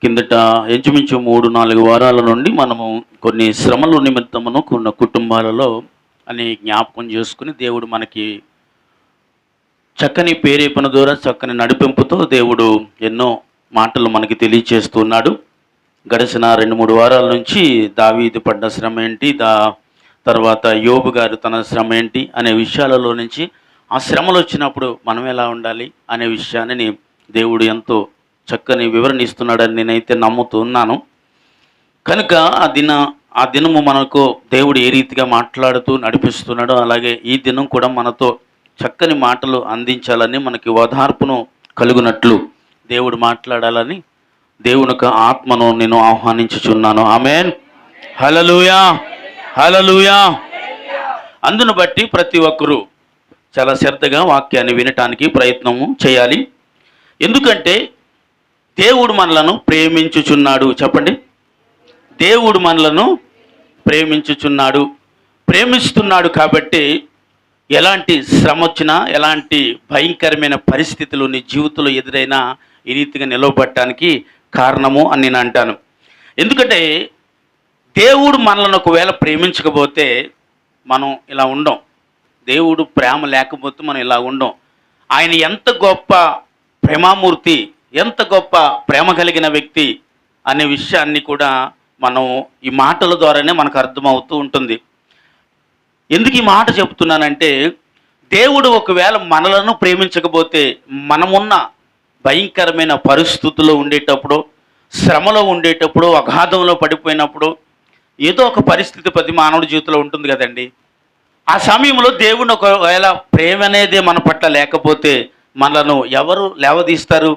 కిందట ఇంచుమించు 3-4 వారాల నుండి మనము కొన్ని శ్రమల నిమిత్తమును కొన్ని కుటుంబాలలో అని జ్ఞాపకం చేసుకుని దేవుడు మనకి చక్కని ప్రేరేపణ ద్వారా చక్కని నడిపింపుతో దేవుడు ఎన్నో మాటలు మనకి తెలియచేస్తున్నాడు. గడిచిన 2-3 వారాల నుంచి దావీదు పడ్డ శ్రమ ఏంటి, తర్వాత యోబు గారు తన శ్రమ ఏంటి అనే విషయాలలో నుంచి ఆ శ్రమలు వచ్చినప్పుడు మనం ఎలా ఉండాలి అనే విషయాన్ని దేవుడు ఎంతో చక్కని వివరణ ఇస్తున్నాడని నేనైతే నమ్ముతూ ఉన్నాను. కనుక ఆ దినము మనకు దేవుడు ఏ రీతిగా మాట్లాడుతూ నడిపిస్తున్నాడో అలాగే ఈ దినం కూడా మనతో చక్కని మాటలు అందించాలని, మనకి ఓదార్పును కలుగునట్లు దేవుడు మాట్లాడాలని దేవునికి ఆత్మను నేను ఆహ్వానించుచున్నాను. ఆమేన్, హల్లెలూయా, హల్లెలూయా. అందును బట్టి ప్రతి ఒక్కరూ చాలా శ్రద్ధగా వాక్యాన్ని వినటానికి ప్రయత్నము చేయాలి. ఎందుకంటే దేవుడు మనలను ప్రేమించుచున్నాడు. చెప్పండి, దేవుడు మనలను ప్రేమించుచున్నాడు, ప్రేమిస్తున్నాడు. కాబట్టి ఎలాంటి శ్రమ వచ్చినా, ఎలాంటి భయంకరమైన పరిస్థితులు నీ జీవితంలో ఎదురైనా ఈ రీతిగా నిలవబడటానికి కారణము అని నేను అంటాను. ఎందుకంటే దేవుడు మనలను ఒకవేళ ప్రేమించకపోతే మనం ఇలా ఉండం. దేవుడు ప్రేమ లేకపోతే మనం ఇలా ఉండం. ఆయన ఎంత గొప్ప ప్రేమామూర్తి, ఎంత గొప్ప ప్రేమ కలిగిన వ్యక్తి అనే విషయాన్ని కూడా మనం ఈ మాటల ద్వారానే మనకు అర్థమవుతూ ఉంటుంది. ఎందుకు ఈ మాట చెప్తున్నానంటే, దేవుడు ఒకవేళ మనలను ప్రేమించకపోతే మనమున్న భయంకరమైన పరిస్థితుల్లో ఉండేటప్పుడు, శ్రమలో ఉండేటప్పుడు, అగాధంలో పడిపోయినప్పుడు, ఏదో ఒక పరిస్థితి ప్రతి మానవుడి జీవితంలో ఉంటుంది కదండి. ఆ సమయంలో దేవుడిని ఒకవేళ ప్రేమ అనేది మన పట్ల లేకపోతే మనలను ఎవరు లేవదీస్తారు?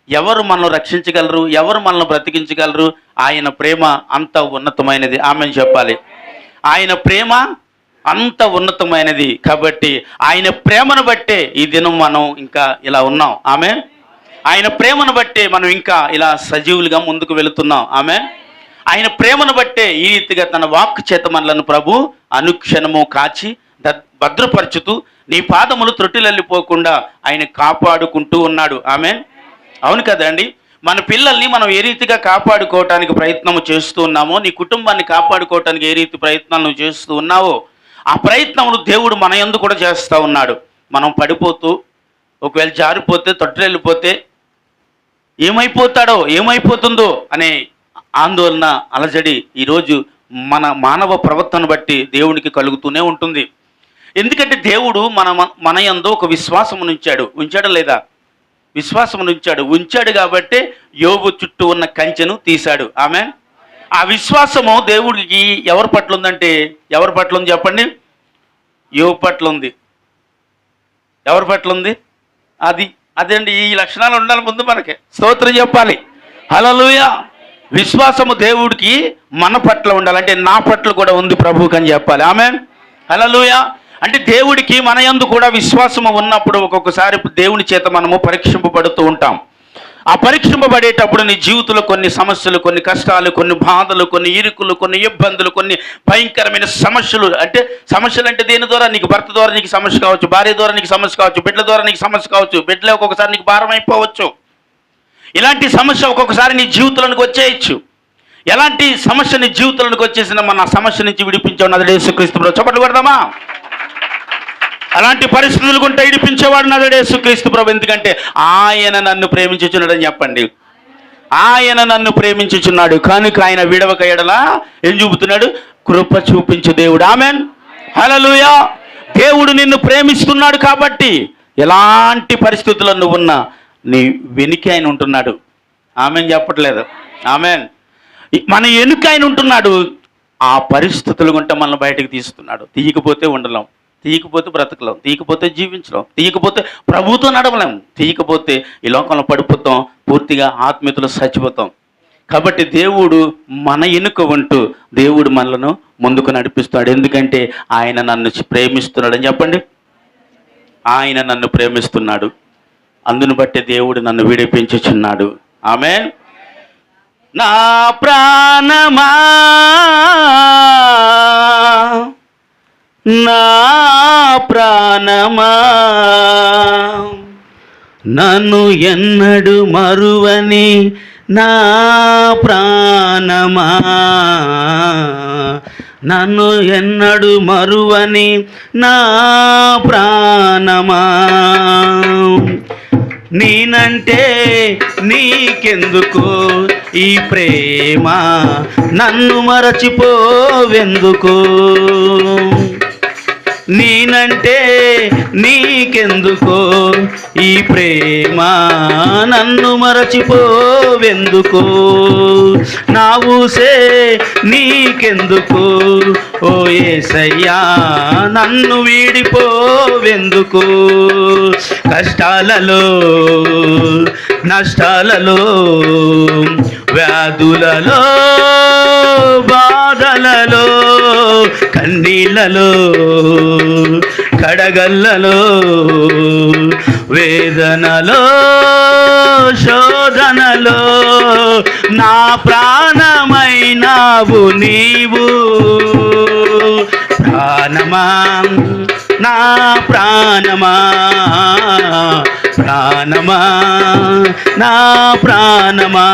ఎవరు మనల్ని రక్షించగలరు? ఎవరు మనల్ని బ్రతికించగలరు? ఆయన ప్రేమ అంత ఉన్నతమైనది. ఆమెను చెప్పాలి. ఆయన ప్రేమ అంత ఉన్నతమైనది. కాబట్టి ఆయన ప్రేమను బట్టే ఈ దినం మనం ఇంకా ఇలా ఉన్నాం. ఆమె ఆయన ప్రేమను బట్టే మనం ఇంకా ఇలా సజీవులుగా ముందుకు వెళుతున్నాం. ఆమె ఆయన ప్రేమను బట్టే ఈ రీతిగా తన వాక్కు చేత మనలను ప్రభు అనుక్షణము కాచి భద్రపరచుతూ నీ పాదములు త్రొట్టిల్లలిపోకుండా ఆయన కాపాడుకుంటూ ఉన్నాడు. ఆమె అవును కదండి. మన పిల్లల్ని మనం ఏ రీతిగా కాపాడుకోవటానికి ప్రయత్నం చేస్తూ ఉన్నామో, నీ కుటుంబాన్ని కాపాడుకోవటానికి ఏ రీతి ప్రయత్నాలు చేస్తూ ఉన్నావో ఆ ప్రయత్నములు దేవుడు మన యందు కూడా చేస్తూ ఉన్నాడు. మనం పడిపోతూ ఒకవేళ జారిపోతే, తొట్టిల్లిపోతే ఏమైపోతాడో, ఏమైపోతుందో అనే ఆందోళన, అలజడి ఈరోజు మన మానవ ప్రవర్తన బట్టి దేవునికి కలుగుతూనే ఉంటుంది. ఎందుకంటే దేవుడు మన యందు ఒక విశ్వాసం ఉంచాడు లేదా? విశ్వాసం ఉంచాడు కాబట్టి యోబు చుట్టూ ఉన్న కంచెను తీశాడు. ఆమెన్. ఆ విశ్వాసము దేవుడికి ఎవరి పట్ల ఉందంటే, ఎవరి పట్ల ఉంది చెప్పండి? యోబు పట్ల ఉంది. ఎవరి పట్ల ఉంది? అదండి. ఈ లక్షణాలు ఉండాలి ముందు మనకి. స్తోత్రం చెప్పాలి. హల్లెలూయా. విశ్వాసము దేవుడికి మన పట్ల ఉండాలంటే నా పట్ల కూడా ఉంది ప్రభువుకి అని చెప్పాలి. ఆమేన్, హల్లెలూయా. అంటే దేవుడికి మన యందు కూడా విశ్వాసము ఉన్నప్పుడు ఒక్కొక్కసారి దేవుని చేత మనము పరీక్షింపబడుతూ ఉంటాం. ఆ పరీక్షింపబడేటప్పుడు నీ జీవితంలో కొన్ని సమస్యలు, కొన్ని కష్టాలు, కొన్ని బాధలు, కొన్ని ఇరుకులు, కొన్ని ఇబ్బందులు, కొన్ని భయంకరమైన సమస్యలు. అంటే దేని ద్వారా? నీకు భర్త ద్వారా నీకు సమస్య కావచ్చు, భార్య ద్వారా నీకు సమస్య కావచ్చు, బిడ్డల ద్వారా నీకు సమస్య కావచ్చు, బిడ్డలే ఒక్కొక్కసారి నీకు భారం అయిపోవచ్చు. ఇలాంటి సమస్య ఒక్కొక్కసారి నీ జీవితంలోనికి వచ్చేయచ్చు. ఎలాంటి సమస్య నీ జీవితంలోనికి వచ్చేసిన మన సమస్య నుంచి విడిపించావు నదుడు యేసుక్రీస్తు ప్రభు. చప్పట్లు కొడదామా? అలాంటి పరిస్థితులు గుంటే విడిపించేవాడు నదుడు యేసుక్రీస్తు ప్రభు. ఎందుకంటే ఆయన నన్ను ప్రేమించుచున్నాడని చెప్పండి. ఆయన నన్ను ప్రేమించుచున్నాడు కనుక ఆయన విడవక ఎడల ఏం చూపుతున్నాడు? కృప చూపించు దేవుడు. ఆమెన్, హల్లెలూయా. దేవుడు నిన్ను ప్రేమిస్తున్నాడు కాబట్టి ఎలాంటి పరిస్థితుల్లో నువ్వున్నా నీ వెనుక ఆయన ఉంటున్నాడు. ఆమెన్ చెప్పట్లేదు. ఆమెన్. మన వెనుక ఆయన ఉంటున్నాడు. ఆ పరిస్థితులు గుంటే మనల్ని బయటకు తీస్తున్నాడు. తీయకపోతే ఉండలేం, తీయకపోతే బ్రతకలేం, తీయకపోతే జీవించలేం, తీయకపోతే ప్రభుతో నడవలేం, తీయకపోతే ఈ లోకంలో పడిపోతాం, పూర్తిగా ఆత్మీయతలో చచ్చిపోతాం. కాబట్టి దేవుడు మన వెనుక ఉంటూ దేవుడు మనలను ముందుకు నడిపిస్తాడు. ఎందుకంటే ఆయన నన్ను ప్రేమిస్తున్నాడని చెప్పండి. ఆయన నన్ను ప్రేమిస్తున్నాడు. అందును బట్టి దేవుడు నన్ను విడిపించుచున్నాడు. ఆమేన్. నా ప్రాణమా, నా ప్రాణమా, నన్ను ఎన్నడు మరువని నా ప్రాణమా, నన్ను ఎన్నడు మరువని నా ప్రాణమా, నేనంటే నీకెందుకు ఈ ప్రేమ, నన్ను మరచిపోవెందుకు, నేనంటే నీకెందుకు ఈ ప్రేమ, నన్ను మరచిపోవెందుకు, నా ఊసే నీకెందుకు ఓ యేసయ్యా, నన్ను వీడిపోవెందుకు, కష్టాలలో నష్టాలలో వ్యాధులలో బాధలలో కన్నీళ్ళలో కడగల్లలో వేదనలో శోధనలో నా ప్రాణమైనావు నీవు, ప్రాణమా నా ప్రాణమా, ప్రాణమా నా ప్రాణమా,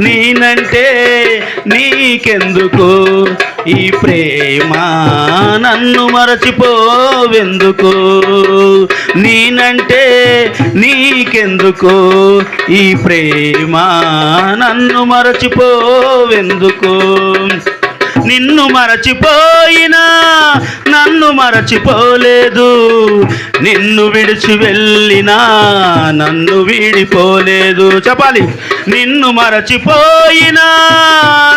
నేనంటే నీకెందుకు ఈ ప్రేమ, నన్ను మరచిపోవెందుకు, నేనంటే నీకెందుకు ఈ ప్రేమ, నన్ను మరచిపోవెందుకు, నిన్ను మరచిపోయినా నన్ను మరచిపోలేదు, నిన్ను విడిచి వెళ్ళినా నన్ను వీడిపోలేదు, చెప్పాలి. నిన్ను మరచిపోయినా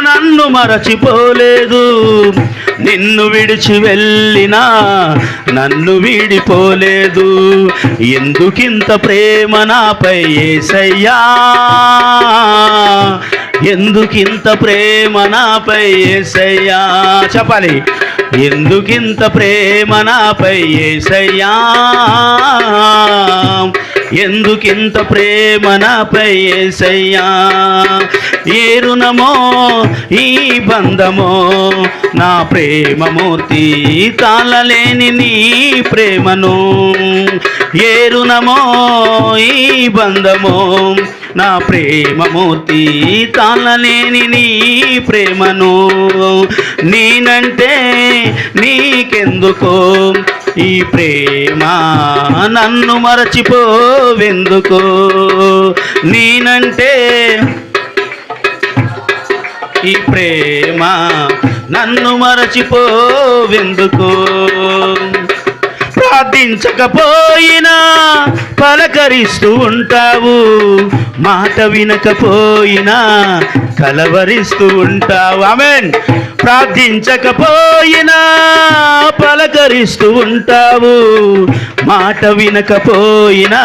నన్ను మరచిపోలేదు, నిన్ను విడిచి వెళ్ళినా నన్ను వీడిపోలేదు, ఎందుకింత ప్రేమ నాపై యేసయ్యా, ఎందుకింత ప్రేమ నాపై యేసయ్యా, చెప్పాలి. ఎందుకింత ప్రేమ నాపై యేసయ్యా, ఎందుకింత ప్రేమ నాపై యేసయ్యా, ఏ రుణమో ఈ బంధమో నా ప్రేమమూర్తి తాళలేని నీ ప్రేమను, ఏ రుణమో ఈ బంధమో నా ప్రేమమూర్తి తాళలేని నీ ప్రేమను, నేనంటే నీకెందుకో ఈ ప్రేమ, నన్ను మరచిపోవెందుకో, నేనంటే ఈ ప్రేమ, నన్ను మరచిపోవెందుకో, ప్రార్థించకపోయినా పలకరిస్తూ ఉంటావు, మాట వినకపోయినా కలవరిస్తూ ఉంటావు, ఆమేన్. ప్రార్థించకపోయినా పలకరిస్తూ ఉంటావు, మాట వినకపోయినా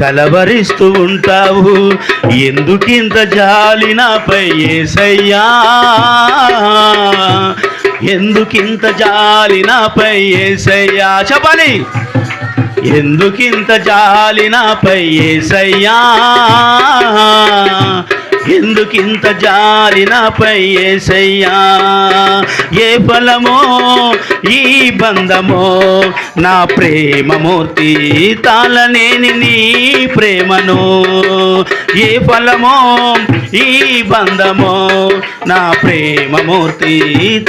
కలవరిస్తూ ఉంటావు, ఎందుకింత జాలి నాపై యేసయ్యా, ఎందుకింత జాలి నాపై యేసయ్యా, చెప్పాలి. ఎందుకింత జాలి నాపై యేసయ్యా, ఎందుకింత జాలి నాపై యేసయ్యా, ఏ ఫలమో ఈ బంధమో నా ప్రేమమూర్తి తాళలేని నీ ప్రేమను, ఏ ఫలమో ఈ బంధమో నా ప్రేమమూర్తి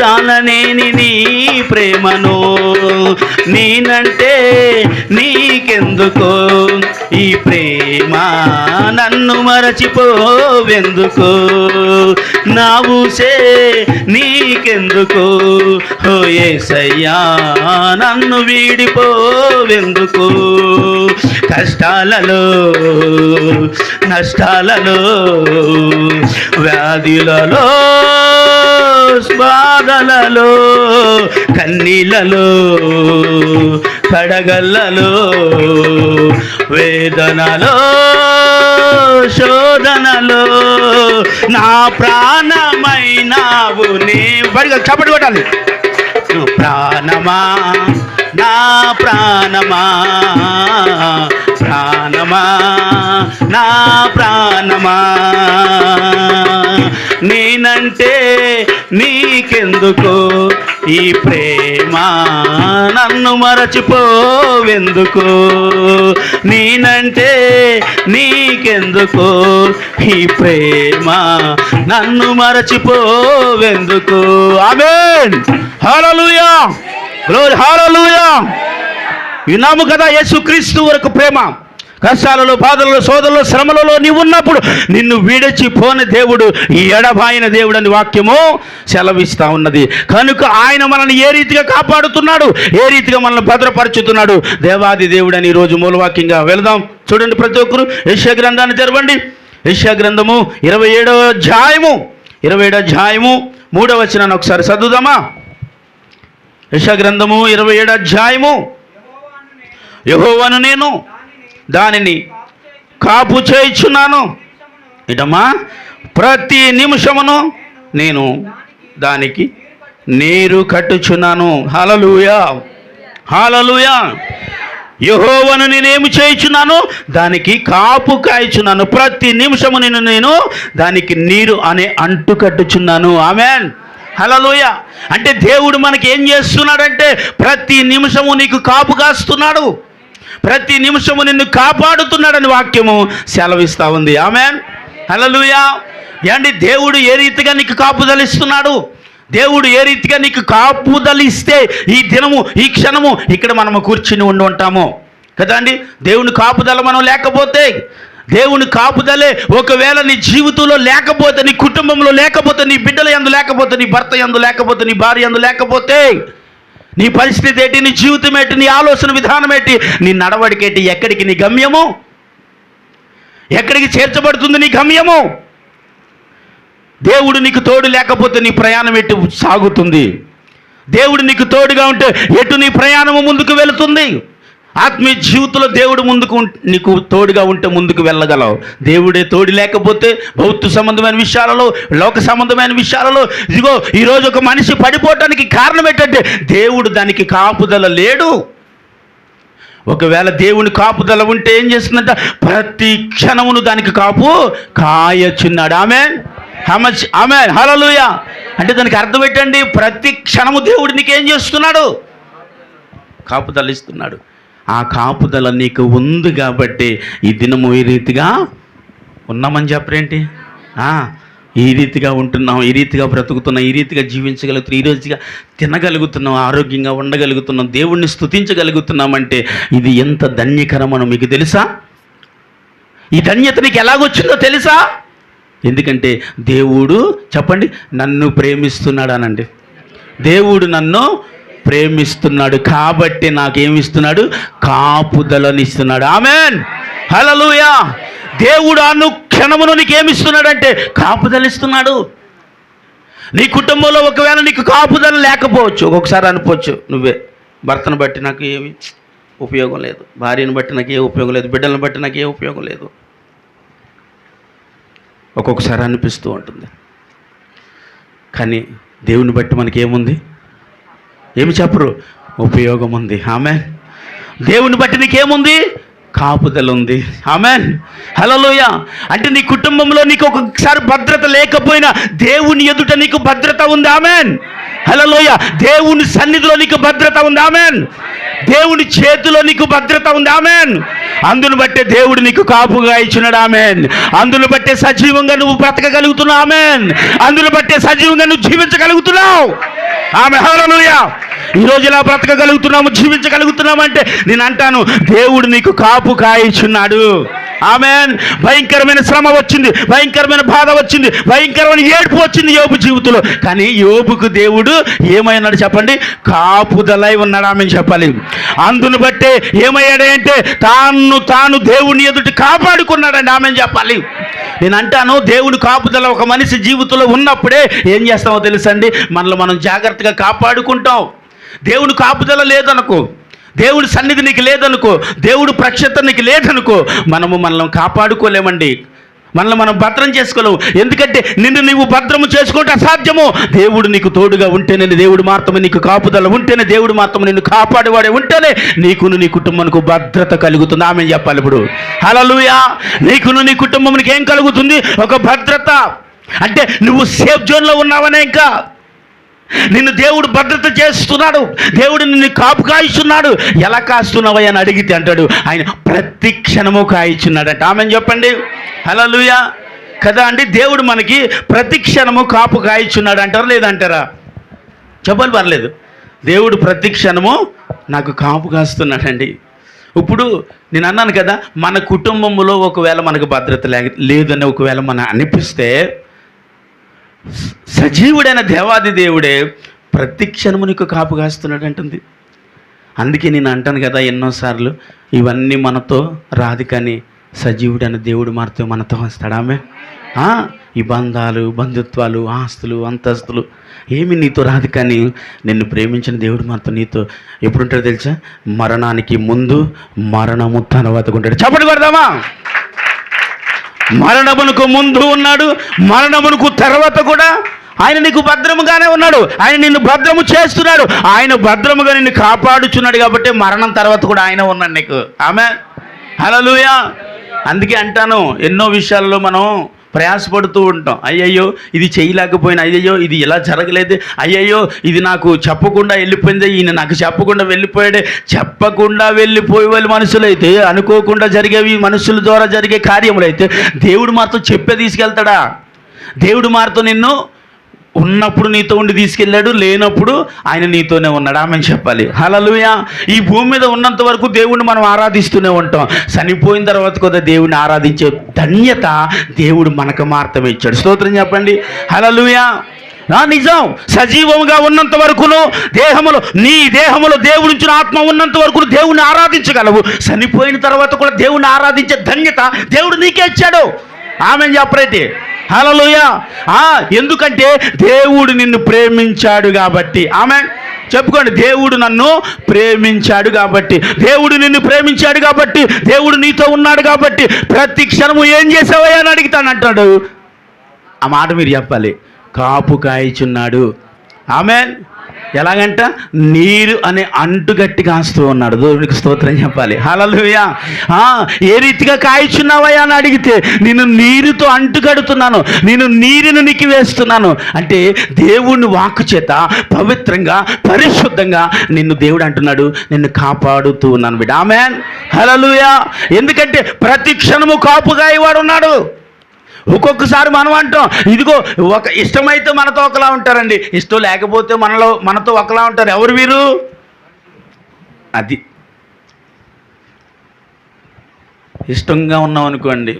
తాళలేని నీ ప్రేమను, నేనంటే నీకెందుకో ఈ ప్రేమ, నన్ను మరచిపోవెందుకు, నా ఊసే నీకెందుకు ఓ యేసయ్యా, నన్ను వీడిపోవెందుకు, కష్టాలలో నష్టాలలో వ్యాధులలో బాధలలో కన్నీళ్ళలో కడగల్లలో వేదనలో శోధనలో నా ప్రాణమైనావు నీ, బడిగా చప్పటి కొట్టాలి. ప్రాణమా నా ప్రాణమా, ప్రాణమా నా ప్రాణమా, నేనంటే నీకెందుకు ఈ ప్రేమ నన్ను మరచిపోవెందుకు, నేనంటే నీకెందుకు, ఈ ప్రేమ నన్ను మరచిపోవెందుకు. ఆమేన్. హల్లెలూయా, గ్లోరీ, హల్లెలూయా. విన్నాము కదా యేసుక్రీస్తు వరకు ప్రేమ. కష్టాలలో, బాధలలో, శోధనలో, శ్రమలలో నీవున్నప్పుడు నిన్ను విడిచిపోని దేవుడు, ఈ ఎడబాయిన దేవుడు అని వాక్యము సెలవిస్తూ ఉన్నది. కనుక ఆయన మనల్ని ఏ రీతిగా కాపాడుతున్నాడు, ఏ రీతిగా మనల్ని భద్రపరుచుతున్నాడు, దేవాది దేవుడు అని ఈరోజు మూలవాక్యంగా వెళదాం. చూడండి, ప్రతి ఒక్కరు యెషయా గ్రంథాన్ని తెరవండి. యెషయా గ్రంథము 27వ అధ్యాయము 3వ వచనాన్ని ఒకసారి చదువుదామా. యెషయా గ్రంథము 27వ అధ్యాయము. యెహోవాను నేను దానిని కాపు చేయుచున్నాను, ఇటమ్మా ప్రతి నిమిషమును నేను దానికి నీరు కట్టుచున్నాను. హల్లెలూయా, హల్లెలూయా. యెహోవాను నేనేమి చేయుచున్నాను, దానికి కాపు కాయుచున్నాను, ప్రతి నిమిషము నేను దానికి నీరు అనే అంటు కట్టుచున్నాను. ఆమేన్, హల్లెలూయా. అంటే దేవుడు మనకి ఏం చేస్తున్నాడంటే ప్రతి నిమిషము నీకు కాపు కాస్తున్నాడు, ప్రతి నిమిషము నిన్ను కాపాడుతున్నాడని వాక్యము సెలవిస్తూ ఉంది. ఆమేన్, హల్లెలూయా. ఏంటి దేవుడు ఏ రీతిగా నీకు కాపుదలిస్తున్నాడు, దేవుడు ఏ రీతిగా నీకు కాపుదలిస్తే ఈ దినము, ఈ క్షణము ఇక్కడ మనము కూర్చుని ఉంటాము కదా అండి. దేవుని కాపుదల మనం లేకపోతే, దేవుని కాపుదలే ఒకవేళ నీ జీవితంలో లేకపోతే, నీ కుటుంబంలో లేకపోతే, నీ బిడ్డల యందు లేకపోతే, నీ భర్త యందు లేకపోతే, నీ భార్య యందు లేకపోతే, నీ పరిస్థితి ఏంటి, నీ జీవితం ఏంటి, నీ ఆలోచన విధానం ఏంటి, నీ నడవడికేంటి, ఎక్కడికి నీ గమ్యము, ఎక్కడికి చేర్చబడుతుంది నీ గమ్యము? దేవుడు నీకు తోడు లేకపోతే నీ ప్రయాణం ఎటు సాగుతుంది? దేవుడు నీకు తోడుగా ఉంటే ఎటు నీ ప్రయాణము ముందుకు వెళుతుంది? ఆత్మీయ జీవితంలో దేవుడు నీకు తోడుగా ఉంటే ముందుకు వెళ్ళగలవు. దేవుడే తోడు లేకపోతే భౌతిక సంబంధమైన విషయాలలో, లోక సంబంధమైన విషయాలలో, ఇదిగో ఈరోజు ఒక మనిషి పడిపోవటానికి కారణం ఏంటంటే దేవుడు దానికి కాపుదల లేడు. ఒకవేళ దేవుని కాపుదల ఉంటే ఏం చేస్తుందంట, ప్రతి క్షణమును దానికి కాపు కాయచున్నాడు. ఆమేన్, ఆమేన్, హల్లెలూయా. అంటే దానికి అర్థం ఏంటండి, ప్రతి క్షణము దేవుడు నీకేం చేస్తున్నాడు, కాపుదల ఇస్తున్నాడు. ఆ కాపుదల నీకు ఉంది కాబట్టి ఈ దినము ఈ రీతిగా ఉన్నామని చెప్పరేంటి? ఈ రీతిగా ఉంటున్నాం, ఈ రీతిగా బ్రతుకుతున్నాం, ఈ రీతిగా జీవించగలుగుతున్నాం, ఈ రోజుగా తినగలుగుతున్నాం, ఆరోగ్యంగా ఉండగలుగుతున్నాం, దేవుణ్ణి స్తుతించగలుగుతున్నామంటే ఇది ఎంత ధన్యకరమనో మీకు తెలుసా? ఈ ధన్యత నీకు ఎలాగొచ్చిందో తెలుసా? ఎందుకంటే దేవుడు, చెప్పండి, నన్ను ప్రేమిస్తున్నాడు అనండి. దేవుడు నన్ను ప్రేమిస్తున్నాడు కాబట్టి నాకేమిస్తున్నాడు, కాపుదలనిస్తున్నాడు. ఆమేన్, హల్లెలూయా. దేవుడు అనుక్షణమును నీకేమిస్తున్నాడంటే కాపుదలిస్తున్నాడు. నీ కుటుంబంలో ఒకవేళ నీకు కాపుదల లేకపోవచ్చు, ఒక్కొక్కసారి అనుకోవచ్చు, నువ్వే భర్తను బట్టి నాకు ఏమి ఉపయోగం లేదు, భార్యను బట్టి నాకు ఏ ఉపయోగం లేదు, బిడ్డలను బట్టి నాకు ఏ ఉపయోగం లేదు, ఒక్కొక్కసారి అనిపిస్తూ ఉంటుంది. కానీ దేవుని బట్టి మనకేముంది, ఏమి చెప్పరు, ఉపయోగం ఉంది. ఆమేన్. దేవుని బట్టి నీకేముంది, కాపుదల ఉంది. ఆమేన్, హల్లెలూయా. అంటే నీ కుటుంబంలో నీకు ఒక్కొక్కసారి భద్రత లేకపోయినా దేవుని ఎదుట నీకు భద్రత ఉంది. ఆమేన్, హల్లెలూయా. దేవుని సన్నిధిలో నీకు భద్రత ఉంది. ఆమేన్. దేవుని చేతిలో నీకు భద్రత ఉంది. ఆమేన్. అందును బట్టే దేవుడు నీకు కాపుగా ఇచ్చినాడు. ఆమేన్. అందును బట్టే సజీవంగా నువ్వు బ్రతకగలుగుతున్నావు. ఆమేన్. అందును బట్టే సజీవంగా నువ్వు జీవించగలుగుతున్నావు. ఆమేన్, హల్లెలూయా. ఈరోజు ఇలా బ్రతకగలుగుతున్నాము, జీవించగలుగుతున్నామంటే నేను అంటాను, దేవుడు నీకు కాపు కాయిచున్నాడు. ఆమేన్. భయంకరమైన శ్రమ వచ్చింది, భయంకరమైన బాధ వచ్చింది, భయంకరమైన ఏడుపు వచ్చింది యోబు జీవితంలో. కానీ యోబుకు దేవుడు ఏమయ్యాడు చెప్పండి, కాపుదలై ఉన్నాడు. ఆమెను చెప్పాలి. అందును బట్టే ఏమయ్యాడంటే తాను దేవుని ఎదుటి కాపాడుకున్నాడండి. ఆమెను చెప్పాలి. నేను అంటాను, దేవుని కాపుదల ఒక మనిషి జీవితంలో ఉన్నప్పుడే ఏం చేస్తామో తెలుసండి, మనల్ని మనం జాగ్రత్తగా కాపాడుకుంటాం. దేవుని కాపుదల లేదనుకో, దేవుడి సన్నిధి నీకు లేదనుకో, దేవుడు ప్రక్షత నీకు లేదనుకో, మనల్ని కాపాడుకోలేమండి, మనల్ని మనం భద్రం చేసుకోలేము. ఎందుకంటే నిన్ను నీవు భద్రము చేసుకుంటే అసాధ్యము. దేవుడు నీకు తోడుగా ఉంటేనే, దేవుడు మాత్రమే నీకు కాపుదల ఉంటేనే, దేవుడు మాత్రమే నిన్ను కాపాడేవాడే ఉంటేనే నీకును నీ కుటుంబానికి భద్రత కలుగుతుంది. ఆమె చెప్పాలి ఇప్పుడు. హల్లెలూయా. నీకును నీ కుటుంబానికి ఏం కలుగుతుంది, ఒక భద్రత. అంటే నువ్వు సేఫ్ జోన్లో ఉన్నావనే. ఇంకా నిన్ను దేవుడు భద్రత చేస్తున్నాడు, దేవుడు నిన్ను కాపు కాయిస్తున్నాడు. ఎలా కాస్తున్నావు అని అడిగితే అంటాడు, ఆయన ప్రతి క్షణము కాయిస్తున్నాడట. ఆమెను చెప్పండి. హల్లెలూయా. కదా అండి, దేవుడు మనకి ప్రతి క్షణము కాపు కాయిస్తున్నాడు అంటారా లేదంటారా? చెప్పాలి, పర్లేదు. దేవుడు ప్రతి క్షణము నాకు కాపు కాస్తున్నాడండి. ఇప్పుడు నేను అన్నాను కదా, మన కుటుంబంలో ఒకవేళ మనకు భద్రత లేదని ఒకవేళ మనం అనిపిస్తే, సజీవుడైన దేవాది దేవుడే ప్రతి క్షణము నీకు కాపు కాస్తున్నాడు అంటుంది. అందుకే నేను అంటాను కదా ఎన్నోసార్లు, ఇవన్నీ మనతో రాదు, కానీ సజీవుడైన దేవుడు మనతో వస్తాడు. ఆమె ఈ బంధాలు, బంధుత్వాలు, ఆస్తులు, అంతస్తులు ఏమి నీతో రాదు, కానీ నిన్ను ప్రేమించిన దేవుడు మాత్రం నీతో ఎప్పుడు ఉంటాడో తెలుసా? మరణానికి ముందు, మరణము తర్వాత ఉంటాడు. చెప్పండి కొడదామా? మరణమునకు ముందు ఉన్నాడు, మరణమునకు తర్వాత కూడా ఆయన నీకు భద్రముగానే ఉన్నాడు. ఆయన నిన్ను భద్రము చేస్తున్నాడు, ఆయన భద్రముగా నిన్ను కాపాడుచున్నాడు. కాబట్టి మరణం తర్వాత కూడా ఆయన ఉన్నాడు నీకు. ఆమెన్. హల్లెలూయా. అందుకే అంటాను, ఎన్నో విషయాల్లో మనం ప్రయాసపడుతూ ఉంటాం. అయ్యయ్యో ఇది చేయలేకపోయినా, అయ్యయ్యో ఇది ఇలా జరగలేదు, అయ్యయ్యో ఇది నాకు చెప్పకుండా వెళ్ళిపోయింది, ఈయన నాకు చెప్పకుండా వెళ్ళిపోయాడే. చెప్పకుండా వెళ్ళిపోయే వాళ్ళు మనుషులైతే, అనుకోకుండా జరిగేవి మనుషుల ద్వారా జరిగే కార్యములైతే దేవుడు మాత్రం చెప్పే తీసుకెళ్తాడా? దేవుడు మాత్రం నిన్ను ఉన్నప్పుడు నీతో ఉండి తీసుకెళ్ళాడు, లేనప్పుడు ఆయన నీతోనే ఉన్నాడు. ఆమెను చెప్పాలి. హల్లెలూయా. ఈ భూమి మీద ఉన్నంత వరకు దేవుడిని మనం ఆరాధిస్తూనే ఉంటాం. చనిపోయిన తర్వాత కూడా దేవుడిని ఆరాధించే ధన్యత దేవుడు మనకు మాత్రమే ఇచ్చాడు. స్తోత్రం చెప్పండి. హల్లెలూయా. నిజం. సజీవంగా ఉన్నంత వరకును నీ దేహములో దేవుడి నుంచి ఆత్మ ఉన్నంత వరకు దేవుడిని ఆరాధించగలవు. చనిపోయిన తర్వాత కూడా దేవుడిని ఆరాధించే ధన్యత దేవుడు నీకే ఇచ్చాడు. ఆమెను చెప్పరైతే. హల్లెలూయా. ఎందుకంటే దేవుడు నిన్ను ప్రేమించాడు కాబట్టి. ఆమెన్. చెప్పుకోండి. దేవుడు నన్ను ప్రేమించాడు కాబట్టి, దేవుడు నిన్ను ప్రేమించాడు కాబట్టి, దేవుడు నీతో ఉన్నాడు కాబట్టి ప్రతి క్షణము ఏం చేసావయ్యా అని అడుగుతానంటాడు. ఆ మాట మీరు చెప్పాలి. కాపు కాయిచున్నాడు. ఆమెన్. ఎలాగంట? నీరు అనే అంటుగట్టి కాస్తూ ఉన్నాడు. దేవునికి స్తోత్రం చెప్పాలి. హల్లెలూయా. ఏ రీతిగా కాయిచున్నావయ్యా అని అడిగితే, నేను నీరుతో అంటుగడుతున్నాను, నేను నీరును నీకు వేస్తున్నాను. అంటే దేవుని వాక్కు చేత పవిత్రంగా, పరిశుద్ధంగా నిన్ను దేవుడు అంటున్నాడు, నిన్ను కాపాడుతూ ఉన్నాను బిడ్డ. ఆమేన్. హల్లెలూయా. ఎందుకంటే ప్రతి క్షణము కాపుగా వాడు ఉన్నాడు. ఒక్కొక్కసారి మనం అంటాం, ఇదిగో ఒక ఇష్టమైతే మనతో ఒకలా ఉంటారండి, ఇష్టం లేకపోతే మనతో ఒకలా ఉంటారు. ఎవరు వీరు? అది ఇష్టంగా ఉన్నాం అనుకోండి,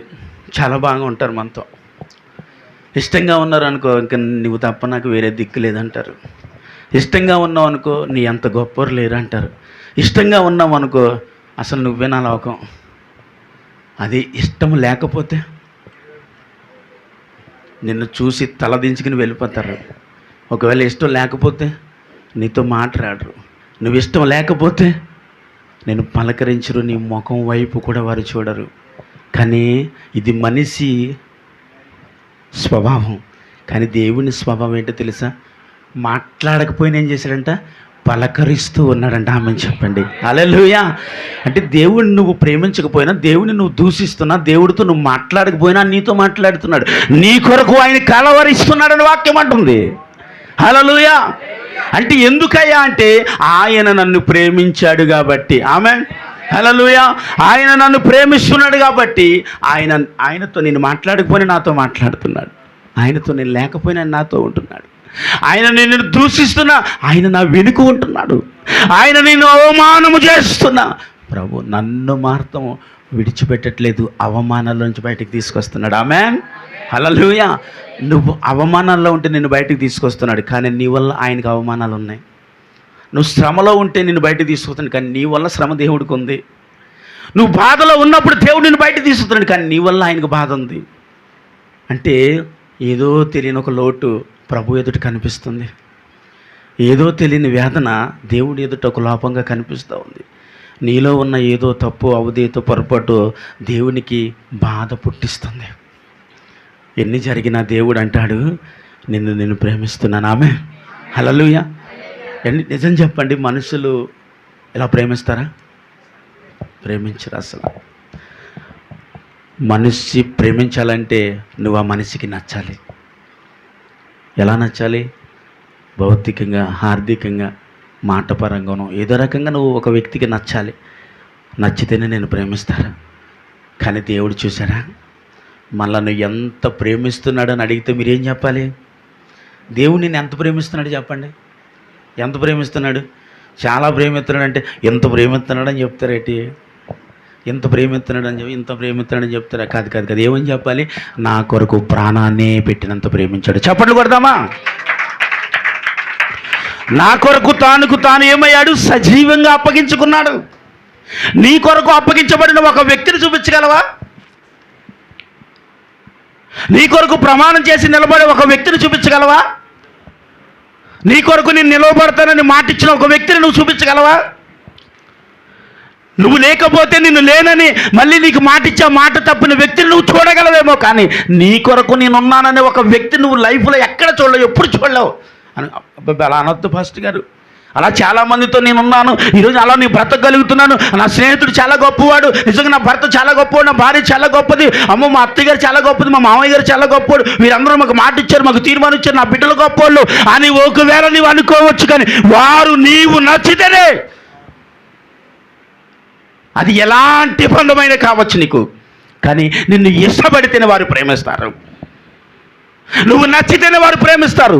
చాలా బాగా ఉంటారు మనతో. ఇష్టంగా ఉన్నారు అనుకో, ఇంకా నువ్వు తప్ప నాకు వేరే దిక్కు లేదంటారు. ఇష్టంగా ఉన్నావు అనుకో, నీ అంత గొప్పవారు లేరు అంటారు. ఇష్టంగా ఉన్నావు అనుకో, అసలు నువ్వే నా లోకం. అది ఇష్టం లేకపోతే నిన్ను చూసి తలదించుకుని వెళ్ళిపోతారు. ఒకవేళ ఇష్టం లేకపోతే నీతో మాట్లాడరు. నువ్వు ఇష్టం లేకపోతే నేను పలకరించరు, నీ ముఖం వైపు కూడా వారు చూడరు. కానీ ఇది మనిషి స్వభావం. కానీ దేవుని స్వభావం ఏంటో తెలుసా? మాట్లాడకపోయినా ఏం చేశాడంట? పలకరిస్తూ ఉన్నాడంట. ఆమె చెప్పండి. హల్లెలూయా. అంటే దేవుడిని నువ్వు ప్రేమించకపోయినా, దేవుడిని నువ్వు దూషిస్తున్నా, దేవుడితో నువ్వు మాట్లాడకపోయినా నీతో మాట్లాడుతున్నాడు. నీ కొరకు ఆయన కలవరిస్తున్నాడని వాక్యం అంటుంది. హల్లెలూయా. అంటే ఎందుకయ్యా అంటే ఆయన నన్ను ప్రేమించాడు కాబట్టి. ఆమేన్. హల్లెలూయా. ఆయన నన్ను ప్రేమిస్తున్నాడు కాబట్టి ఆయనతో నేను మాట్లాడకపోయినా నాతో మాట్లాడుతున్నాడు. ఆయనతో నేను లేకపోయినా నాతో ఉంటున్నాడు. ఆయన నిన్ను దూషిస్తున్నా, ఆయన నా వెనుక ఉంటున్నాడు. ఆయన నిన్ను అవమానము చేస్తున్నా, ప్రభు నన్ను మాత్రం విడిచిపెట్టట్లేదు, అవమానాల నుంచి బయటికి తీసుకొస్తున్నాడు. ఆమేన్. హల్లెలూయా. నువ్వు అవమానాల్లో ఉంటే నిన్ను బయటికి తీసుకొస్తున్నాడు, కానీ నీ వల్ల ఆయనకు అవమానాలు ఉన్నాయి. నువ్వు శ్రమలో ఉంటే నిన్ను బయటకు తీసుకొస్తున్నాడు, కానీ నీ వల్ల శ్రమ దేవుడికి ఉంది. నువ్వు బాధలో ఉన్నప్పుడు దేవుడు నిన్ను బయటకు తీసుకొస్తున్నాడు, కానీ నీ వల్ల ఆయనకు బాధ ఉంది. అంటే ఏదో తెలియని ఒక లోటు ప్రభు ఎదుట కనిపిస్తుంది. ఏదో తెలియని వేదన దేవుడి ఎదుట ఒక లోపంగా కనిపిస్తూ ఉంది. నీలో ఉన్న ఏదో తప్పు, అవధేతో పొరపాటు దేవునికి బాధ పుట్టిస్తుంది. ఎన్ని జరిగినా దేవుడు అంటాడు, నిన్ను ప్రేమిస్తున్నాను. ఆమె. హల్లెలూయా. నిజం చెప్పండి, మనుషులు ఇలా ప్రేమిస్తారా? ప్రేమించరు అసలు. మనిషి ప్రేమించాలంటే నువ్వు ఆ మనిషికి నచ్చాలి. ఎలా నచ్చాలి? భౌతికంగా, ఆర్థికంగా, మాటపరంగానో ఏదో రకంగా నువ్వు ఒక వ్యక్తికి నచ్చాలి. నచ్చితేనే నేను ప్రేమిస్తాను. కానీ దేవుడు చూసారా, మళ్ళా నువ్వు ఎంత ప్రేమిస్తున్నాడని అడిగితే మీరేం చెప్పాలి? దేవుడు నిన్ను ఎంత ప్రేమిస్తున్నాడు చెప్పండి. ఎంత ప్రేమిస్తున్నాడు? చాలా ప్రేమిస్తున్నాడు అంటే ఎంత ప్రేమిస్తున్నాడని చెప్తారేంటి? ఎంత ప్రేమిస్తున్నాడని చెప్పి ఇంత ప్రేమిస్తున్నాడని చెప్తారా? కాదు కాదు కాదు. ఏమని చెప్పాలి? నా కొరకు ప్రాణాన్నే పెట్టినంత ప్రేమించాడు. చప్పట్లు కొడదామా? నా కొరకు తాను ఏమయ్యాడు? సజీవంగా అప్పగించుకున్నాడు. నీ కొరకు అప్పగించబడిన ఒక వ్యక్తిని చూపించగలవా? నీ కొరకు ప్రమాణం చేసి నిలబడే ఒక వ్యక్తిని చూపించగలవా? నీ కొరకు నేను నిలబడతానని మాటిచ్చిన ఒక వ్యక్తిని నువ్వు చూపించగలవా? నువ్వు లేకపోతే నిన్ను లేనని మళ్ళీ నీకు మాటిచ్చా మాట తప్పిన వ్యక్తిని నువ్వు చూడగలవేమో, కానీ నీ కొరకు నేనున్నాననే ఒక వ్యక్తి నువ్వు లైఫ్లో ఎక్కడ చూడలేవు, ఎప్పుడు చూడలేవు అని. అలా అనొద్దు ఫస్ట్ గారు. అలా చాలామందితో నేనున్నాను, ఈరోజు అలా నేను బ్రతకగలుగుతున్నాను, నా స్నేహితుడు చాలా గొప్పవాడు, నిజంగా నా భర్త చాలా గొప్పవాడు, నా భార్య చాలా గొప్పది, అమ్మ మా అత్తయ్య గారు చాలా గొప్పది, మా మామయ్య గారు చాలా గొప్పవాడు, వీరందరూ మాకు మాట ఇచ్చారు, మాకు తీర్మానం ఇచ్చారు, నా బిడ్డలు గొప్పవాళ్ళు అని ఒకవేళ నీవు అనుకోవచ్చు. కానీ వారు నీవు నచ్చితేనే, అది ఎలాంటి బంధమైన కావచ్చు నీకు, కానీ నిన్ను ఇష్టపడితేనే వారు ప్రేమిస్తారు. నువ్వు నచ్చితేనే వారు ప్రేమిస్తారు.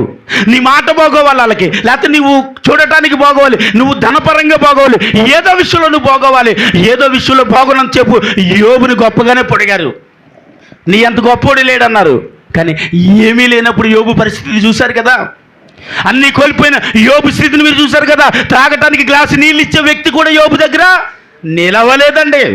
నీ మాట బాగోవాలి వాళ్ళకి, లేకపోతే నువ్వు చూడటానికి బాగోవాలి, నువ్వు ధనపరంగా బాగోవాలి, ఏదో విషయంలో నువ్వు బాగోవాలి. ఏదో విషయంలో బాగోనని చెప్పు. యోబుని గొప్పగానే పొడిగారు, నీ అంత గొప్పోడు లేడన్నారు. కానీ ఏమీ లేనప్పుడు యోబు పరిస్థితి చూశారు కదా. అన్నీ కోల్పోయిన యోబు స్థితిని మీరు చూశారు కదా. తాగటానికి గ్లాసు నీళ్ళు ఇచ్చే వ్యక్తి కూడా యోబు దగ్గర నిలవలేదండి.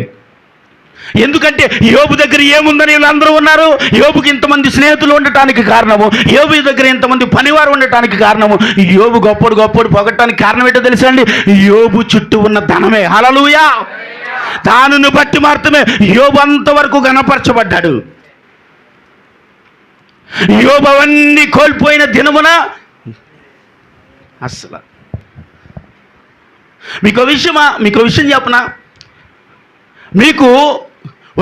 ఎందుకంటే యోబు దగ్గర ఏముందని వీళ్ళందరూ ఉన్నారు. యోబుకి ఇంతమంది స్నేహితులు ఉండటానికి కారణము, యోబు దగ్గర ఇంతమంది పనివారు ఉండటానికి కారణము, యోబు గొప్పడు పొగటానికి కారణం ఏంటో తెలుసా అండి? యోబు చుట్టూ ఉన్న ధనమే. హల్లెలూయా. దానిని బట్టి మాత్రమే యోబు అంతవరకు గణపరచబడ్డాడు. యోబు అవన్నీ కోల్పోయిన దినమున అసలు మీకు విషయం చెప్పనా? మీకు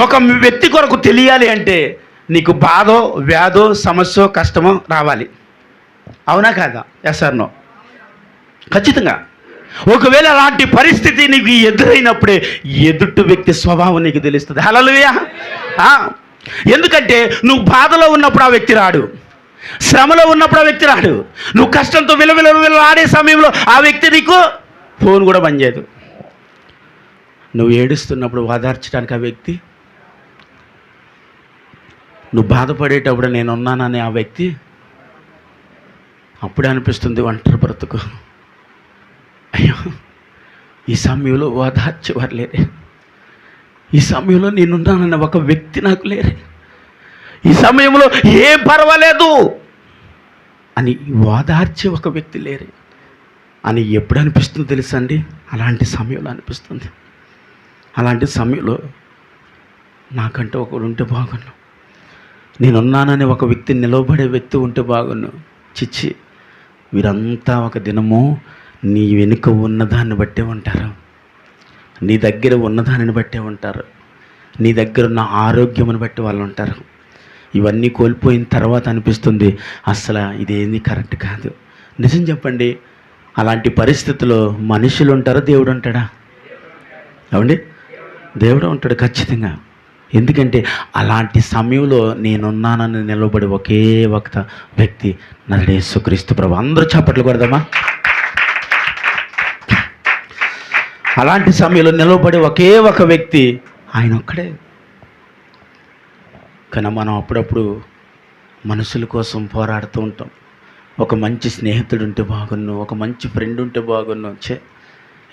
ఒక వ్యక్తి కొరకు తెలియాలి అంటే నీకు బాధో, వ్యాధో, సమస్య, కష్టమో రావాలి. అవునా కాదా? Yes or no? ఖచ్చితంగా. ఒకవేళ అలాంటి పరిస్థితి నీకు ఎదురైనప్పుడే ఎదుటి వ్యక్తి స్వభావం నీకు తెలుస్తుంది. హల్లెలూయా. ఎందుకంటే నువ్వు బాధలో ఉన్నప్పుడు ఆ వ్యక్తి రాడు, శ్రమలో ఉన్నప్పుడు ఆ వ్యక్తి రాడు, నువ్వు కష్టంతో విలవిల సమయంలో ఆ వ్యక్తి నీకు ఫోన్ కూడా పనిచేయదు. నువ్వు ఏడుస్తున్నప్పుడు ఓదార్చడానికి ఆ వ్యక్తి, నువ్వు బాధపడేటప్పుడు నేనున్నానని ఆ వ్యక్తి, అప్పుడే అనిపిస్తుంది ఒంటరి బ్రతుకు. అయ్యో, ఈ సమయంలో ఓదార్చేవారు లేరే, ఈ సమయంలో నేనున్నానన్న ఒక వ్యక్తి నాకు లేరే, ఈ సమయంలో ఏం పర్వాలేదు అని ఓదార్చే ఒక వ్యక్తి లేరే అని ఎప్పుడు అనిపిస్తుంది తెలుసా అండి? అలాంటి సమయంలో అనిపిస్తుంది. అలాంటి సమయంలో నాకంటే ఒకడు ఉంటే బాగున్నాను, నేనున్నానని ఒక వ్యక్తి, నిలవబడే వ్యక్తి ఉంటే బాగున్నాను. చిచ్చి, వీరంతా ఒక దినము నీ వెనుక ఉన్నదాన్ని బట్టే ఉంటారు, నీ దగ్గర ఉన్నదానిని బట్టే ఉంటారు, నీ దగ్గర ఉన్న ఆరోగ్యమును బట్టి వాళ్ళు ఉంటారు. ఇవన్నీ కోల్పోయిన తర్వాత అనిపిస్తుంది అసలు ఇదేంది కరెక్ట్ కాదు. నిజం చెప్పండి, అలాంటి పరిస్థితుల్లో మనుషులు ఉంటారా, దేవుడు ఉంటాడా? ఏమండి? దేవుడు ఉంటాడు ఖచ్చితంగా. ఎందుకంటే అలాంటి సమయంలో నేనున్నానని నిలబడి ఒకే ఒక వ్యక్తి నరుడు యేసుక్రీస్తు ప్రభు. అందరూ చప్పట్లు కొడదామా? అలాంటి సమయంలో నిలబడి ఒకే ఒక వ్యక్తి ఆయన ఒక్కడే. కానీ మనం అప్పుడప్పుడు మనుషుల కోసం పోరాడుతూ ఉంటాం. ఒక మంచి స్నేహితుడు ఉంటే బాగున్ను, ఒక మంచి ఫ్రెండ్ ఉంటే బాగున్ను.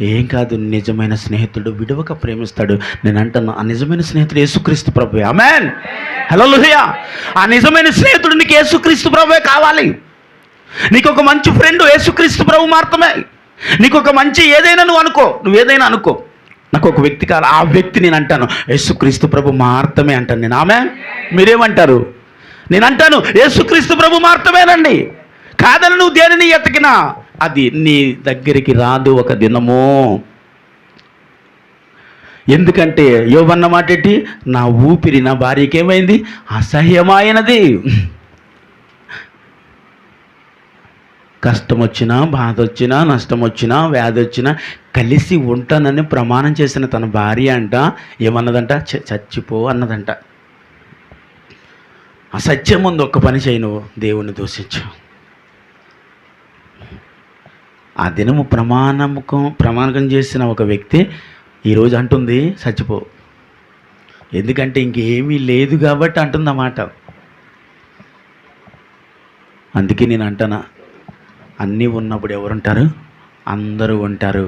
ఏం కాదు, నిజమైన స్నేహితుడు విడవక ప్రేమిస్తాడు. నేను అంటున్నా, ఆ నిజమైన స్నేహితుడు యేసుక్రీస్తు ప్రభువే. ఆమేన్. హల్లెలూయా. ఆ నిజమైన స్నేహితుడు నీకు యేసుక్రీస్తు ప్రభువే కావాలి. నీకు ఒక మంచి ఫ్రెండ్ యేసుక్రీస్తు ప్రభు మాత్రమే. నీకు ఒక మంచి ఏదైనా నువ్వు ఏదైనా అనుకో, నాకు ఒక వ్యక్తి కావాలి, ఆ వ్యక్తి నేను అంటాను యేసుక్రీస్తు ప్రభు మాత్రమే అంటాను నేను. ఆమేన్. మీరేమంటారు? నేను అంటాను యేసుక్రీస్తు ప్రభు మాత్రమేనండి. కాదని నువ్వు దేనిని ఎతకినా అది నీ దగ్గరికి రాదు ఒక దినము. ఎందుకంటే యోబన్న మాట ఏంటి? నా ఊపిరి నా భార్యకి ఏమైంది? అసహ్యమైనది. కష్టం వచ్చినా, బాధ వచ్చినా, నష్టం వచ్చినా, వ్యాధి వచ్చినా కలిసి ఉంటానని ప్రమాణం చేసిన తన భార్య అంట ఏమన్నదంట? చచ్చిపో అన్నదంట. అసత్యం ముందు ఒక్క పని చేయి, నువ్వు దేవుణ్ణి దూషించు. ఆ దినము ప్రమాణకం చేసిన ఒక వ్యక్తి ఈరోజు అంటుంది చచ్చిపో. ఎందుకంటే ఇంకేమీ లేదు కాబట్టి అంటుంది అన్నమాట. అందుకే నేను అంటానా, అన్నీ ఉన్నప్పుడు ఎవరుంటారు? అందరూ ఉంటారు.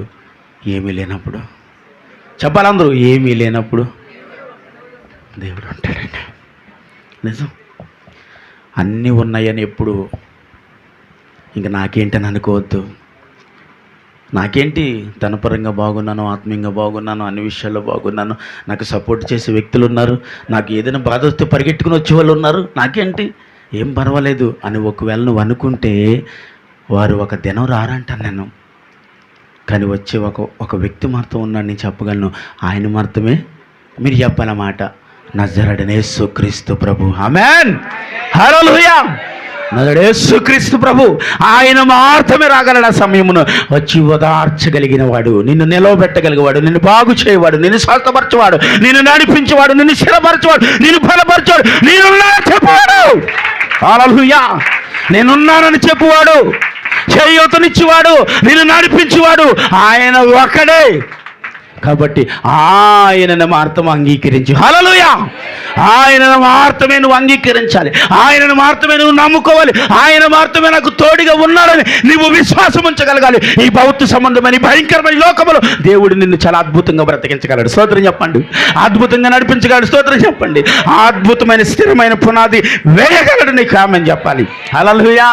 ఏమీ లేనప్పుడు చెప్పాలి, అందరూ ఏమీ లేనప్పుడు దేవుడు ఉంటాడండి. నిజం. అన్నీ ఉన్నాయని ఎప్పుడు ఇంక నాకేంటని అనుకోవద్దు. నాకేంటి, ధనపరంగా బాగున్నాను, ఆత్మీయంగా బాగున్నాను, అన్ని విషయాల్లో బాగున్నాను, నాకు సపోర్ట్ చేసే వ్యక్తులు ఉన్నారు, నాకు ఏదైనా బాధ వస్తే పరిగెట్టుకుని వచ్చే వాళ్ళు ఉన్నారు, నాకేంటి, ఏం పర్వాలేదు అని ఒకవేళ నువ్వు అనుకుంటే వారు ఒక దినం రారంటాను నేను. కానీ వచ్చే ఒక వ్యక్తి మాత్రం ఉన్నాడు, నేను చెప్పగలను. ఆయన మాత్రమే మీరు చెప్పాలన్నమాట. నజరేయుడైన యేసుక్రీస్తు ప్రభు. ఆమేన్, హల్లెలూయా. నజరేయుడైన యేసుక్రీస్తు ప్రభు ఆయన మాత్రమే రాగలడు. ఆ సమయమును వచ్చి ఓదార్చగలిగిన వాడు, నిన్ను నిలవబెట్టగలిగేవాడు, నిన్ను బాగు చేయవాడు, నిన్ను స్వస్థపరచేవాడు, నిన్ను నడిపించేవాడు, నిన్ను స్థిరపరచేవాడు, నిన్ను బలపరచేవాడు, నేనున్నానని చెప్పేవాడు. హల్లెలూయా. నేనున్నానని చెప్పువాడు, చేయూతనిచ్చేవాడు, నిన్ను నడిపించేవాడు ఆయన ఒక్కడే. కాబట్టి ఆయనను మాత్రం అంగీకరించి, హల్లెలూయా, ఆయనను మాత్రమే నువ్వు అంగీకరించాలి, ఆయనను మాత్రమే నువ్వు నమ్ముకోవాలి, ఆయన మాత్రమే నాకు తోడుగా ఉన్నాడని నువ్వు విశ్వాసం ఉంచగలగాలి. ఈ భౌతిక సంబంధమైన భయంకరమైన లోకములో దేవుడు నిన్ను చాలా అద్భుతంగా బ్రతికించగలడు. స్తోత్రం చెప్పండి. అద్భుతంగా నడిపించగలడు. స్తోత్రం చెప్పండి. అద్భుతమైన స్థిరమైన పునాది వేయగలడు. నీకు ఆమేన్ చెప్పాలి. హల్లెలూయా.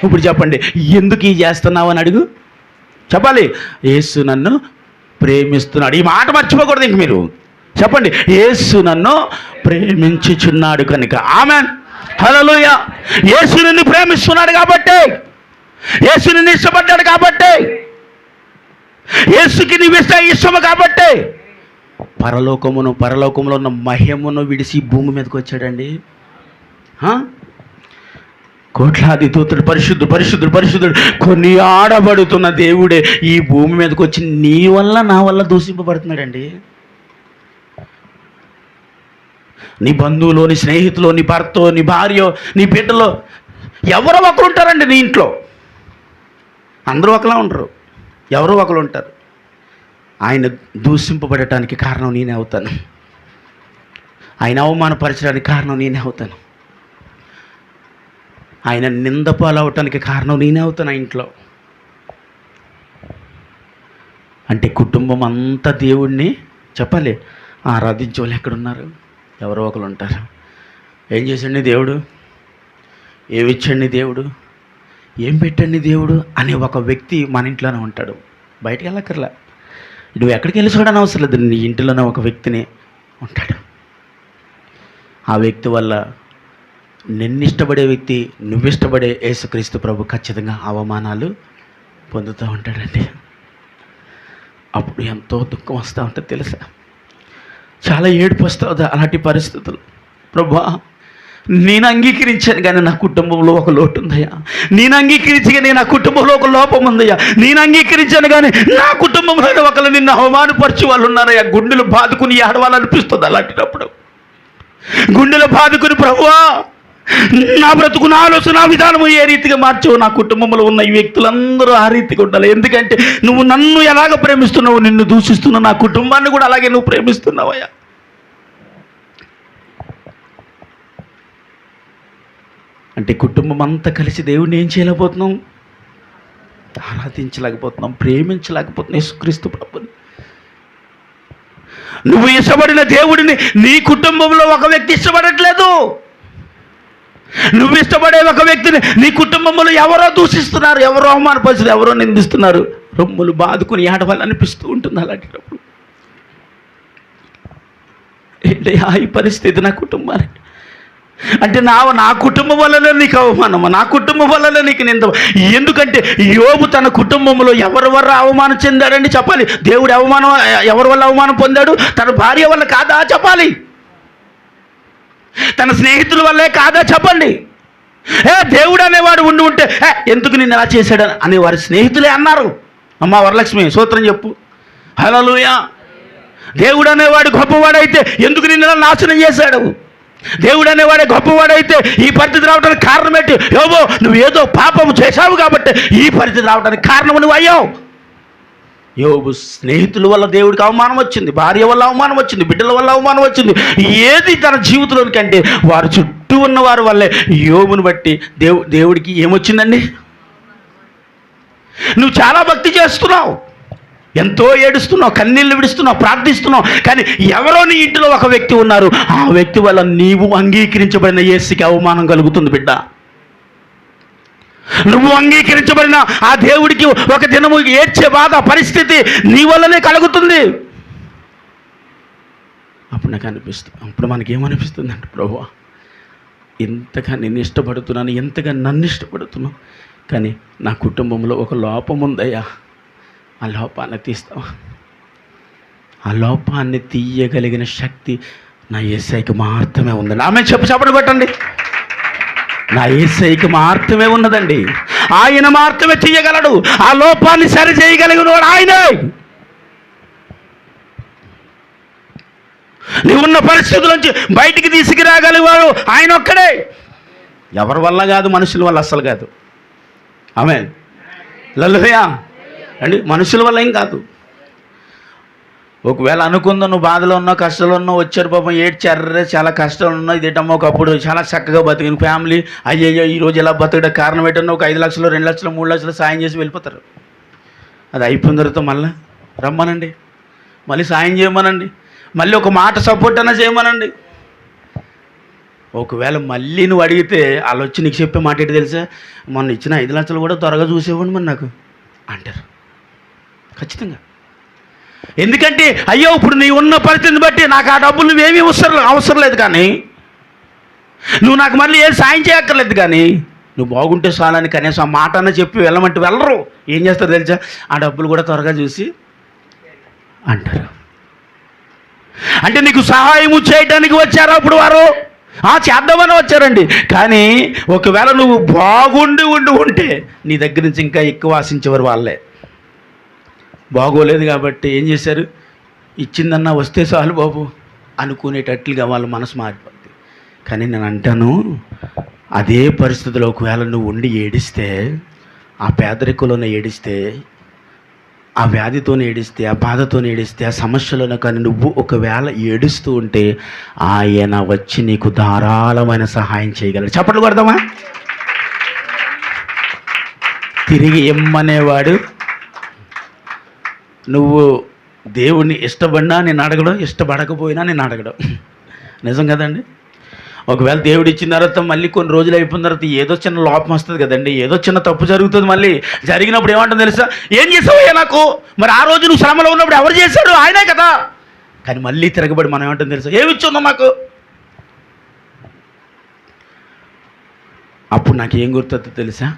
ఇప్పుడు చెప్పండి, ఎందుకు ఈ చేస్తున్నావు అని అడుగు. చెప్పాలి, యేసు నన్ను ప్రేమిస్తున్నాడు. ఈ మాట మర్చిపోకూడదు. ఇంక మీరు చెప్పండి, యేసు నన్ను ప్రేమించుచున్నాడు కనుక. ఆమేన్, హల్లెలూయా. యేసు నిన్ను ప్రేమిస్తున్నాడు కాబట్టి, యేసు నిన్ను ఇష్టపడ్డాడు కాబట్టి, యేసుకి నీవు ఇష్టము కాబట్టి పరలోకములో ఉన్న మహిమను విడిసి భూమి మీదకి వచ్చాడండి. కోట్లాది దూతలు పరిశుద్ధుడు కొన్ని ఆడబడుతున్న దేవుడే ఈ భూమి మీదకి వచ్చి నీ వల్ల నా వల్ల దూషింపబడుతున్నాడండి. నీ బంధువులో, నీ స్నేహితులో, నీ భర్తో, నీ భార్యో, నీ బిడ్డలో ఎవరో ఒకరు ఉంటారండి. నీ ఇంట్లో అందరూ ఒకలా ఉండరు, ఎవరో ఒకరు ఉంటారు. ఆయన దూషింపబడటానికి కారణం నేనే అవుతాను, ఆయన అవమానపరచడానికి కారణం నేనే అవుతాను, ఆయన నిందపాలవటానికి కారణం నేనే అవుతాను. ఆ ఇంట్లో అంటే కుటుంబం అంతా దేవుణ్ణి చెప్పాలి ఆరాధించే వాళ్ళు ఎక్కడున్నారు? ఎవరో ఒకరు ఉంటారు. ఏం చేశాడు దేవుడు, ఏమిచ్చాడు దేవుడు, ఏం పెట్టండి దేవుడు అనే ఒక వ్యక్తి మన ఇంట్లోనే ఉంటాడు. బయటికి వెళ్ళక్కర్లా, నువ్వు ఎక్కడికి వెళ్ళి చూడని అవసరం లేదు, నీ ఇంటిలోనే ఒక వ్యక్తిని ఉంటాడు. ఆ వ్యక్తి వల్ల నిన్ను ఇష్టపడే వ్యక్తి, నువ్విష్టపడే యేసుక్రీస్తు ప్రభు ఖచ్చితంగా అవమానాలు పొందుతూ ఉంటాడండి. అప్పుడు ఎంతో దుఃఖం వస్తూ ఉంటుంది తెలుసా, చాలా ఏడుపు వస్తుంది అలాంటి పరిస్థితులు. ప్రభువా, నేను అంగీకరించాను కానీ నా కుటుంబంలో ఒక లోటు ఉందయ్యా, నేను అంగీకరించి కానీ నా కుటుంబంలో ఒక లోపం ఉందయ్యా, నేను అంగీకరించాను కానీ నా కుటుంబంలో ఒకరు నిన్ను అవమానపరిచే వాళ్ళు ఉన్నారయ్యా. గుండెలు బాదుకుని ఏడవాలనిపిస్తుంది. అలాంటినప్పుడు గుండెలు బాదుకుని, ప్రభువా నా బ్రతుకు, నా ఆలోచన, నా విధానము ఏ రీతిగా మార్చావు, నా కుటుంబంలో ఉన్న ఈ వ్యక్తులందరూ ఆ రీతిగా ఉండాలి. ఎందుకంటే నువ్వు నన్ను ఎలాగ ప్రేమిస్తున్నావు, నిన్ను దూషిస్తున్నావు, నా కుటుంబాన్ని కూడా అలాగే నువ్వు ప్రేమిస్తున్నావయ్యా. అంటే కుటుంబం అంతా కలిసి దేవుడిని ఏం చేయలేకపోతున్నాం, ఆరాధించలేకపోతున్నాం, ప్రేమించలేకపోతున్నాం యేసుక్రీస్తు ప్రభుని. నువ్వు ఇష్టపడిన దేవుడిని నీ కుటుంబంలో ఒక వ్యక్తి ఇష్టపడట్లేదు. నువ్వు ఇష్టపడే ఒక వ్యక్తిని నీ కుటుంబంలో ఎవరో దూషిస్తున్నారు, ఎవరో అవమానపరుస్తున్నారు, ఎవరో నిందిస్తున్నారు. రొమ్ములు బాదుకుని ఏడవాలి అనిపిస్తూ ఉంటుంది. అలాంటప్పుడు ఏంటయ్యా ఈ పరిస్థితి నా కుటుంబానికి అంటే నా కుటుంబం వల్లనే నీకు అవమానమా, నా కుటుంబం వల్లనే నీకు నింద. ఎందుకంటే యోబు తన కుటుంబంలో ఎవరి వల్ల అవమానం చెందాడండి చెప్పాలి. దేవుడు ఎవరి వల్ల అవమానం పొందాడు? తన భార్య వల్ల కాదా చెప్పాలి, తన స్నేహితుల వల్లే కాదా చెప్పండి. దేవుడు అనేవాడు ఉండి ఉంటే ఎందుకు నిన్ను ఎలా చేశాడు అని వారి స్నేహితులే అన్నారు. అమ్మ వరలక్ష్మి స్తోత్రం చెప్పు. హల్లెలూయా. దేవుడు అనేవాడు గొప్పవాడైతే ఎందుకు నిన్ను ఎలా నాశనం చేశాడు? దేవుడు అనేవాడే గొప్పవాడైతే ఈ పరిస్థితి రావడానికి కారణం ఏంటి? యోబు, నువ్వు ఏదో పాపము చేశావు కాబట్టి ఈ పరిస్థితి రావడానికి కారణం నువ్వు అయ్యావు. యోబు స్నేహితుల వల్ల దేవుడికి అవమానం వచ్చింది, భార్య వల్ల అవమానం వచ్చింది, బిడ్డల వల్ల అవమానం వచ్చింది. ఏది తన జీవితంలోనికి అంటే వారు చుట్టూ ఉన్న వారి వల్లే. యోబుని బట్టి దేవుడికి ఏమొచ్చిందండి? నువ్వు చాలా భక్తి చేస్తున్నావు, ఎంతో ఏడుస్తున్నావు, కన్నీళ్ళు విడుస్తున్నావు, ప్రార్థిస్తున్నావు, కానీ ఎవరో నీ ఇంటిలో ఒక వ్యక్తి ఉన్నారు, ఆ వ్యక్తి వల్ల నీవు అంగీకరించబడిన యేసుకి అవమానం కలుగుతుంది బిడ్డ. నువ్వు అంగీకరించబడిన ఆ దేవుడికి ఒక దినము ఏడ్చే బాధ పరిస్థితి నీ వల్లనే కలుగుతుంది. అప్పుడు నాకు అనిపిస్తుంది, అప్పుడు మనకేమనిపిస్తుంది అంటే, ప్రభువా ఎంతగా నేను ఇష్టపడుతున్నాను, ఎంతగా నన్ను ఇష్టపడుతున్నావు, కానీ నా కుటుంబంలో ఒక లోపం ఉందయ్యా, ఆ లోపాన్ని తీస్తావా? ఆ లోపాన్ని తీయగలిగిన శక్తి నా యేసయ్యకి మాత్రమే ఉందండి. ఆమె చెప్పండి కొట్టండి. నా యేసయ్యకి మాత్రమే ఉన్నదండి. ఆయన మాత్రమే తీయగలడు. ఆ లోపాన్ని సరి చేయగలిగిన వాడు ఆయనే. నీవున్న పరిస్థితుల నుంచి బయటికి తీసుకురాగలిగేవాడు ఆయన ఒక్కడే. ఎవరి వల్ల కాదు, మనుషుల వల్ల అస్సలు కాదు. ఆమేన్. హల్లెలూయా అండి. మనుషుల వల్ల ఏం కాదు. ఒకవేళ అనుకుందాం నువ్వు బాధలో ఉన్నావు, కష్టాలు ఉన్నావు, వచ్చారు పాపం ఏడ్చారే, చాలా కష్టాలు ఉన్నాయి, ఇదేటమ్మో ఒకప్పుడు చాలా చక్కగా బతికిన ఫ్యామిలీ, అయ్యయ్యో ఈరోజు ఎలా బతకడం కారణం ఏంటన్నా ఒక 5 లక్షలు 2 లక్షలు 3 లక్షలు సాయం చేసి వెళ్ళిపోతారు. అది అయిపోయిన తర్వాత మళ్ళీ రమ్మనండి, మళ్ళీ సాయం చేయమనండి, మళ్ళీ ఒక మాట సపోర్ట్ అన్నా చేయమనండి. ఒకవేళ మళ్ళీ నువ్వు అడిగితే వాళ్ళు వచ్చి నీకు చెప్పే మాట ఏంటి తెలుసా? మొన్న ఇచ్చిన 5 లక్షలు కూడా త్వరగా చూసేవ్వండి మరి నాకు అంటారు ఖచ్చితంగా. ఎందుకంటే అయ్యో ఇప్పుడు నీ ఉన్న పరిస్థితిని బట్టి నాకు ఆ డబ్బులు నువ్వేమీ అవసరం లేదు, కానీ నువ్వు నాకు మళ్ళీ ఏం సాయం చేయక్కర్లేదు, కానీ నువ్వు బాగుంటే చాలని కనీసం ఆ మాట అన్న చెప్పి వెళ్ళమంటే వెళ్ళరు. ఏం చేస్తారు తెలుసా? ఆ డబ్బులు కూడా త్వరగా చూసి అంటారు. అంటే నీకు సహాయము చేయడానికి వచ్చారు అప్పుడు వారు, చేద్దామని వచ్చారండి. కానీ ఒకవేళ నువ్వు బాగుండి ఉంటే నీ దగ్గర నుంచి ఇంకా ఎక్కువ ఆశించేవారు వాళ్ళే. బాగోలేదు కాబట్టి ఏం చేశారు? ఇచ్చిందన్నా వస్తే చాలు బాబు అనుకునేటట్లుగా వాళ్ళ మనసు మారిపోద్ది. కానీ నేను అంటాను, అదే పరిస్థితిలో ఒకవేళ నువ్వు ఉండి ఏడిస్తే, ఆ పేదరికంలోనే ఏడిస్తే, ఆ వ్యాధితోనే ఏడిస్తే, ఆ బాధతోనే ఏడిస్తే, ఆ సమస్యలోనే కానీ నువ్వు ఒకవేళ ఏడుస్తూ ఉంటే ఆయన వచ్చి నీకు ధారాళమైన సహాయం చేయగలడు. చప్పట్లు కొడదామా? తిరిగి ఇమ్మనేవాడు. నువ్వు దేవుణ్ణి ఇష్టపడినా నేను అడగడం, ఇష్టపడకపోయినా నేను అడగడం. నిజం కదండి. ఒకవేళ దేవుడు ఇచ్చిన తర్వాత మళ్ళీ కొన్ని రోజులు అయిపోయిన తర్వాత ఏదో చిన్న లోపం వస్తుంది కదండి, ఏదో చిన్న తప్పు జరుగుతుంది. మళ్ళీ జరిగినప్పుడు ఏమంటుంది తెలుసా? ఏం చేసావయ్యా నాకు? మరి ఆ రోజు నువ్వు శ్రమలో ఉన్నప్పుడు ఎవరు చేశాడు? ఆయనే కదా. కానీ మళ్ళీ తిరగబడి మనం ఏమంటుంది తెలుసా? ఏమి ఇచ్చున్నావు నాకు? అప్పుడు నాకు ఏం గుర్తుందో తెలుసా?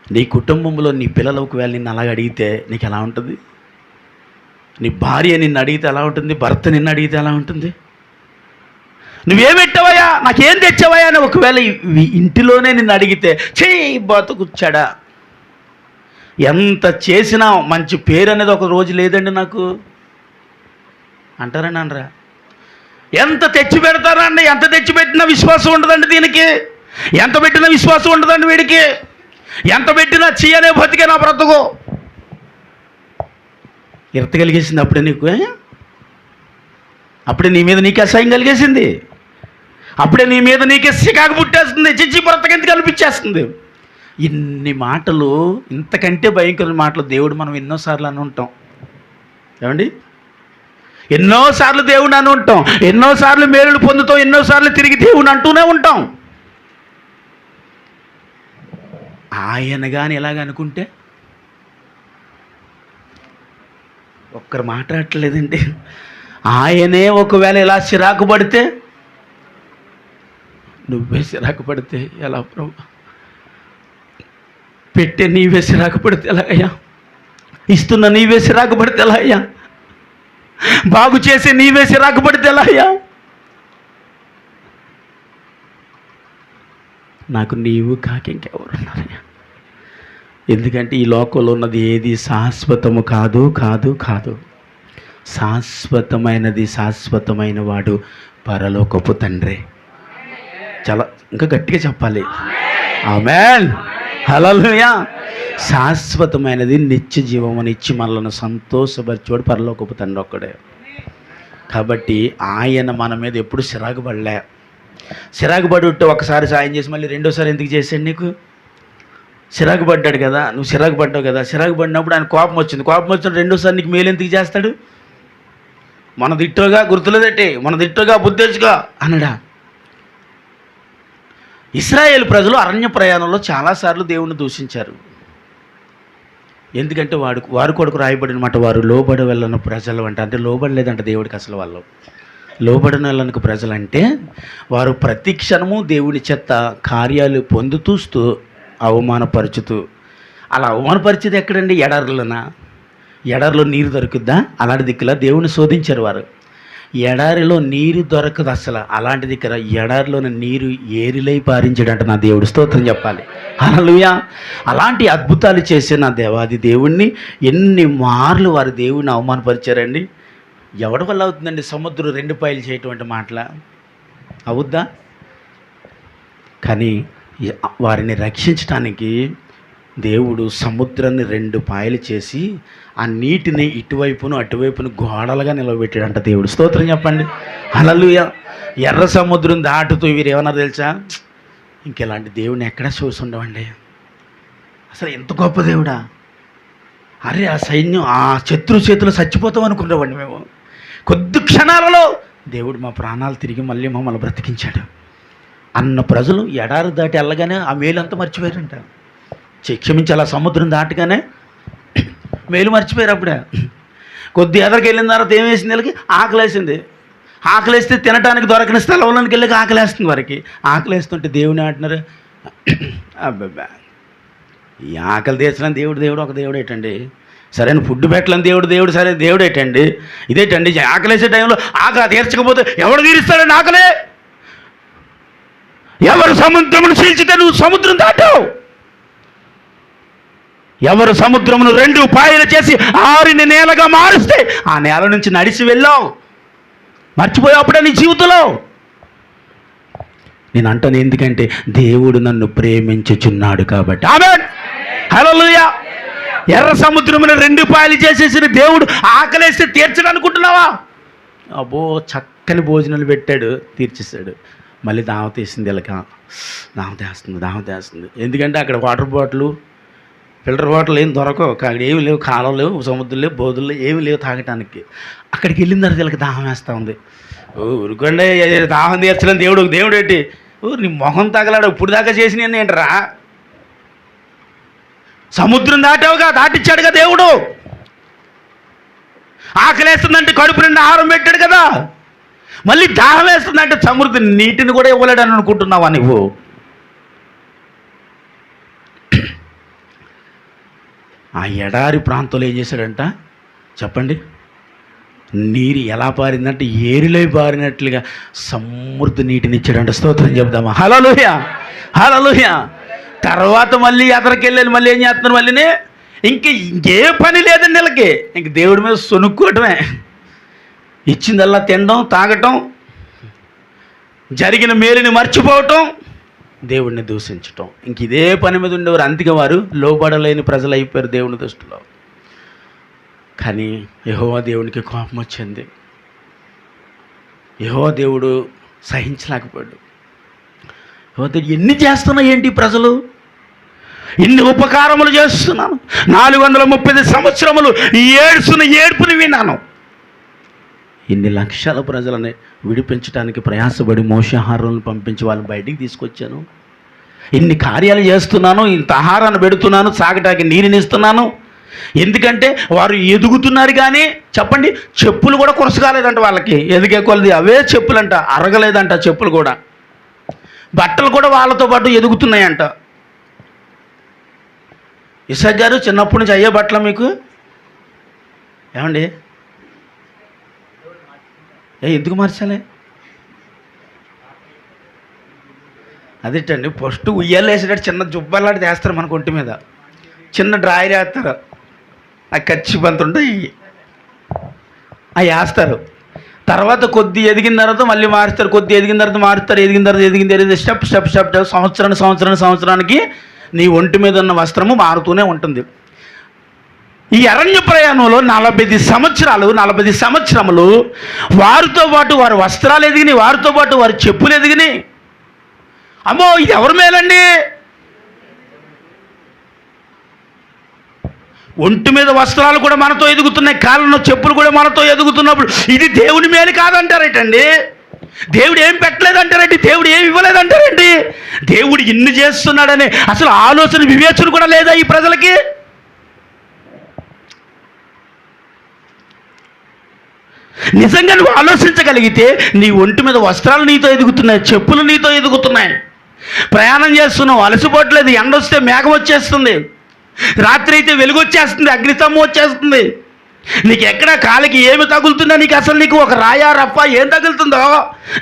నీ కుటుంబంలో నీ పిల్లలు ఒకవేళ నిన్ను అలాగ అడిగితే నీకు ఎలా ఉంటుంది? నీ భార్య నిన్ను అడిగితే ఎలా ఉంటుంది? భర్త నిన్ను అడిగితే ఎలా ఉంటుంది? నువ్వేం పెట్టావయ్యా, నాకేం తెచ్చావయ్యా అని ఒకవేళ ఇంటిలోనే నిన్ను అడిగితే, చెయ్యి బతుకుచ్చాడా, ఎంత చేసినా మంచి పేరు అనేది ఒక రోజు లేదండి నాకు అంటారండి. అనరా? ఎంత తెచ్చి పెడతారండి, ఎంత తెచ్చి పెట్టినా విశ్వాసం ఉండదండి దీనికి, ఎంత పెట్టినా విశ్వాసం ఉండదండి వీడికి, ఎంత పెట్టినా చెయ్యనే బతికే నా బ్రతుకు ఎర్త కలిగేసింది. అప్పుడే నీకు, అప్పుడే నీ మీద నీకే అసహ్యం కలిగేసింది, అప్పుడే నీ మీద నీకే సికాకు పుట్టేస్తుంది, చిచ్చి బ్రతకెందుకు అనిపించేస్తుంది. ఇన్ని మాటలు, ఇంతకంటే భయంకరమైన మాటలు దేవుడు మనం ఎన్నోసార్లు అని ఉంటాం. ఏమండి? ఎన్నోసార్లు దేవుడు అని ఉంటాం, ఎన్నోసార్లు మేలులు పొందుతాం, ఎన్నోసార్లు తిరిగి దేవుడు అంటూనే ఉంటాం. ఆయన కానీ ఎలాగ అనుకుంటే ఒక్కరు మాట్లాడట్లేదండి. ఆయనే ఒకవేళ ఇలా చిరాకు పడితే, నువ్వే చిరాకు పడితే ఎలా ప్రభు? పెట్టే నీవే చిరాకు పడితే ఎలాగయ్యా? ఇస్తున్న నీవే చిరాకు పడితే ఎలా అయ్యా? బాగు చేసే నీవే చిరాకు పడితే ఎలా అయ్యా? నాకు నీవు కాక ఇంకెవరున్నారయ్యా. ఎందుకంటే ఈ లోకంలో ఉన్నది ఏది శాశ్వతము కాదు కాదు కాదు. శాశ్వతమైన వాడు పరలోకపు తండ్రి. చాలా ఇంకా గట్టిగా చెప్పాలి. ఆమేన్, హల్లెలూయా. శాశ్వతమైనది నిత్య జీవం అని ఇచ్చి మనలను సంతోషపరిచేవాడు పరలోకపు తండ్రి ఒక్కడే. కాబట్టి ఆయన మన మీద ఎప్పుడు సిరాకుపడలే. సిరాకుపడి ఉంటే ఒకసారి సాయం చేసి మళ్ళీ రెండోసారి ఎందుకు చేశాడు నీకు? సిరాకుపడ్డాడు కదా, నువ్వు సిరాకుపడ్డావు కదా. సిరాకుపడినప్పుడు ఆయన కోపం వచ్చిన రెండోసారి నీకు మేలు ఎందుకు చేస్తాడు? మన దిట్టోగా గుర్తులేదట్టి, మన దిట్టోగా బుద్ధేచ్చుగా అనడా. ఇశ్రాయేలు ప్రజలు అరణ్య ప్రయాణంలో చాలాసార్లు దేవుణ్ణి దూషించారు. ఎందుకంటే వారు కొడుకు రాయబడిన మాట, వారు లోబడి వెళ్ళని ప్రజలు అంట. అంటే లోబడలేదంట దేవుడికి. అసలు వాళ్ళు లోబడిన వెళ్ళని ప్రజలు అంటే వారు ప్రతి క్షణము దేవుని చెత్త కార్యాలు పొందుతూస్తూ అవమానపరుచుతూ. అలా అవమానపరిచేది ఎక్కడండి? ఎడారిలో నీరు దొరుకుద్దా? అలాంటి దిక్కులా దేవుని శోధించారు వారు. ఎడారిలో నీరు దొరకదు అసలు. అలాంటి దగ్గర ఎడారిలోని నీరు ఏరిలై పారించాడంట నా దేవుడు. స్తోత్రం చెప్పాలి. హల్లెలూయా. అలాంటి అద్భుతాలు చేసే నా దేవాది దేవుణ్ణి ఎన్ని మార్లు వారు దేవుణ్ణి అవమానపరిచారండి. ఎవడి వల్ల అవుతుందండి సముద్రం 2 పాయలు చేయటువంటి మాటల? అవుద్దా? కానీ వారిని రక్షించడానికి దేవుడు సముద్రాన్ని 2 పాయలు చేసి ఆ నీటిని ఇటువైపును అటువైపును గోడలుగా నిలబెట్టాడంట దేవుడు. స్తోత్రం చెప్పండి. హల్లెలూయా. ఎర్ర సముద్రం దాటుతూ వీరు ఏమన్నారు తెలుసా? ఇంకెలాంటి దేవుని ఎక్కడా చూసి ఉండవండి. అసలు ఎంత గొప్ప దేవుడా! అరే ఆ సైన్యం ఆ శత్రు చేతులు చచ్చిపోతాం అనుకున్నామండి మేము. కొద్ది క్షణాలలో దేవుడు మా ప్రాణాలు తిరిగి మళ్ళీ మమ్మల్ని బ్రతికించాడు అన్న ప్రజలు ఎడారి దాటి వెళ్ళగానే ఆ మేలంతా మర్చిపోయారంట. క్షమించి అలా సముద్రం దాటగానే మేలు మర్చిపోయారు. అప్పుడే కొద్ది ఎదరికి వెళ్ళిన తర్వాత ఏం వేసింది? వీళ్ళకి ఆకలేసింది. ఆకలేస్తే తినడానికి దొరకని స్థలంలోనికి వెళ్ళి ఆకలేస్తుంది వారికి. ఆకలేస్తుంటే దేవుని అంటున్నారు, అబ్బాబ్బా ఈ ఆకలి తీర్చడం దేవుడు ఒక దేవుడు ఏంటండి? సరైన ఫుడ్ పెట్టలేని దేవుడు సరైన దేవుడు ఏంటండి? ఇదేంటండి ఆకలేసే టైంలో ఆకలి తీర్చకపోతే ఎవడు తీరుస్తాడండి ఆకలే? ఎవరు సముద్రమును చీల్చితే నువ్వు సముద్రం దాటావు. ఎవరు సముద్రమును 2 పాయలు చేసి ఆరిని నేలగా మారుస్తే ఆ నేల నుంచి నడిచి వెళ్ళావు. మర్చిపోయావు అప్పుడే నీ జీవితంలో. నేను అంటాను ఎందుకంటే దేవుడు నన్ను ప్రేమించుచున్నాడు కాబట్టి. ఆమేన్, హల్లెలూయా. ఎర్ర సముద్రమును 2 పాయలు చేసేసిన దేవుడు ఆకలేస్తే తీర్చడనుకుంటున్నావా? అబ్బో చక్కని భోజనాలు పెట్టాడు, తీర్చేశాడు. మళ్ళీ దావతేసింది వీళ్ళకి. దావతేస్తుంది. ఎందుకంటే అక్కడ వాటర్ బాటిల్, ఫిల్టర్ వాటర్ ఏం దొరకవు. అక్కడ ఏమి లేవు, కాలం లేవు, సముద్రం లేవు, బోధులు ఏమి లేవు తాగటానికి. అక్కడికి వెళ్ళిన తర్వాత వీళ్ళకి దాహం వేస్తూ ఉంది. ఊరుకోండి, దాహం తీర్చలేని దేవుడు ఏంటి? నీ మొహం తగలాడు. ఇప్పుడు దాకా చేసిన ఏంటరా? సముద్రం దాటావుగా, దాటిచ్చాడుగా దేవుడు. ఆకలేస్తుందంటే కడుపు నిండా ఆహారం పెట్టాడు కదా. మళ్ళీ దాహం వేస్తుందంటే సమృద్ధి నీటిని కూడా ఇవ్వలేడని అనుకుంటున్నావా నువ్వు? ఆ ఎడారి ప్రాంతంలో ఏం చేశాడంట చెప్పండి? నీరు ఎలా పారిందంటే ఏరిలో పారినట్లుగా సమృద్ధి నీటిని ఇచ్చాడంట. స్తోత్రం చెప్దామా? హల్లెలూయా, హల్లెలూయా. తర్వాత మళ్ళీ ఎదరికి వెళ్ళాను. మళ్ళీ ఏం చేస్తున్నారు? మళ్ళీనే ఇంకే పని లేదండి వీళ్ళకి. ఇంక దేవుడి మీద సొనుక్కోవటమే. ఇచ్చిందల్లా తినడం, తాగటం, జరిగిన మేలుని మర్చిపోవటం, దేవుడిని దూషించటం. ఇంక ఇదే పని మీద ఉండేవారు. అందుకే వారు లోబడలేని ప్రజలు అయిపోయారు దేవుని దృష్టిలో. కానీ యెహోవా దేవునికి కోపం వచ్చింది. యెహోవా దేవుడు సహించలేకపోయాడు. యెహోవా దేవుడు ఎన్ని చేస్తున్నా ఏంటి ప్రజలు? ఇన్ని ఉపకారములు చేస్తున్నాను, 430 సంవత్సరములు ఏడుస్తున్న ఏడుపుని విన్నాను. ఇన్ని లక్షల ప్రజలని విడిపించడానికి ప్రయాసపడి మోషే ఆహారాలను పంపించి వాళ్ళని బయటికి తీసుకొచ్చాను. ఇన్ని కార్యాలు చేస్తున్నాను, ఇంత ఆహారాన్ని పెడుతున్నాను, సాగటానికి నీరుని ఇస్తున్నాను. ఎందుకంటే వారు ఎదుగుతున్నారు. కానీ చెప్పండి, చెప్పులు కూడా కురసగాలేదంట వాళ్ళకి. ఎదిగే కొలది అవే చెప్పులంట, అరగలేదంట చెప్పులు కూడా. బట్టలు కూడా వాళ్ళతో పాటు ఎదుగుతున్నాయంట. ఇసాక్ గారు చిన్నప్పటి నుంచి అయ్యే బట్టలు మీకు ఏమండి? ఎందుకు మార్చాలి? అదేటండి, ఫస్ట్ ఉయ్యాలు వేసేటట్టు చిన్న జుబ్బలాంటిది వేస్తారు మనకు ఒంటి మీద, చిన్న డ్రాయర్ వేస్తారు, ఆ ఖర్చు బంత ఉంటాయి అవి వేస్తారు. తర్వాత కొద్ది ఎదిగిన తర్వాత మళ్ళీ మారుస్తారు, కొద్ది ఎదిగిన తర్వాత మారుస్తారు, ఎదిగిన తర్వాత స్టెప్ స్టెప్ స్టెప్ సంవత్సరానికి నీ ఒంటి మీద ఉన్న వస్త్రము మారుతూనే ఉంటుంది. ఈ అరణ్య ప్రయాణంలో 40 సంవత్సరములు వారితో పాటు వారి వస్త్రాలు ఎదిగినాయి, వారితో పాటు వారి చెప్పులు ఎదిగినాయి. అమ్మో, ఇది ఎవరి మేలండి? ఒంటి మీద వస్త్రాలు కూడా మనతో ఎదుగుతున్నాయి, కాళ్ళలో చెప్పులు కూడా మనతో ఎదుగుతున్నప్పుడు ఇది దేవుని మేలు కాదంటారేటండి? దేవుడు ఏం పెట్టలేదంటారండి? దేవుడు ఏమి ఇవ్వలేదంటారండి? దేవుడు ఇన్ని చేస్తున్నాడని అసలు ఆలోచన వివేచన కూడా లేదా ఈ ప్రజలకి? నిజంగా నువ్వు ఆలోచించగలిగితే నీ ఒంటి మీద వస్త్రాలు నీతో ఎదుగుతున్నాయి, చెప్పులు నీతో ఎదుగుతున్నాయి, ప్రయాణం చేస్తున్నావు, అలసిపోవట్లేదు. ఎండ వస్తే మేఘం వచ్చేస్తుంది, రాత్రి అయితే వెలుగు వచ్చేస్తుంది, అగ్నిస్తంభం వచ్చేస్తుంది. నీకు ఎక్కడ కాలికి ఏమి తగులుతుందో, నీకు ఒక రాయా రప్ప ఏం తగులుతుందో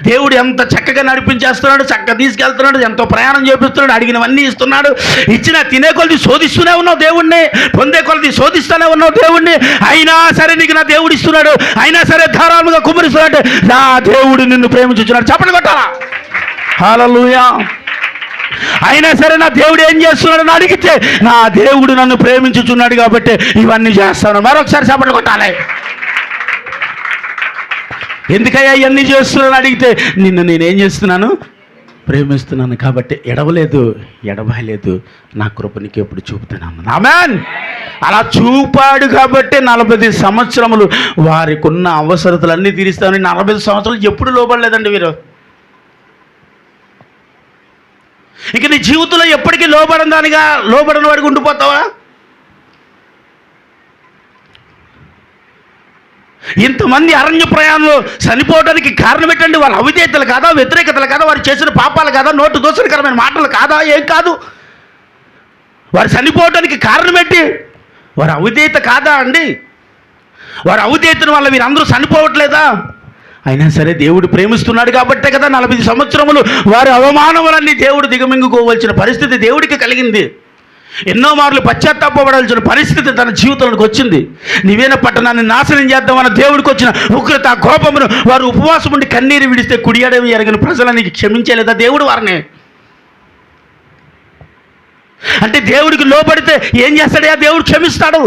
దేవుడు ఎంత చక్కగా నడిపించేస్తున్నాడు, చక్కగా తీసుకెళ్తున్నాడు, ఎంతో ప్రయాణం చేపిస్తున్నాడు, అడిగినవన్నీ ఇస్తున్నాడు. ఇచ్చిన తినే కొలది శోధిస్తూనే ఉన్నావు దేవుణ్ణి, పొందే కొలది శోధిస్తూనే ఉన్నావు దేవుణ్ణి. అయినా సరే నీకు నా దేవుడు ఇస్తున్నాడు, అయినా సరే ధారాళంగా కుమ్మరిస్తున్నాడు. నా దేవుడు నిన్ను ప్రేమించుచున్నాడు. చప్పట్లు కొట్టాలా? హల్లెలూయా. అయినా సరే నా దేవుడు ఏం చేస్తున్నాడని అడిగితే, నా దేవుడు నన్ను ప్రేమించుచున్నాడు కాబట్టి ఇవన్నీ చేస్తాను. మరొకసారి చప్పట్లు కొట్టాలి. ఎందుకయ్యా ఇవన్నీ చేస్తున్నాను అడిగితే, నిన్ను నేనేం చేస్తున్నాను? ప్రేమిస్తున్నాను కాబట్టి ఎడబాయలేదు, నా కృప నీకు ఎప్పుడు చూపుతున్నాను. ఆమేన్. అలా చూపాడు కాబట్టి 40 సంవత్సరములు వారికి ఉన్న అవసరతలన్నీ తీరుస్తామని. 40 సంవత్సరాలు ఎప్పుడు లోబడలేదండి వీరు. ఇక నీ జీవితంలో ఎప్పటికీ లోబడని వాడికి ఉండిపోతావా? ఇంతమంది అరణ్య ప్రయాణంలో చనిపోవడానికి కారణం ఏంటండి? వాళ్ళ అవిధేయతలు కాదా, వ్యతిరేకతలు కాదా, వారు చేసిన పాపాలు కాదా, నోటు దోషకరమైన మాటలు కాదా? ఏం కాదు. వారు చనిపోవడానికి కారణం ఏంటి? వారి అవిధేయత కాదా అండి? వారి అవిధేయతను వల్ల వీరందరూ చనిపోవట్లేదా? అయినా సరే దేవుడు ప్రేమిస్తున్నాడు కాబట్టే కదా 40 సంవత్సరములు వారి అవమానములన్నీ దేవుడు దిగమింగుకోవాల్సిన పరిస్థితి దేవుడికి కలిగింది. ఎన్నో మార్లు పశ్చాత్తాపడాల్సిన పరిస్థితి తన జీవితంలోకి వచ్చింది. నివేన పట్టణాన్ని నాశనం చేద్దామన్న దేవుడికి వచ్చిన ఉగ్రత, కోపమును వారు ఉపవాసం ఉండి కన్నీరు విడిస్తే కుడియడవి ఎరగిన ప్రజలని క్షమించలేదా దేవుడు వారిని? అంటే దేవుడికి లోబడితే ఏం చేస్తాడయా? దేవుడు క్షమిస్తాడు.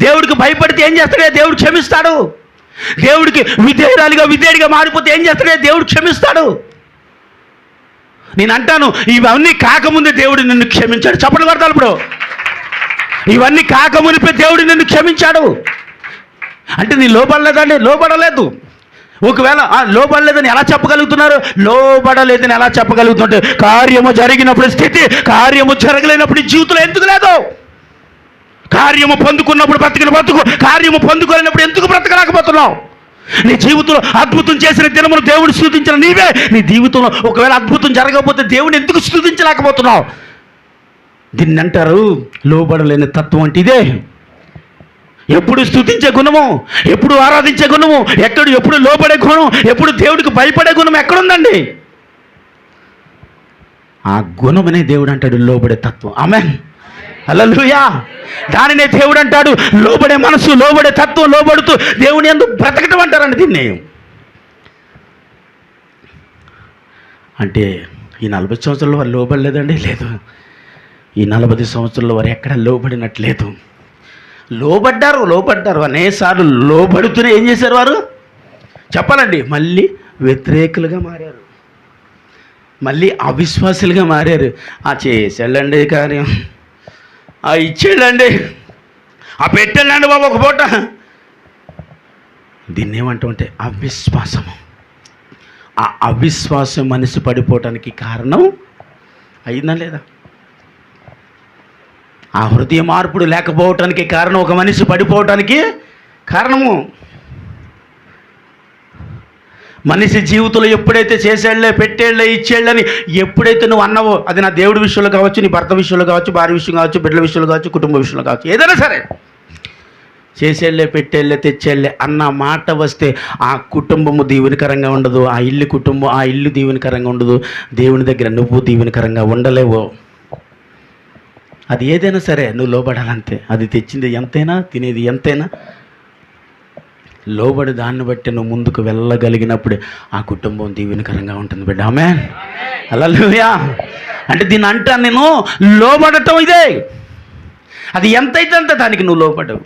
దేవుడికి భయపడితే ఏం చేస్తాడయా? దేవుడు క్షమిస్తాడు. దేవుడికి విధేయుడిగా మారిపోతే ఏం చేస్తాడే? దేవుడు క్షమిస్తాడు. నేను అంటాను, ఇవన్నీ కాకముందే దేవుడు నిన్ను క్షమించాడు. చప్పట్లు కొడతాడు. ఇప్పుడు ఇవన్నీ కాకమునిపే దేవుడు నిన్ను క్షమించాడు. అంటే నీ లోబడలేదండి? లోబడలేదు. ఒకవేళ లోబడలేదని ఎలా చెప్పగలుగుతున్నారు? లోబడలేదని ఎలా చెప్పగలుగుతుంటే, కార్యము జరిగినప్పుడు స్థితి, కార్యము జరగలేనప్పుడు జీవితంలో ఎందుకు లేదు? కార్యము పొందుకున్నప్పుడు బ్రతికిన బ్రతుకు, కార్యము పొందుకోలేనప్పుడు ఎందుకు బ్రతకలేకపోతున్నావు? నీ జీవితంలో అద్భుతం చేసిన దినమును దేవుడు స్తుతించిన నీవే నీ జీవితంలో ఒకవేళ అద్భుతం జరగకపోతే దేవుని ఎందుకు స్తుతించలేకపోతున్నావు? దీన్ని అంటారు లోబడలేని తత్వం. అంటే ఇదే. ఎప్పుడు స్తుతించే గుణము, ఎప్పుడు ఆరాధించే గుణము, ఎప్పుడు లోబడే గుణం, ఎప్పుడు దేవుడికి భయపడే గుణం ఎక్కడుందండి? ఆ గుణమనే దేవుడు అంటాడు లోబడే తత్వం. ఆమేన్. హల్లెలూయా. దానినే దేవుడు అంటాడు లోబడే మనసు, లోబడే తత్వం, లోబడుతూ దేవుని యందు బ్రతకటం అంటారండి దీన్ని. అంటే ఈ 40 సంవత్సరాల్లో వారు లోబడలేదండి? లేదు. ఈ 40 సంవత్సరాల్లో వారు ఎక్కడ లోబడినట్లేదు. లోబడ్డారు అనేసార్లు. లోబడుతూనే ఏం చేశారు వారు? చెప్పాలండి, మళ్ళీ వ్యతిరేకులుగా మారారు, మళ్ళీ అవిశ్వాసులుగా మారారు. చేసేళ్ళండి కార్యం, ఇచ్చేళ్ళండి, పెట్టేళ్ళండి బాబు ఒక పూట. దీన్ని ఏమంటామంటే అవిశ్వాసము. ఆ అవిశ్వాసం మనిషి పడిపోవటానికి కారణం అయిందా లేదా? ఆ హృదయ మార్పుడు లేకపోవటానికి కారణం, ఒక మనిషి పడిపోవటానికి కారణము. మనిషి జీవితంలో ఎప్పుడైతే చేసేళ్లే, పెట్టేళ్లే, ఇచ్చేళ్ళని ఎప్పుడైతే నువ్వు అన్నావో, అది నా దేవుడి విషయంలో కావచ్చు, నీ భర్త విషయంలో కావచ్చు, భార్య విషయం కావచ్చు, బిడ్డల విషయంలో కావచ్చు, కుటుంబ విషయంలో కావచ్చు, ఏదైనా సరే చేసేళ్ళే పెట్టేళ్ళే తెచ్చేళ్ళే అన్న మాట వస్తే ఆ కుటుంబము దీవెనకరంగా ఉండదు, ఆ ఇల్లు దీవెనకరంగా ఉండదు. దేవుని దగ్గర నువ్వు దీవెనకరంగా ఉండలేవు. అది ఏదైనా సరే నువ్వు లోబడాలంతే. అది తెచ్చింది ఎంతైనా, తినేది ఎంతైనా లోబడి దాన్ని బట్టి నువ్వు ముందుకు వెళ్ళగలిగినప్పుడు ఆ కుటుంబం దీవెనకరంగా ఉంటుంది బిడ్డ. ఆమేన్, హల్లెలూయా. అంటే దీన్ని అంటా నేను లోబడటం ఇదే. అది ఎంతైతే అంత దానికి నువ్వు లోబడు.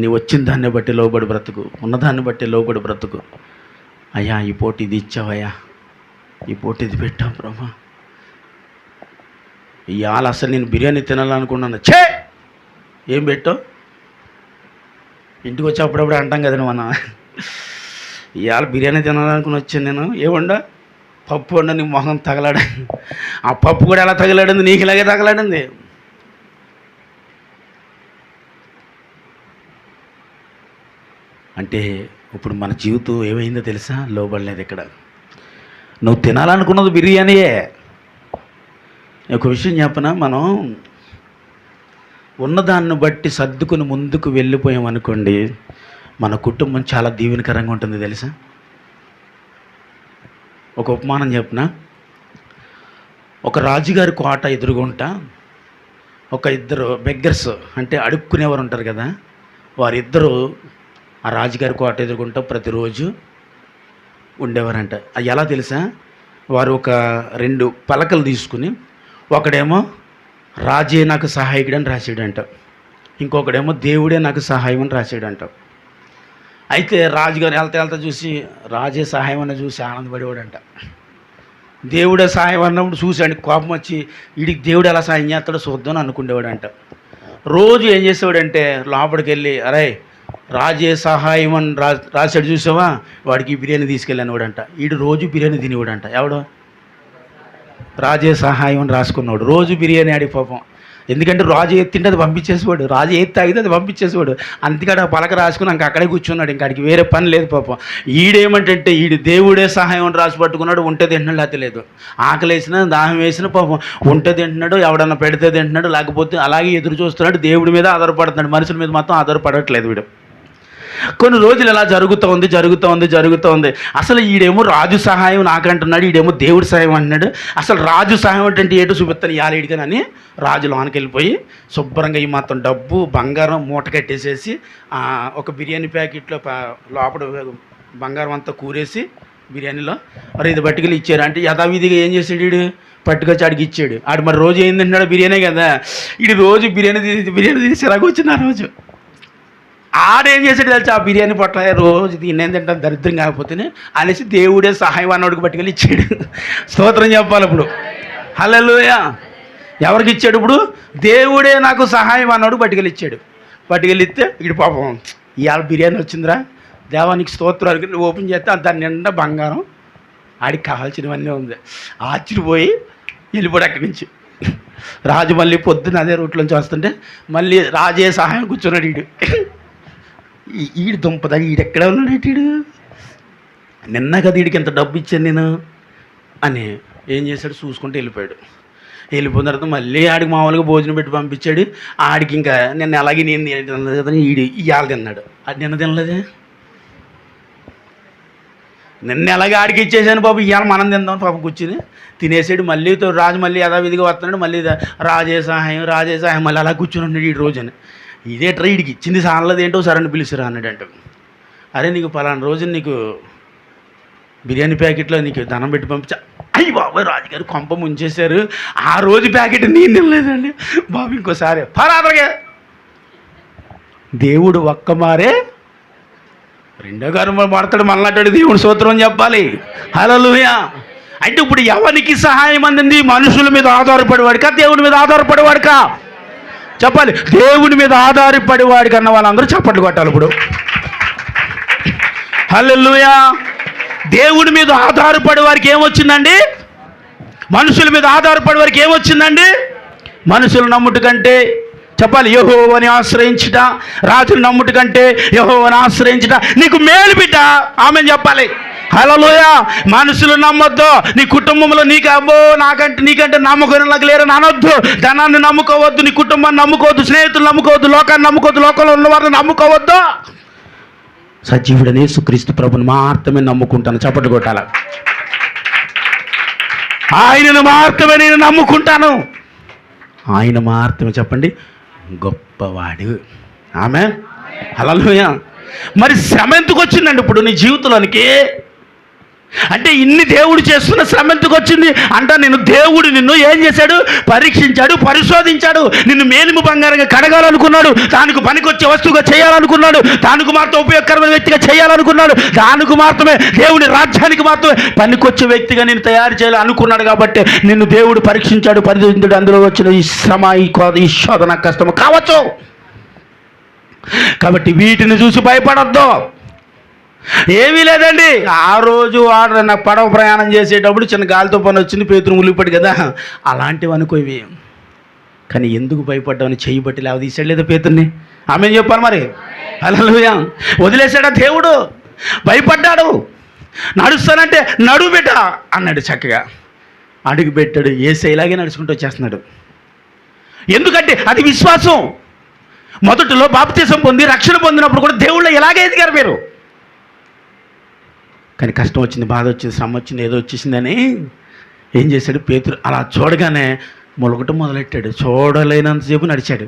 నీవు వచ్చిన దాన్ని బట్టి లోబడి బ్రతుకు, ఉన్నదాన్ని బట్టి లోబడి బ్రతుకు. అయ్యా ఈ పూట ఇది ఇచ్చావయ్యా, ఈ పూట ఇది పెట్టావు ప్రభా, ఇవాళ అసలు నేను బిర్యానీ తినాలనుకున్నాను, ఏం పెట్టావు? ఇంటికి వచ్చి అప్పుడప్పుడు అంటాం కదండి మనం, ఇవాళ బిర్యానీ తినాలనుకుని వచ్చాను నేను, ఏముండ పప్పు వండ, నీ మొహం తగలాడ. ఆ పప్పు కూడా ఎలా తగలాడింది? నీకు ఇలాగే తగలాడింది. అంటే ఇప్పుడు మన జీవితం ఏమైందో తెలుసా? లోబడలేదు. ఇక్కడ నువ్వు తినాలనుకున్నది బిర్యానీయే. ఒక విషయం చెప్పనా, మనం ఉన్నదాన్ని బట్టి సర్దుకుని ముందుకు వెళ్ళిపోయామనుకోండి, మన కుటుంబం చాలా దీవెనకరంగా ఉంటుంది తెలుసా. ఒక ఉపమానం చెప్పనా, ఒక రాజుగారి కోట ఎదురుగుంటా ఒక ఇద్దరు బెగ్గర్స్, అంటే అడుక్కునేవారు ఉంటారు కదా, వారిద్దరూ ఆ రాజుగారి కోట ఎదుర్కొంటూ ప్రతిరోజు ఉండేవారంట. అది ఎలా తెలుసా? వారు ఒక 2 పలకలు తీసుకుని, ఒకడేమో రాజే నాకు సహాయకుడు అని రాసాడంట, ఇంకొకడేమో దేవుడే నాకు సహాయం అని రాసాడంట. అయితే రాజుగారు వెళ్తా చూసి రాజే సహాయం అన్న చూసి ఆనందపడేవాడంట. దేవుడే సహాయం అన్నప్పుడు చూసాడు, కోపం వచ్చి వీడికి దేవుడు ఎలా సహాయం చేస్తాడో చూద్దాం అనుకునేవాడంట. రోజు ఏం చేసేవాడంటే లోపలికి వెళ్ళి, అరే రాజే సహాయం అని రాశాడు చూసావా, వాడికి బిర్యానీ తీసుకెళ్ళాను వాడంట. వీడు రోజు బిర్యానీ తినేవాడంట. ఎవడు? రాజే సహాయం అని రాసుకున్నాడు. రోజు బిర్యానీ ఆడి పాపం. ఎందుకంటే రాజు ఏది తింటే అది పంపించేసేవాడు, రాజు ఏది తాగితే అది పంపించేసేవాడు. అందుకని ఆ పలక రాసుకుని ఇంకా అక్కడే కూర్చున్నాడు, ఇంకా అడిగి వేరే పని లేదు పాపం. ఈడేమంటే ఈడు దేవుడే సహాయం అని రాసి పట్టుకున్నాడు, ఉంటే తింటున్నాడు లేకపోతే లేదు. ఆకలి వేసినా దాహం వేసినా పాపం ఉంటే తింటున్నాడు, ఎవడన్నా పెడితే తింటున్నాడు, లేకపోతే అలాగే ఎదురు చూస్తున్నాడు. దేవుడి మీద ఆధారపడుతున్నాడు, మనుషుల మీద మాత్రం ఆధారపడట్లేదు వీడు. కొన్ని రోజులు ఇలా జరుగుతూ ఉంది. అసలు ఈడేమో రాజు సహాయం నాకంటున్నాడు, ఈడేమో దేవుడి సహాయం అంటున్నాడు. అసలు రాజు సహాయం అంటే ఏంటో చూపిస్తాను ఇయాలేడికనని రాజు లోనికి వెళ్ళిపోయి శుభ్రంగా ఈ మొత్తం డబ్బు బంగారం మూట కట్టేసేసి ఒక బిర్యానీ ప్యాకెట్లో లోపల బంగారం అంతా కూరేసి బిర్యానీలో మరి ఇది పట్టుకెళ్ళి ఇచ్చారు. అంటే యథావిధిగా ఏం చేసాడు వీడు? పట్టుకొచ్చి ఆడికి ఇచ్చాడు. ఆడు మరి రోజు ఏం తింటున్నాడు? బిర్యానీ కదా. వీడు రోజు బిర్యానీ తీసి ఇలాగ వచ్చింది. ఆ రోజు ఆడేం చేసాడు తెలుసా? ఆ బిర్యానీ పొట్ల రోజు తినేం తింటాను దరిద్రం కాకపోతేనే అనేసి దేవుడే సహాయం అన్నోడికి పట్టుకెళ్ళి ఇచ్చాడు. స్తోత్రం చెప్పాలి ఇప్పుడు. హల్లెలూయా. ఎవరికి ఇచ్చాడు ఇప్పుడు? దేవుడే నాకు సహాయం అన్నోడు పట్టుకెళ్ళి ఇచ్చాడు. పట్టుకెళ్ళి ఇస్తే వీడు పాపం ఇవాళ బిర్యానీ వచ్చిందిరా దేవానికి స్తోత్రానికి నువ్వు ఓపెన్ చేస్తే దాని నిండా బంగారం, ఆడికి కావాల్సినవన్నీ ఉంది. ఆశ్చర్యపోయి వెళ్ళిపోయాడు అక్కడి నుంచి. రాజు మళ్ళీ పొద్దున్న అదే రూట్లోంచి వస్తుంటే మళ్ళీ రాజే సహాయం కూర్చున్నాడు. ఈడు దుంపదా, ఈడెక్కడ ఉన్నాడు ఈడు? నిన్న కదా వీడికి ఎంత డబ్బు ఇచ్చాను నేను అని ఏం చేశాడు? చూసుకుంటూ వెళ్ళిపోయాడు. వెళ్ళిపోయిన తర్వాత మళ్ళీ ఆడికి మామూలుగా భోజనం పెట్టి పంపించాడు. ఆడికి ఇంకా నిన్న అలాగే నేను తినలేదు కదా, ఇవాళ తిన్నాడు. అది నిన్న తినలేదే. నిన్న ఎలాగే ఆడికి ఇచ్చేసాను బాబు, ఇవాళ మనం తిందాం పాప కూర్చుని తినేసాడు. మళ్ళీ రాజు మళ్ళీ యథావిధిగా వస్తున్నాడు. మళ్ళీ రాజే సహాయం మళ్ళీ అలా కూర్చుని ఉన్నాడు ఈ రోజుని. ఇదే వీడికి ఇచ్చింది సానలేదు ఏంటో సరైన పిలుచురా అన్నాడంట. అరే నీకు పలానా రోజు నీకు బిర్యానీ ప్యాకెట్లో నీకు ధనం పెట్టి పంపించా. అయ్యి బాబాయ్ రాజుగారు కొంప ముంచేశారు, ఆ రోజు ప్యాకెట్ నేను తినలేదండి బాబు. ఇంకోసారి పరాదరగా దేవుడు ఒక్క మారే రెండో గారు మాడతాడు మళ్ళాటాడు. దేవుడు స్తోత్రం చెప్పాలి. హల్లెలూయా. అంటే ఇప్పుడు ఎవరికి సహాయం అందింది? మనుషుల మీద ఆధారపడేవాడికా దేవుడి మీద ఆధారపడేవాడికా? చెప్పాలి. దేవుడి మీద ఆధారపడేవాడి కన్నా వాళ్ళందరూ చప్పట్లు కొట్టాలి ఇప్పుడు. హల్లెలూయా. దేవుడి మీద ఆధారపడే వారికి ఏమొచ్చిందండి? మనుషుల మీద ఆధారపడే వారికి ఏమొచ్చిందండి? మనుషులు నమ్ముట కంటే చెప్పాలి యెహోవాని ఆశ్రయించుట, రాజులు నమ్ముట కంటే యెహోవాని ఆశ్రయించుట నీకు మేలు బిడ్డ. ఆమెను చెప్పాలి. హల్లెలూయా. మనుషులు నమ్మొద్దు. నీ కుటుంబంలో నీకు అబ్బో నీకంటే నమ్మకం నాకు లేరని అనొద్దు. ధనాన్ని నమ్ముకోవద్దు, నీ కుటుంబాన్ని నమ్ముకోవద్దు, స్నేహితులు నమ్ముకోవద్దు, లోకాన్ని నమ్ముకోవద్దు, లోకంలో ఉన్న వారిని నమ్ముకోవద్దు. సజీవుడనే యేసుక్రీస్తు ప్రభుని మాత్రమే నమ్ముకుంటాను. చప్పట్లు కొట్టాల. ఆయనను మాత్రమే నేను నమ్ముకుంటాను. ఆయన మాత్రమే చెప్పండి గొప్పవాడు. ఆమేన్. హల్లెలూయా. మరి శ్రమ ఎందుకు వచ్చిందండి ఇప్పుడు నీ జీవితంలోనికి? అంటే ఇన్ని దేవుడు చేస్తున్న శ్రమ ఎందుకు వచ్చింది అంటే, దేవుడు నిన్ను ఏం చేశాడు? పరీక్షించాడు, పరిశోధించాడు. నిన్ను మేలిమి బంగారంగా కడగాలనుకున్నాడు, దానికి పనికొచ్చే వస్తువుగా చేయాలనుకున్నాడు, దానికి మాత్రం ఉపయోగకరమైన వ్యక్తిగా చేయాలనుకున్నాడు, దానికి మాత్రమే దేవుని రాజ్యానికి మాత్రమే పనికొచ్చే వ్యక్తిగా నేను తయారు చేయాలనుకున్నాడు. కాబట్టి నిన్ను దేవుడు పరీక్షించాడు, పరిశోధించాడు. అందులో వచ్చిన ఈ శ్రమ, ఈ శోధన, కష్టము కావచ్చు. కాబట్టి వీటిని చూసి భయపడొద్దు. ఏమీ లేదండి. ఆ రోజు వాడు నాకు పడవ ప్రయాణం చేసేటప్పుడు చిన్న గాలితో పని వచ్చింది, పేతురు ములిగిపడి కదా, అలాంటివి అనుకోవి. కానీ ఎందుకు భయపడ్డామని చేయబట్టి లేవ తీసాడు లేదా పేతుర్ని? ఆమె చెప్పాను మరి. హల్లెలూయా. వదిలేశాడా దేవుడు? భయపడ్డాడు. నడుస్తానంటే నడువు బిడ్డ అన్నాడు. చక్కగా అడుగు పెట్టాడు. యేసయ్యలాగే నడుచుకుంటూ వచ్చేస్తున్నాడు. ఎందుకంటే అది విశ్వాసం. మొదటిలో బాప్తిసం పొంది రక్షణ పొందినప్పుడు కూడా దేవుళ్ళో ఎలాగే ఎదిగారు మీరు. కానీ కష్టం వచ్చింది, బాధ వచ్చింది, శ్రమ వచ్చింది, ఏదో వచ్చేసిందని ఏం చేశాడు? పేతురు అలా చూడగానే మొలగటం మొదలెట్టాడు. చూడలేనంతసేపు నడిచాడు.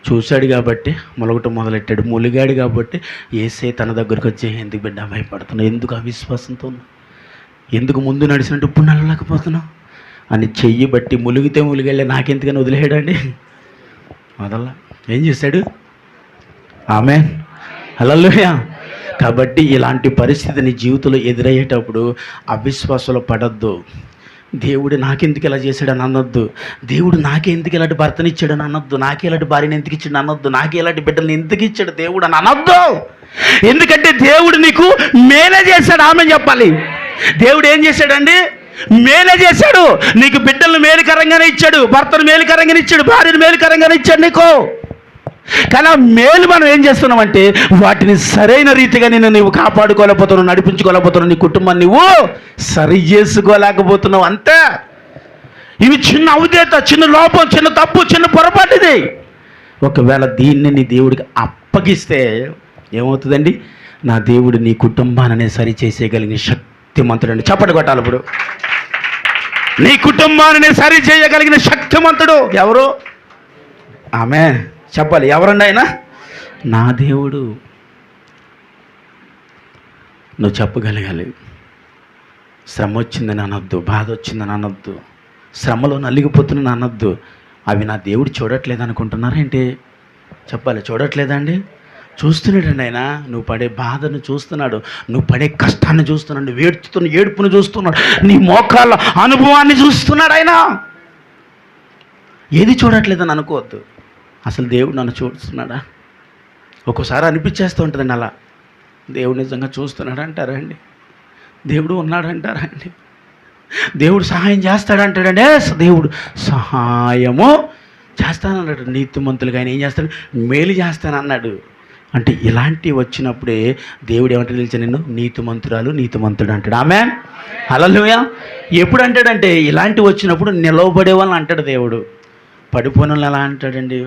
చూశాడు కాబట్టి మొలగటం మొదలెట్టాడు. ములిగాడు కాబట్టి యేసే తన దగ్గరకు వచ్చి, ఎందుకు బిడ్డ భయపడుతున్నావు? ఎందుకు అవిశ్వాసంతో? ఎందుకు ముందు నడిచినట్టు ఇప్పుడు నడవలేకపోతున్నావు అని చెయ్యి బట్టి ములిగితే ములిగెళ్ళే నాకెందుకని వదిలేయడండి? వదల్లా. ఏం చేశాడు? ఆమేన్. హల్లెలూయా. కాబట్టి ఇలాంటి పరిస్థితి నీ జీవితంలో ఎదురయ్యేటప్పుడు అవిశ్వాసంలో పడద్దు. దేవుడు నాకెందుకు ఇలా చేశాడని అనొద్దు. దేవుడు నాకెందుకు ఇలాంటి భర్తనిచ్చాడని అనొద్దు. నాకే ఇలాంటి భార్యని ఎందుకు ఇచ్చాడు అనొద్దు. నాకే ఇలాంటి బిడ్డల్ని ఎందుకు ఇచ్చాడు దేవుడు అని అనొద్దు. ఎందుకంటే దేవుడు నీకు మేలే చేశాడు. ఆమె చెప్పాలి. దేవుడు ఏం చేశాడండి? మేలే చేశాడు. నీకు బిడ్డలను మేలుకరంగానే ఇచ్చాడు, భర్తను మేలుకరంగానే ఇచ్చాడు, భార్యను మేలుకరంగానే ఇచ్చాడు నీకు. కానీ ఆ మేలు మనం ఏం చేస్తున్నామంటే వాటిని సరైన రీతిగా నీవు కాపాడుకోలేకపోతున్నావు, నడిపించుకోలేకపోతున్నావు, నీ కుటుంబాన్ని నువ్వు సరి చేసుకోలేకపోతున్నావు. అంతే. ఇవి చిన్న అవధేత, చిన్న లోపం, చిన్న తప్పు, చిన్న పొరపాటు. ఇది ఒకవేళ దీన్ని నీ దేవుడికి అప్పగిస్తే ఏమవుతుందండి? నా దేవుడు నీ కుటుంబాన్ని సరి చేసేయగలిగిన శక్తిమంతుడు. చప్పటి కొట్టాలి ఇప్పుడు. నీ కుటుంబాన్ని సరి చేయగలిగిన శక్తిమంతుడు ఎవరు? ఆమె చెప్పాలి. ఎవరండి ఆయన? నా దేవుడు. నువ్వు చెప్పగలగాలి. శ్రమ వచ్చిందని అనొద్దు, బాధ వచ్చిందని అనొద్దు, శ్రమలో నలిగిపోతున్నాను అనొద్దు. అవి నా దేవుడు చూడట్లేదు అనుకుంటున్నారేంటి? చెప్పాలి. చూడట్లేదండి? చూస్తున్నాడండి ఆయన. నువ్వు పడే బాధను చూస్తున్నాడు, నువ్వు పడే కష్టాన్ని చూస్తున్నాడు, నువ్వు ఏడుస్తున్న ఏడుపును చూస్తున్నాడు, నీ మోకాళ్ళ అనుభవాన్ని చూస్తున్నాడు ఆయన. ఏది చూడట్లేదని అనుకోవద్దు. అసలు దేవుడు నన్ను చూస్తున్నాడా? ఒక్కోసారి అనిపించేస్తూ ఉంటుందండి అలా. దేవుడు నిజంగా చూస్తున్నాడు అంటారా అండి? దేవుడు ఉన్నాడు అంటారా అండి? దేవుడు సహాయం చేస్తాడంటాడండి. దేవుడు సహాయము చేస్తానన్నాడు. నీతిమంతులుగా ఆయన ఏం చేస్తాడు? మేలు చేస్తానన్నాడు. అంటే ఇలాంటివి వచ్చినప్పుడే దేవుడు ఏమంటే నిలిచి నిన్ను నీతిమంతురాలు, నీతిమంతుడు అంటాడు. ఆమేన్. హల్లెలూయా. ఎప్పుడు అంటాడంటే ఇలాంటివి వచ్చినప్పుడు నిలవబడే వాళ్ళని అంటాడు దేవుడు. పడిపోయిన వాళ్ళు ఎలా అంటాడండి?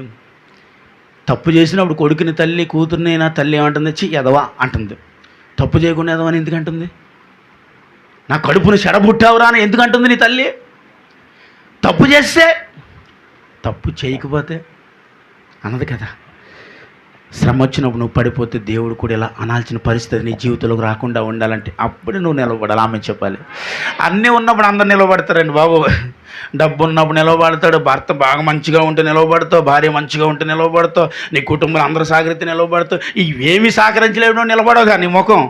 తప్పు చేసినప్పుడు కొడుకుని తల్లి, కూతుర్ని నా తల్లి ఏమంటుంది? ఎదవా అంటుంది. తప్పు చేయకుండా ఎదవని ఎందుకు అంటుంది? నా కడుపును చెడబుట్టావురా అని ఎందుకు అంటుంది నీ తల్లి? తప్పు చేస్తే, తప్పు చేయకపోతే అన్నది కదా. శ్రమ వచ్చినప్పుడు నువ్వు పడిపోతే దేవుడు కూడా ఇలా అనాల్సిన పరిస్థితి నీ జీవితంలోకి రాకుండా ఉండాలంటే అప్పుడు నువ్వు నిలబడాలి. ఆమె చెప్పాలి. అన్నీ ఉన్నప్పుడు అందరు నిలబడతారండి బాబు. డబ్బు ఉన్నప్పుడు నిలబడతాడు, భర్త బాగా మంచిగా ఉంటే నిలబడతావు, భార్య మంచిగా ఉంటే నిలబడతావు, నీ కుటుంబంలో అందరూ సహకరిస్తే నిలబడతావు. ఇవేమీ సహకరించలేవు నిలబడవుగా నీ ముఖం.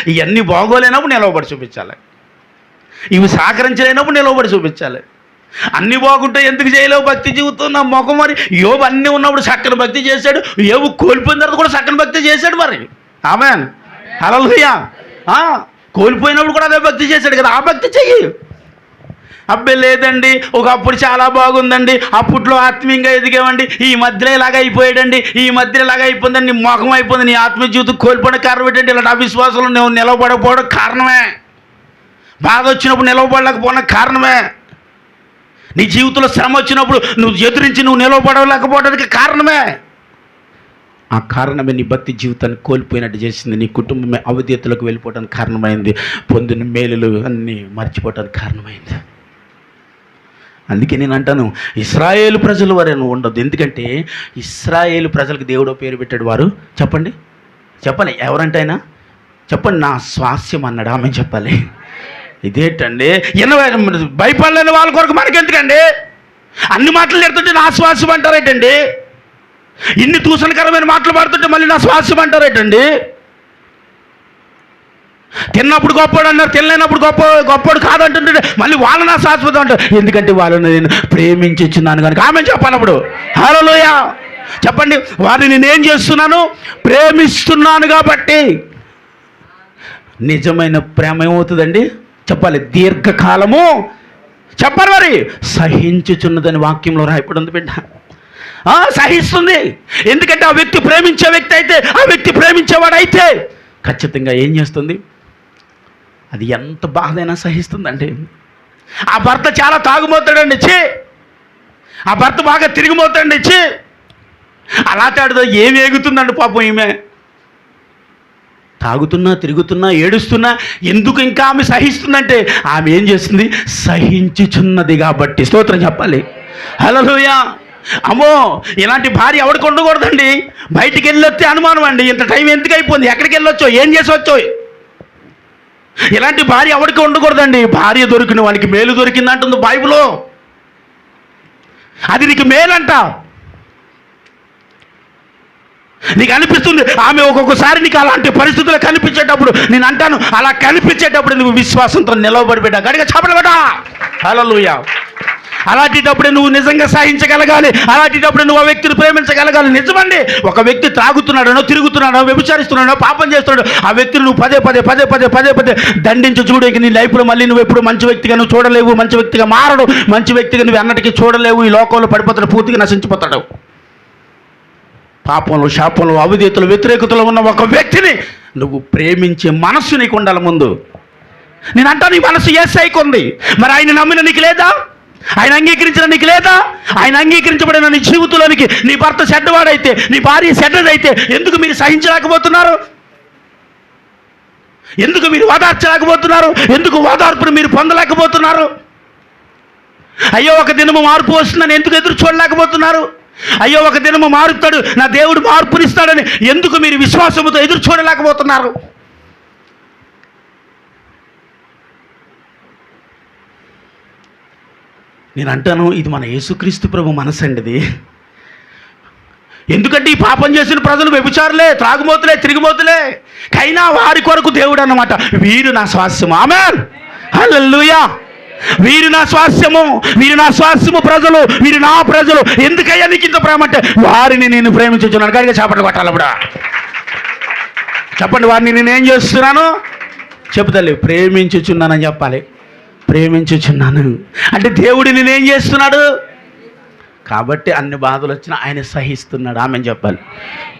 ఇవన్నీ బాగోలేనప్పుడు నిలబడి చూపించాలి, ఇవి సహకరించలేనప్పుడు నిలబడి చూపించాలి. అన్నీ బాగుంటే ఎందుకు చేయలేవు భక్తి జీవితం నా ముఖం? మరి యోబు అన్నీ ఉన్నప్పుడు చక్కని భక్తి చేశాడు, యోబు కోల్పోయిన తర్వాత కూడా చక్కని భక్తి చేశాడు. మరి ఆమేన్. హల్లెలూయా. కోల్పోయినప్పుడు కూడా అదే భక్తి చేశాడు కదా. ఆ భక్తి చెయ్యి. అబ్బే లేదండి, ఒకప్పుడు చాలా బాగుందండి, అప్పట్లో ఆత్మీయంగా ఎదిగామండి, ఈ మధ్యలో ఇలాగ అయిపోయాడండి, ఈ మధ్యలో ఇలాగ అయిపోయిందండి, నీ మొఖం అయిపోయింది, నీ ఆత్మీయ జీవితం కోల్పోవడం కారణం ఏంటంటే ఇలాంటి అవిశ్వాసంలో నువ్వు నిలబడకపోవడం కారణమే. బాధ వచ్చినప్పుడు నిలవబడలేకపోవడం కారణమే. నీ జీవితంలో శ్రమ వచ్చినప్పుడు నువ్వు ఎదురించి నువ్వు నిలవబడలేకపోవడానికి కారణమే. ఆ కారణమే నీ భక్తి జీవితాన్ని కోల్పోయినట్టు చేసింది. నీ కుటుంబమే అవధేతలకు వెళ్ళిపోవడానికి కారణమైంది. పొందిన మేలులు అన్నీ మర్చిపోవడానికి కారణమైంది. అందుకే నేను అంటాను, ఇశ్రాయేలు ప్రజల వారే నువ్వు ఉండదు. ఎందుకంటే ఇశ్రాయేలు ప్రజలకు దేవుడో పేరు పెట్టాడు. వారు చెప్పండి, చెప్పాలి ఎవరంటే అయినా చెప్పండి, నా స్వాస్యం అన్నాడు. ఆమె చెప్పాలి. ఇదేంటండి, భయపడలేని వాళ్ళ కొరకు మనకెందుకండి? అన్ని మాటలు ఎడుతుంటే నా స్వాస్యం అంటారేటండి? ఇన్ని దూషణకరమైన మాటలు పాడుతుంటే మళ్ళీ నా స్వాస్యం అంటారేటండి? తిన్నప్పుడు గొప్పవాడు అన్నారు, తినలేనప్పుడు గొప్పవాడు కాదంటుంటే మళ్ళీ వాళ్ళు నా శాశ్వతం అంటారు. ఎందుకంటే వాళ్ళని నేను ప్రేమించున్నాను కనుక. ఆమె చెప్పాలప్పుడు హల్లెలూయా చెప్పండి. వారిని నేనేం చేస్తున్నాను? ప్రేమిస్తున్నాను కాబట్టి. నిజమైన ప్రేమ ఏమవుతుందండి చెప్పాలి? దీర్ఘకాలము చెప్పాలి. మరి సహించుచున్నదని వాక్యంలో రాయబడి ఉంది బిడ్డ. సహిస్తుంది. ఎందుకంటే ఆ వ్యక్తి ప్రేమించే వ్యక్తి అయితే, ఆ వ్యక్తి ప్రేమించేవాడైతే ఖచ్చితంగా ఏం చేస్తుంది? అది ఎంత బాధైనా సహిస్తుందండి. ఆ భర్త చాలా తాగుమోతాడండి, ఆ భర్త బాగా తిరిగిపోతాడండి, అలా తాడుతో ఏమి ఏగుతుందండి పాపం. ఈమె తాగుతున్నా, తిరుగుతున్నా, ఏడుస్తున్నా ఎందుకు ఇంకా ఆమె సహిస్తుందంటే ఆమె ఏం చేస్తుంది? సహించుచున్నది కాబట్టి. స్తోత్రం చెప్పాలి. హల్లెలూయా. అమ్మో, ఇలాంటి భార్య ఎవరికి ఉండకూడదండి. బయటికి వెళ్ళొస్తే అనుమానం అండి, ఇంత టైం ఎందుకు అయిపోయింది, ఎక్కడికి వెళ్ళొచ్చో, ఏం చేసి వచ్చో. ఇలాంటి భార్య ఎవరికి ఉండకూడదండి. భార్య దొరికిన వానికి మేలు దొరికింది అంటుంది బైబిల్లో. అది నీకు మేలంట. నీకు అనిపిస్తుంది ఆమె ఒక్కొక్కసారి నీకు అలాంటి పరిస్థితులు కనిపించేటప్పుడు, నేను అంటాను అలా కనిపించేటప్పుడు నువ్వు విశ్వాసంతో నిలవబడిపెట్టా గడిగా చెప్పడబెట్టా. హల్లెలూయా. అలాంటిటప్పుడే నువ్వు నిజంగా సహించగలగాలి. అలాంటిటప్పుడే నువ్వు ఆ వ్యక్తిని ప్రేమించగలగాలి. నిజమండి, ఒక వ్యక్తి త్రాగుతున్నాడనో, తిరుగుతున్నాడో, వ్యభిచారిస్తున్నాడో, పాపం చేస్తున్నాడో, ఆ వ్యక్తిని నువ్వు పదే పదే పదే పదే పదే పదే దండించి చూడు. ఇంక నీ లైఫ్లో మళ్ళీ నువ్వు ఎప్పుడు మంచి వ్యక్తిగా నువ్వు చూడలేవు. మంచి వ్యక్తిగా మారడు. మంచి వ్యక్తిగా నువ్వు అన్నటికీ చూడలేవు. ఈ లోకంలో పడిపోతాడు, పూర్తిగా నశించిపోతాడు. పాపంలో, శాపంలో, అవిధేతలు, వ్యతిరేకతలో ఉన్న ఒక వ్యక్తిని నువ్వు ప్రేమించే మనస్సు నీకు ఉండాలి ముందు. నేను అంటా, నీ మనస్సు యేసయ్యకు ఉంది. మరి ఆయన నమ్మిన నీకు లేదా? ఆయన అంగీకరించిన నీకు లేదా? ఆయన అంగీకరించబడిన నీ జీవితంలోనికి నీ భర్త చెడ్డవాడైతే, నీ భార్య చెడ్డదైతే ఎందుకు మీరు సహించలేకపోతున్నారు? ఎందుకు మీరు ఓదార్చలేకపోతున్నారు? ఎందుకు ఓదార్పును మీరు పొందలేకపోతున్నారు? అయ్యో ఒక దినము మార్పు వస్తుందని ఎందుకు ఎదురు చూడలేకపోతున్నారు? అయ్యో ఒక దినము మారుతాడు, నా దేవుడు మార్పునిస్తాడని ఎందుకు మీరు విశ్వాసముతో ఎదురు చూడలేకపోతున్నారు? నేను అంటాను, ఇది మన యేసుక్రీస్తు ప్రభు మనసు అండి ఇది. ఎందుకంటే ఈ పాపం చేసిన ప్రజలు వ్యభిచారులే, త్రాగుమోతులే, తిరిగిమోతులే, కైనా వారి కొరకు దేవుడు అన్నమాట. వీరు నా స్వాస్యము. ఆమేన్. హల్లెలూయా. వీరు నా స్వాస్యము, వీరు నా స్వాస్యము ప్రజలు, వీరు నా ప్రజలు. ఎందుకయ్యా నీకు ఇంత ప్రేమ అంటే వారిని నేను ప్రేమించుచున్నాను. కనుక చేపట్లు కొట్టాలప్పుడు చెప్పండి, వారిని నేనేం చేస్తున్నాను? చెబుతలే, ప్రేమించుచున్నానని చెప్పాలి. ప్రేమించుచున్నాను అంటే దేవుడు నేనేం చేస్తున్నాడు? కాబట్టి అన్ని బాధలు వచ్చినా ఆయన సహిస్తున్నాడు. ఆమె చెప్పాలి.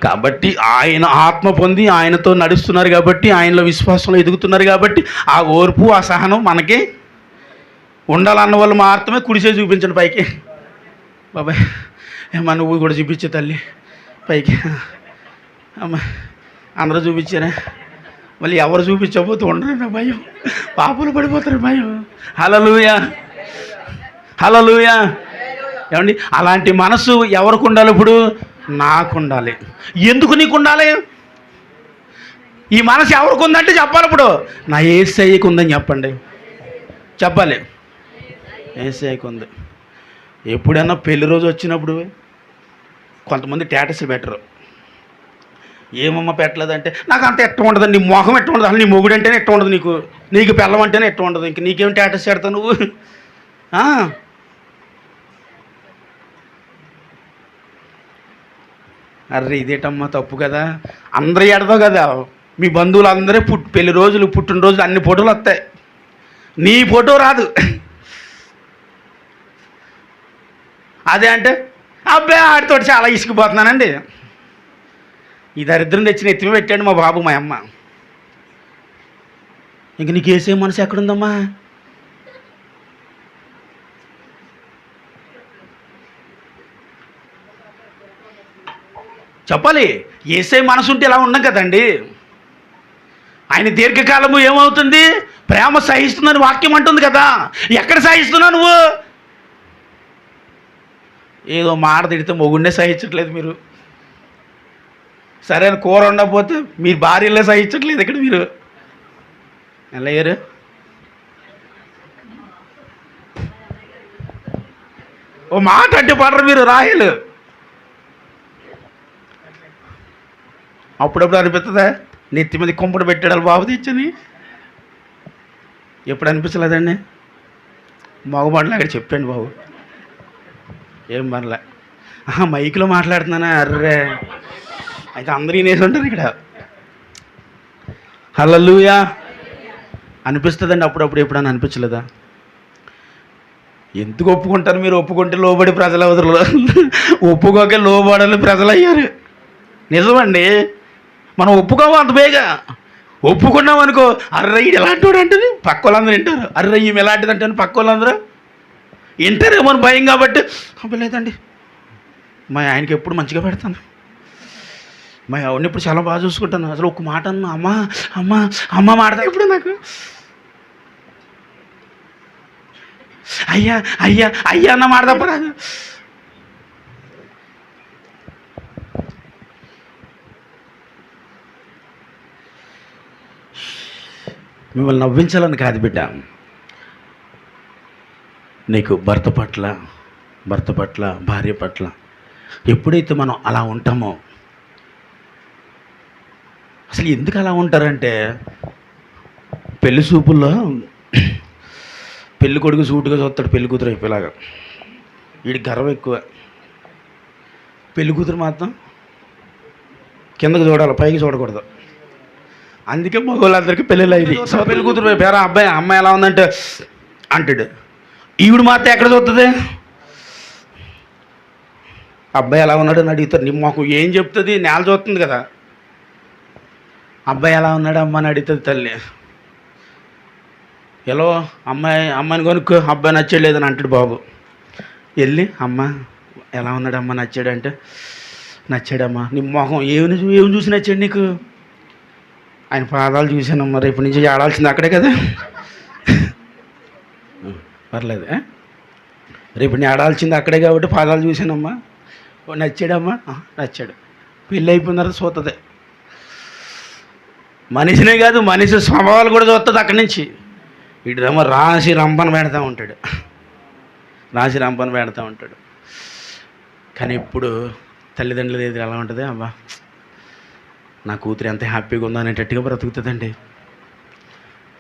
కాబట్టి ఆయన ఆత్మ పొంది ఆయనతో నడుస్తున్నారు కాబట్టి, ఆయనలో విశ్వాసంలో ఎదుగుతున్నారు కాబట్టి ఆ ఓర్పు, ఆ సహనం మనకి ఉండాలన్న వాళ్ళు మాత్రమే కుడిసే చూపించండి పైకి. బాబాయ్ ఏమా నువ్వు కూడా చూపించే తల్లి పైకి. అమ్మా అందరూ చూపించారా? మళ్ళీ ఎవరు చూపించకపోతే ఉండరు భయం, పాపలు పడిపోతారు భయం. హల్లెలూయా. హల్లెలూయా. ఏమండి, అలాంటి మనసు ఎవరికి ఉండాలి? ఇప్పుడు నాకు ఉండాలి. ఎందుకు నీకు ఉండాలి? ఈ మనసు ఎవరికి ఉందంటే చెప్పాలి. ఇప్పుడు నా యేసయ్యకు ఉందని చెప్పండి. చెప్పాలి, యేసయ్యకు ఉంది. ఎప్పుడైనా పెళ్లి రోజు వచ్చినప్పుడు కొంతమంది స్టేటస్ పెట్టరు. ఏమమ్మ పెట్టలేదంటే, నాకు అంత ఎట్ట ఉండదు, నీ మొహం ఎట్ట ఉండదు, అసలు నీ మొగుడు అంటేనే ఎట్ట ఉండదు, నీకు పెళ్ళం అంటేనే ఎట్ట ఉండదు, ఇంక నీకేం స్టేటస్ పెడతావు నువ్వు? అర్రే ఇదేటమ్మా తప్పు కదా. అందరూ ఎడదావు కదా, మీ బంధువులు అందరూ పెళ్లి రోజులు, పుట్టినరోజులు అన్ని ఫోటోలు వస్తాయి, నీ ఫోటో రాదు. అదే అంటే అబ్బాయి ఆడితోటి చాలా ఇసుకుపోతున్నానండి. ఈ దరిద్రం తెచ్చిన ఎత్తిమి పెట్టాడు మా బాబు మా అమ్మ. ఇంక నీకు వేసే మనసు ఎక్కడుందమ్మా? చెప్పాలి. ఏసే మనసు ఉంటే ఇలా ఉండం కదండి. ఆయన దీర్ఘకాలము ఏమవుతుంది? ప్రేమ సహిస్తుందని వాక్యం అంటుంది కదా. ఎక్కడ సహిస్తున్నావు నువ్వు? ఏదో మాట తిడితే మొగుడినే సహించట్లేదు మీరు. సరైన కూర ఉండకపోతే మీ భార్యలే సహించట్లేదు ఇక్కడ మీరు. ఎలా అయ్యారు? ఓ మాట అంటే పడరు మీరు రాయలు. అప్పుడప్పుడు అనిపిస్తుందా నెత్తి మీద కుంపడు పెట్టాడు బాబు తెచ్చని? ఎప్పుడు అనిపించలేదండి? మగవాళ్ళు అక్కడ చెప్పండి బాబు. ఏం పర్లే. మైక్లో మాట్లాడుతున్నానా? అర్రే అయితే అందరూ వినేసి ఉంటారు ఇక్కడ. హల్లెలూయా అనిపిస్తుందండి అప్పుడప్పుడు. ఎప్పుడన్నా అనిపించలేదా? ఎందుకు ఒప్పుకుంటారు మీరు? ఒప్పుకుంటే లోబడి ప్రజలు అవతరు, ఒప్పుకోకే లోబడాలి ప్రజలు అయ్యారు. నిజమండి. మనం ఒప్పుకోవాలి అంత బేగా. ఒప్పుకున్నాం అనుకో, అర్ర ఇది ఎలాంటి వాడు అంటుంది పక్క వాళ్ళందరూ వింటారు. అర్ర ఈమె ఎలాంటిది అంటే పక్క వాళ్ళందరూ వింటారేమో అని భయం కాబట్టి లేదండి మా ఆయనకి ఎప్పుడు మంచిగా పెడతాను, మా ఆవిడని ఇప్పుడు చాలా బాగా చూసుకుంటాను, అసలు ఒక్క మాట అన్న అమ్మ అమ్మ అమ్మ మాడతా ఇప్పుడు నాకు అయ్యా అయ్యా అయ్యా అన్న మాట తప్ప రాదు. మిమ్మల్ని నవ్వించాలని కాదు బిడ్డ. నీకు భర్త పట్ల భార్య పట్ల ఎప్పుడైతే మనం అలా ఉంటామో, అసలు ఎందుకు అలా ఉంటారంటే, పెళ్లి చూపుల్లో పెళ్లి కొడుకు సూటుగా చూస్తాడు పెళ్లి కూతురు అయిపోయేలాగా. వీడికి గర్వం ఎక్కువ. పెళ్లి కూతురు మాత్రం కిందకు చూడాలి, పైకి చూడకూడదు. అందుకే మగవాళ్ళందరికీ పెళ్ళిళ్ళు అయింది. పెళ్లి కూతురు పేరా అబ్బాయి అమ్మాయి ఎలా ఉందంటే అంటాడు. ఈవిడ మాత్రం ఎక్కడ చూస్తుంది? అబ్బాయి ఎలా ఉన్నాడు అని అడుగుతారు. నీ మాకు ఏం చెప్తుంది? నేల చూస్తుంది కదా. అబ్బాయి ఎలా ఉన్నాడు అమ్మ అని అడుగుతుంది తల్లి. ఎలా అమ్మాయిని కొనుక్కో, అబ్బాయి నచ్చాడు లేదని అంటాడు బాబు. వెళ్ళి అమ్మ ఎలా ఉన్నాడు అమ్మ నచ్చాడు అంటే, నచ్చాడమ్మా. నీ మొహం ఏమి చూసి నచ్చాడు నీకు? ఆయన పాదాలు చూశానమ్మా, రేపు నుంచి ఆడాల్సింది అక్కడే కదా. పర్లేదు, రేపు నేను ఆడాల్సింది అక్కడే కాబట్టి పాదాలు చూశానమ్మా. నచ్చాడమ్మా? నచ్చాడు. పెళ్ళి అయిపోయిన తర్వాత చూస్తుంది. మనిషినే కాదు మనిషి స్వభావాలు కూడా చూస్తుంది అక్కడి నుంచి. వీటిదేమో రాసి రంపన పెడతా ఉంటాడు. కానీ ఇప్పుడు తల్లిదండ్రులు ఏది ఎలా ఉంటుంది? అబ్బా నా కూతురు ఎంత హ్యాపీగా ఉందో అనేటట్టుగా బ్రతుకుతుందండి.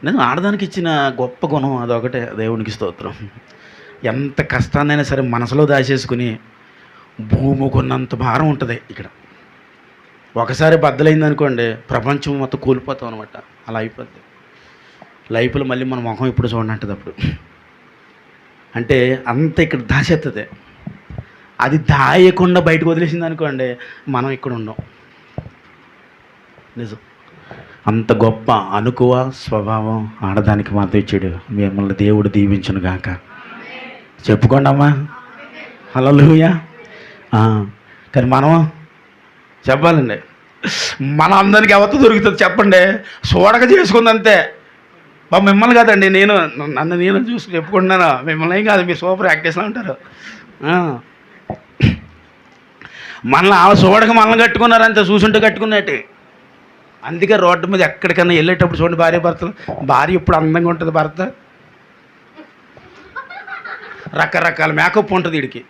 నేను ఆడదానికి ఇచ్చిన గొప్ప గుణం అదొకటే. దేవునికి స్తోత్రం. ఎంత కష్టాన్నైనా సరే మనసులో దాచేసుకుని భూమికున్నంత భారం ఉంటుంది ఇక్కడ. ఒకసారి బద్దలైంది అనుకోండి, ప్రపంచం మొత్తం కూలిపోతాం అనమాట. అలా అయిపోద్ది లైఫ్లో. మళ్ళీ మన ముఖం ఇప్పుడు చూడండి అప్పుడు. అంటే అంత ఇక్కడ దాచేస్తుంది. అది దాయకుండా బయటకు వదిలేసింది అనుకోండి, మనం ఇక్కడ ఉండం. నిజం. అంత గొప్ప అనుకువ స్వభావం ఆడదానికి మాత్రం ఇచ్చాడు. మిమ్మల్ని దేవుడు దీవించును గాక. చెప్పుకోండి అమ్మా హల్లెలూయా. కానీ మనం చెప్పాలండి, మన అందరికి ఎవరితో దొరుకుతుంది చెప్పండి? చూడక చేసుకుంది అంతే. బాబు మిమ్మల్ని కాదండి, నేను చూసి చెప్పుకుంటున్నాను. మిమ్మల్ని ఏం కాదు, మీరు సూపర్ యాక్టర్స్లో ఉంటారు. మనల్ని చూడక మనల్ని కట్టుకున్నారంతే, చూసుంటే కట్టుకున్నట్టు. అందుకే రోడ్డు మీద ఎక్కడికన్నా వెళ్ళేటప్పుడు చూడండి భార్య ఎప్పుడు అందంగా ఉంటుంది. భర్త రకరకాల మేకప్ ఉంటుంది వీడికి.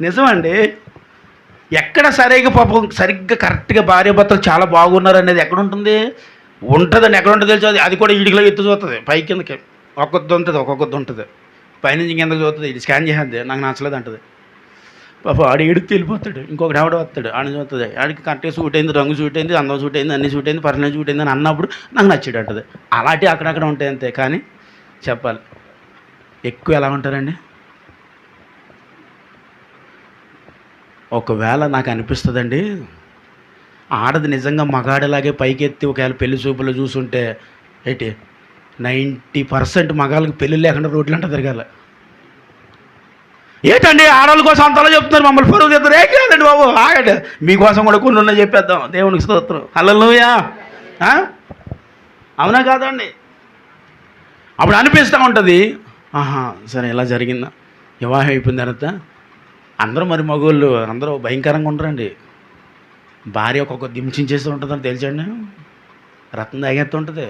నిజమండి. ఎక్కడ సరిగ్గా కరెక్ట్గా భార్య భర్తలు చాలా బాగున్నారు అనేది ఎక్కడ ఉంటుంది? ఉంటుందండి. ఎక్కడ ఉంటుంది తెలుసు? అది కూడా ఈడికిలో ఎత్తు చూస్తుంది, పై కిందకి ఒక్కొక్కది ఉంటుంది. పైనుంచి కిందకి చూస్తుంది. ఇది స్కాన్ చేసేది, నాకు నచ్చలేదు అంటుంది. పాప ఆడు ఏడుకు వెళ్ళిపోతాడు. ఇంకొకటి ఆవిడ వస్తాడు, ఆడ చూస్తుంది. ఆడికి కరెక్ట్గా సూట్ అయింది, రంగు సూట్ అయింది, అందం సూట్ అయింది, అన్ని సూట్ అయింది, పర్సనల్ సూట్ అయింది అని అన్నప్పుడు నాకు నచ్చాడు అంటుంది. అలాంటివి అక్కడక్కడ ఉంటాయి అంతే. కానీ చెప్పాలి ఎక్కువ ఎలా ఉంటారండి? ఒకవేళ నాకు అనిపిస్తుందండి, ఆడది నిజంగా మగాడిలాగే పైకెత్తి ఒకవేళ పెళ్లి చూపులు చూసుంటే ఏంటి 90% మగాళ్ళకి పెళ్ళి లేకుండా రోడ్లు అంట తిరగాలి. ఏంటండి ఆడవాళ్ళ కోసం అంతలో చెప్తున్నారు, మమ్మల్ని పరువు చెప్తారు. ఏం కాదండి బాబు, ఆగండి, మీకోసం కూడా కొన్ని ఉన్నాయి చెప్పేద్దాం. దేవునికి స్తోత్రం, హల్లెలూయా. అవునా కాదండి? అప్పుడు అనిపిస్తూ ఉంటుంది, ఆహా సరే ఇలా జరిగిందా, వివాహం అయిపోయిన తర్వాత అందరూ మరి మగోళ్ళు అందరూ భయంకరంగా ఉండరండి. భార్య ఒక్కొక్క దించేస్తూ ఉంటుందని తెలిసండి, రత్నం తాగేస్తూ ఉంటుంది.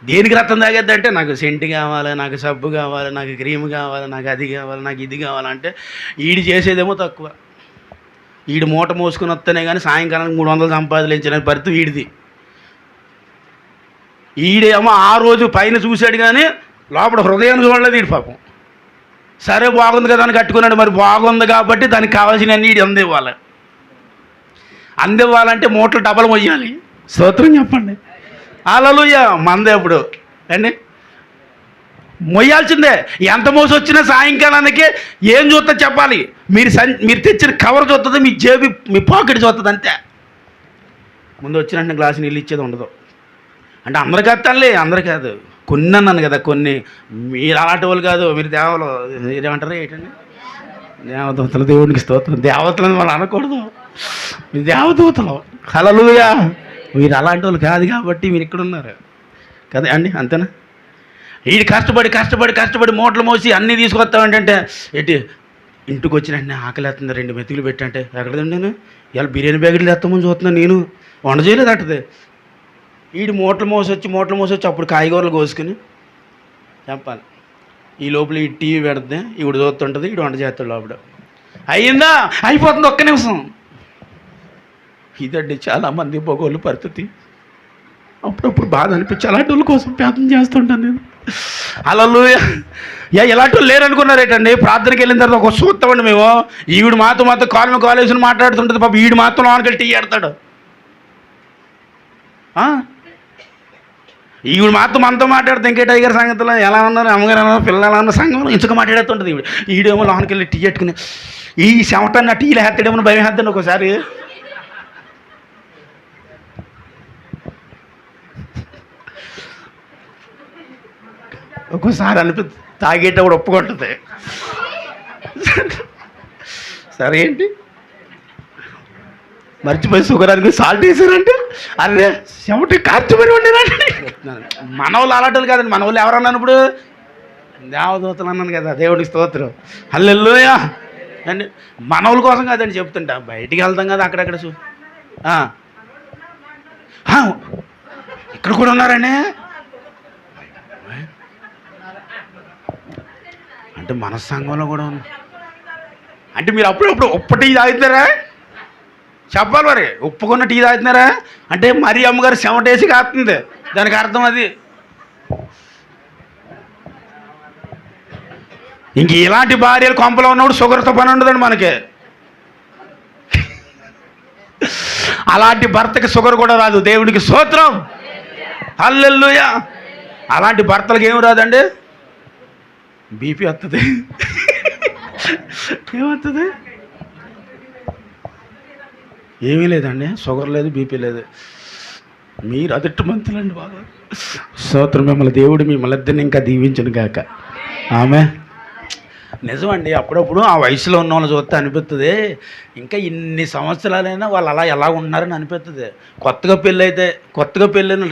దేనికి రత్నం తాగేద్ది అంటే, నాకు సెంటు కావాలి, నాకు సబ్బు కావాలి, నాకు క్రీమ్ కావాలి, నాకు అది కావాలి, నాకు ఇది కావాలంటే ఈడు చేసేదేమో తక్కువ. ఈడు మూట మోసుకొని వస్తేనే కానీ సాయంకాలం 300 సంపాదించిన పరిస్థితి వీడిది. ఈడేమో ఆ రోజు పైన చూశాడు కానీ లోపల హృదయాన్ని చూడలేదు వీడి పాపం. సరే బాగుంది కదా అని కట్టుకున్నాడు, మరి బాగుంది కాబట్టి దానికి కావాల్సిన అన్ని ఈడు అందివ్వాలి. అందివ్వాలంటే మూటలు డబ్బలు మొయ్యాలి. స్తోత్రం చెప్పండి, హల్లెలూయా. మందే అప్పుడు అండి మొయ్యాల్సిందే. ఎంత మోసి వచ్చినా సాయంకాలానికి ఏం చూస్తా చెప్పాలి, మీరు తెచ్చిన కవర్ చూస్తుంది, మీ జేబు మీ పాకెట్ చూస్తుంది, అంతే. ముందు వచ్చినట్టు గ్లాసు నీళ్ళు ఇచ్చేది ఉండదు. అంటే అందరికీ అత్తానులే, అందరు కాదు, కొన్ని అన్నాను కదా, కొన్ని. మీరు అలాంటి వాళ్ళు కాదు, మీరు దేవతలు, ఏమంటారు ఏంటండి, దేవదూతలు. దేవునికి స్తోత్రం. దేవతలను వాళ్ళు అనకూడదు, మీరు దేవదూతలు, హల్లెలూయా. మీరు అలాంటి వాళ్ళు కాదు కాబట్టి మీరు ఇక్కడ ఉన్నారు కదా అండి, అంతేనా? వీడు కష్టపడి మూటలు మోసి అన్నీ తీసుకొస్తామంటే ఏంటి, ఇంటికి వచ్చిన ఆకలేస్తుంది, 2 మెతుకులు పెట్టంటే ఎక్కడదండి, నేను ఇలా బిర్యానీ ప్యాకెట్లు తెస్తామని చూస్తున్నాను, నేను వంట చేయలేదు అంటది. వీడు మూటలు మోసి వచ్చి అప్పుడు కాయగూరలు కోసుకుని చెప్పాలి. ఈ లోపల ఈ టీవీ పెడితే ఈవిడ చూస్తుంటుంది, ఈడు వంట చేస్తాడు లోపల. అయ్యిందా, అయిపోతుంది, ఒక్క నిమిషం. ఇదండి చాలామంది మగోళ్ళ పరిస్థితి. అప్పుడప్పుడు బాధ అనిపించి అలాంటి వాళ్ళ కోసం ప్రార్థన చేస్తుంటాను నేను. హల్లెలూయా. ఎలాంటి వాళ్ళు లేరనుకున్నారేటండి, ప్రార్థనకి వెళ్ళిన తర్వాత ఒక చూస్తామండి మేము. ఈవిడ మాతో కాలేజీని మాట్లాడుతుంటుంది, పాప ఈడు మాత్రం లోనకెళ్ళి టీ ఆడతాడు. ఈవిడ మాత్రం మనతో మాట్లాడితే ఇంకే టైగర్ సంగతిలో ఎలా ఉన్నారు, అమ్మగారు అన్నారు, పిల్లలు ఎలా ఉన్నారు, సంఘంలో ఇంచుక మాట్లాడుతుంటుంది ఈవిడ. ఈడేమో లోనికి వెళ్ళి టీ పెట్టుకుని ఈ చెమటన్న టీలు హెత్తడేమో భయం హెత్తండి. ఒకసారి అనిపిస్తుంది, తాగేటప్పుడు ఒప్పుకుంటుంది. సరే ఏంటి మర్చిపోయి షుగరానికి సాల్ట్ వేసారంటే, అరే చెమట కార్చిపోయి ఉండేనండి. మనవాళ్ళు అలాంటి కాదండి, మన వాళ్ళు ఎవరన్నాను ఇప్పుడు, దేవదూతలు అన్నాను కదా, దేవుడికి స్తోత్రం, హల్లెలూయా అండి. మనవుల కోసం కాదండి చెప్తుంటా, బయటికి వెళ్తాం కదా అక్కడక్కడ ఇక్కడ కూడా ఉన్నారండి. అంటే మన సంఘంలో కూడా ఉంది అంటే, మీరు అప్పుడప్పుడు ఉప్పు టీ తాగుతారా చెప్పాలి, మరి ఉప్పుకున్న టీ తాగుతున్నారా అంటే మరీ అమ్మగారు చెమటేసి కాస్తుంది, దానికి అర్థం అది. ఇంక ఇలాంటి భార్యలు కొంపలో ఉన్నప్పుడు షుగర్తో పని ఉండదండి మనకి. అలాంటి భర్తకి షుగర్ కూడా రాదు, దేవుడికి స్తోత్రం, హల్లెలూయా. అలాంటి భర్తలకు ఏమి రాదండి, బీపీ వస్తుంది. ఏమవుతుంది, ఏమీ లేదండి, షుగర్ లేదు, బీపీ లేదు. మీరు అదట్టు మంతులండి బాగా. స్తోత్రం, మిమ్మల్ని దేవుడు మిమ్మల్ని ఇద్దరిని ఇంకా దీవించను గాక, ఆమె. నిజమండి, అప్పుడప్పుడు ఆ వయసులో ఉన్న వాళ్ళు చూస్తే అనిపిస్తుంది, ఇంకా ఇన్ని సంవత్సరాలైనా వాళ్ళు అలా ఎలా ఉన్నారని అనిపిస్తుంది. కొత్తగా పెళ్ళైన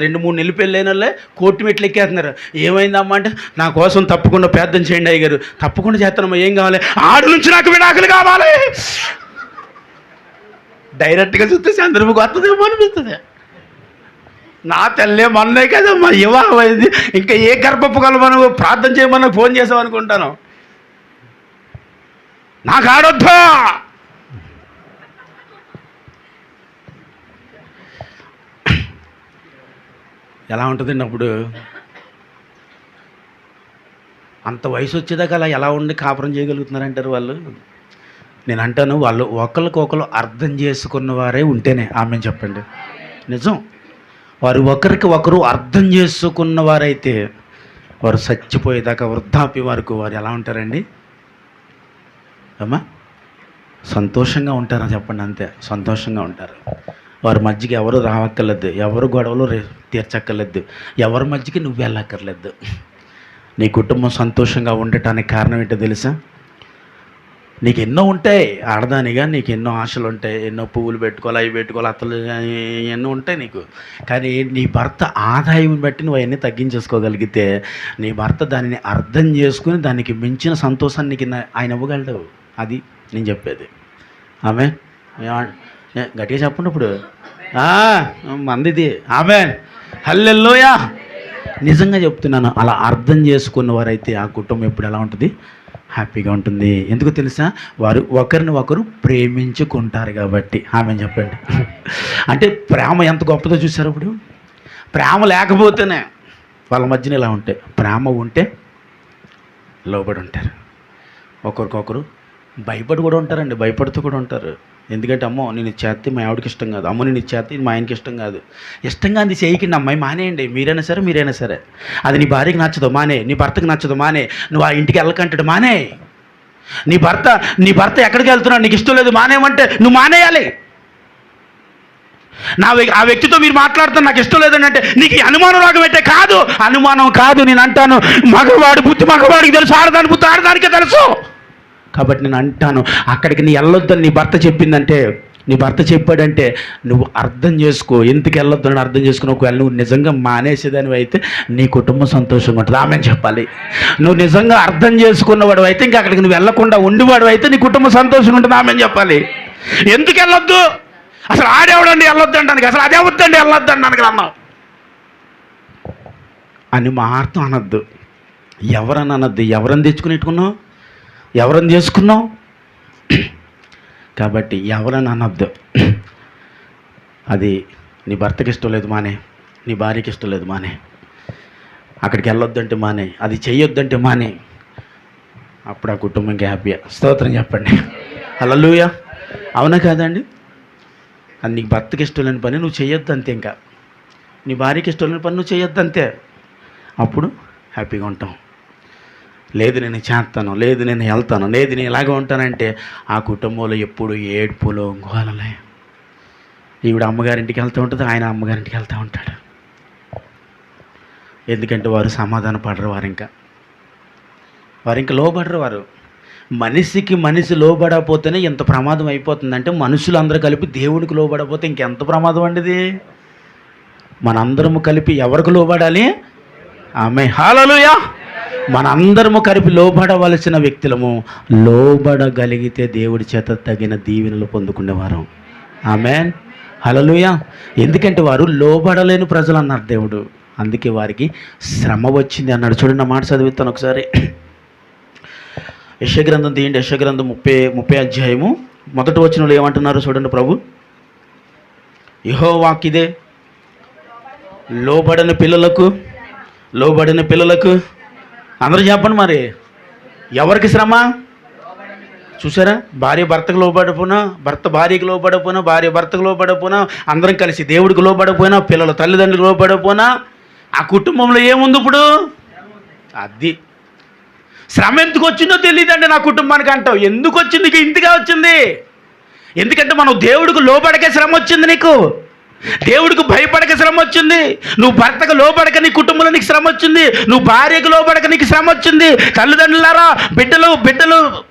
2-3 నెలలు పెళ్ళైన వాళ్ళే కోర్టు మెట్లు ఎక్కేస్తున్నారు. ఏమైందమ్మా అంటే, నా కోసం తప్పకుండా ప్రార్థన చేయండి అయ్యగారు. తప్పకుండా చేస్తానమ్మా, ఏం కావాలి, ఆడు నుంచి నాకు విడాకులు కావాలి. డైరెక్ట్గా చూస్తే చంద్రబాబు వస్తుందేమో అనిపిస్తుంది. నా తల్లే మొన్నే కదమ్మా వివాహం అయింది, ఇంకా ఏ గర్భపు కల మనం ప్రార్థన చేయమన్నా ఫోన్ చేసామనుకుంటాను. నాకు ఆడొద్దు. ఎలా ఉంటుందండి అప్పుడు, అంత వయసు వచ్చేదాకా అలా ఎలా ఉండి కాపురం చేయగలుగుతున్నారంటారు వాళ్ళు. నేను అంటాను, వాళ్ళు ఒకరికొకరు అర్థం చేసుకున్న వారే ఉంటేనే ఆమె చెప్పండి, నిజం. వారు ఒకరికి ఒకరు అర్థం చేసుకున్న వారైతే వారు చచ్చిపోయేదాకా వృద్ధాప్య వరకు వారు ఎలా ఉంటారండి అమ్మా? సంతోషంగా ఉంటారా చెప్పండి? అంతే, సంతోషంగా ఉంటారు. వారి మధ్యకి ఎవరు రావక్కర్లేదు, ఎవరు గొడవలు తీర్చక్కర్లేదు, ఎవరి మధ్యకి నువ్వు వెళ్ళక్కర్లేదు. నీ కుటుంబం సంతోషంగా ఉండటానికి కారణం ఏంటో తెలుసా? నీకు ఎన్నో ఉంటాయి, ఆడదానిగా నీకు ఎన్నో ఆశలు ఉంటాయి, ఎన్నో పువ్వులు పెట్టుకోవాలి, అవి పెట్టుకోవాలి, అత్తలు ఎన్నో ఉంటాయి నీకు. కానీ నీ భర్త ఆదాయం బట్టి నువ్వు అవన్నీ తగ్గించేసుకోగలిగితే నీ భర్త దానిని అర్థం చేసుకుని దానికి మించిన సంతోషాన్ని నీకు ఆయన ఇవ్వగలడు. అది నేను చెప్పేది. ఆమె గట్టిగా చెప్పండి ఇప్పుడు. మందిది ఆమె హల్లెలూయా. నిజంగా చెప్తున్నాను, అలా అర్థం చేసుకున్న వారైతే ఆ కుటుంబం ఎప్పుడు ఎలా ఉంటుంది? హ్యాపీగా ఉంటుంది. ఎందుకు తెలుసా? వారు ఒకరిని ఒకరు ప్రేమించుకుంటారు కాబట్టి. ఆమె చెప్పండి. అంటే ప్రేమ ఎంత గొప్పదో చూసారు. ఇప్పుడు ప్రేమ లేకపోతేనే వాళ్ళ మధ్యన ఇలా ఉంటాయి. ప్రేమ ఉంటే లోబడి ఉంటారు, ఒకరికొకరు భయపడి కూడా ఉంటారండి, భయపడుతూ కూడా ఉంటారు. ఎందుకంటే అమ్మో నేను చేస్తే మా ఆవిడకి ఇష్టం కాదు, అమ్మో నేను చేస్తే మా ఆయనకి ఇష్టం కాదు. ఇష్టంగా అది చేయకండి అమ్మాయి, మానేయండి. మీరైనా సరే అది నీ భార్యకి నచ్చదు మానే, నీ భర్తకి నచ్చదు మానే, నువ్వు ఆ ఇంటికి వెళ్ళకంటాడు మానే. నీ భర్త ఎక్కడికి వెళ్తున్నాడు నీకు ఇష్టం లేదు మానేమంటే నువ్వు మానేయాలి. ఆ వ్యక్తితో మీరు మాట్లాడుతున్నా నాకు ఇష్టం లేదని అంటే నీకు అనుమానం రాక పెట్టే కాదు, అనుమానం కాదు. నేను అంటాను మగవాడి బుద్ధి మగవాడికి తెలుసు, ఆడదాని బుద్ధి ఆడదానికే తెలుసు. కాబట్టి నేను అంటాను అక్కడికి నీ వెళ్ళొద్దని నీ భర్త చెప్పిందంటే, నీ భర్త చెప్పాడంటే నువ్వు అర్థం చేసుకో, ఎందుకు వెళ్ళొద్దని అర్థం చేసుకుని ఒకవేళ నువ్వు నిజంగా మానేసేదానివి అయితే నీ కుటుంబం సంతోషంగా ఉంటుంది. ఆమె చెప్పాలి. నువ్వు నిజంగా అర్థం చేసుకున్నవాడు అయితే ఇంకా అక్కడికి నువ్వు వెళ్ళకుండా ఉండేవాడు అయితే నీ కుటుంబం సంతోషంగా ఉంటుంది. ఆమె చెప్పాలి. ఎందుకు వెళ్ళొద్దు? అసలు ఆడేవాడండి వెళ్ళొద్దు అంటానికి, అసలు అదే వద్దండి వెళ్ళొద్దు అంటానికి అన్నావు అని మాత్రం అనొద్దు. ఎవరని అనొద్దు. ఎవరని తెచ్చుకునేట్టుకున్నావు, ఎవరని చేసుకున్నావు కాబట్టి ఎవరని అనొద్దు. అది నీ భర్తకి ఇష్టం లేదు మానే, నీ భార్యకి ఇష్టం లేదు మానే, అక్కడికి వెళ్ళొద్దంటే మానే, అది చెయ్యొద్దంటే మానే. అప్పుడు ఆ కుటుంబంకి హ్యాపీయా? స్తోత్రం చెప్పండి. హల్లెలూయా. అవునా కాదండి? అది నీకు భర్తకి ఇష్టం లేని పని నువ్వు చేయొద్దు అంతే. ఇంకా నీ భార్యకి ఇష్టం లేని పని నువ్వు చేయొద్దు అంతే. అప్పుడు హ్యాపీగా ఉంటాం. లేదు నేను చేస్తాను, లేదు నేను వెళ్తాను, లేదు నేను ఇలాగ ఉంటానంటే ఆ కుటుంబంలో ఎప్పుడు ఏడ్పులో గోలలే. ఈవిడ అమ్మగారింటికి వెళ్తూ ఉంటుంది, ఆయన అమ్మగారింటికి వెళ్తూ ఉంటాడు. ఎందుకంటే వారు సమాధాన పడరు, వారు ఇంకా లోబడరు. వారు మనిషికి మనిషి లోబడకపోతేనే ఎంత ప్రమాదం అయిపోతుందంటే మనుషులు అందరూ కలిపి దేవుడికి లోబడకపోతే ఇంకెంత ప్రమాదం అండి ఇది. మనందరము కలిపి ఎవరికి లోబడాలి? ఆమె హల్లెలూయా. మనందరము కలిపి లోబడవలసిన వ్యక్తులము. లోబడగలిగితే దేవుడి చేత తగిన దీవెనలు పొందుకునేవారు. ఆమేన్ హల్లెలూయా. ఎందుకంటే వారు లోబడలేని ప్రజలు అన్నారు దేవుడు. అందుకే వారికి శ్రమ వచ్చింది అన్నాడు. చూడండి నా మాట చదివిస్తాను ఒకసారి. యెషయా గ్రంథం తీయండి. యెషయా గ్రంథం 30 అధ్యాయము 1వ వచనంలో ఏమంటున్నారు చూడండి ప్రభు. యెహోవా వాక్కిదే, లోబడని పిల్లలకు అందరూ చెప్పండి మరి ఎవరికి శ్రమ? చూసారా? భార్య భర్తకు లోబడపోయినా, భర్త భార్యకు లోబడపోయినా, భార్య భర్తకు లోబడపోయినా, అందరం కలిసి దేవుడికి లోబడపోయినా, పిల్లలు తల్లిదండ్రులకు లోబడపోయినా ఆ కుటుంబంలో ఏముంది ఇప్పుడు? అది శ్రమ ఎందుకు వచ్చిందో తెలియదండి నా కుటుంబానికి అంటావు. ఎందుకు వచ్చింది? ఇంతగా వచ్చింది. ఎందుకంటే మనం దేవుడికి లోబడకే శ్రమ వచ్చింది. నీకు దేవుడికి భయపడక శ్రమ వచ్చింది. నువ్వు భర్తకు లోబడక నీ కుటుంబంలో నీకు శ్రమ వచ్చింది. నువ్వు భార్యకు లోబడక నీకు శ్రమ వచ్చింది. తల్లిదండ్రులారా, బిడ్డలు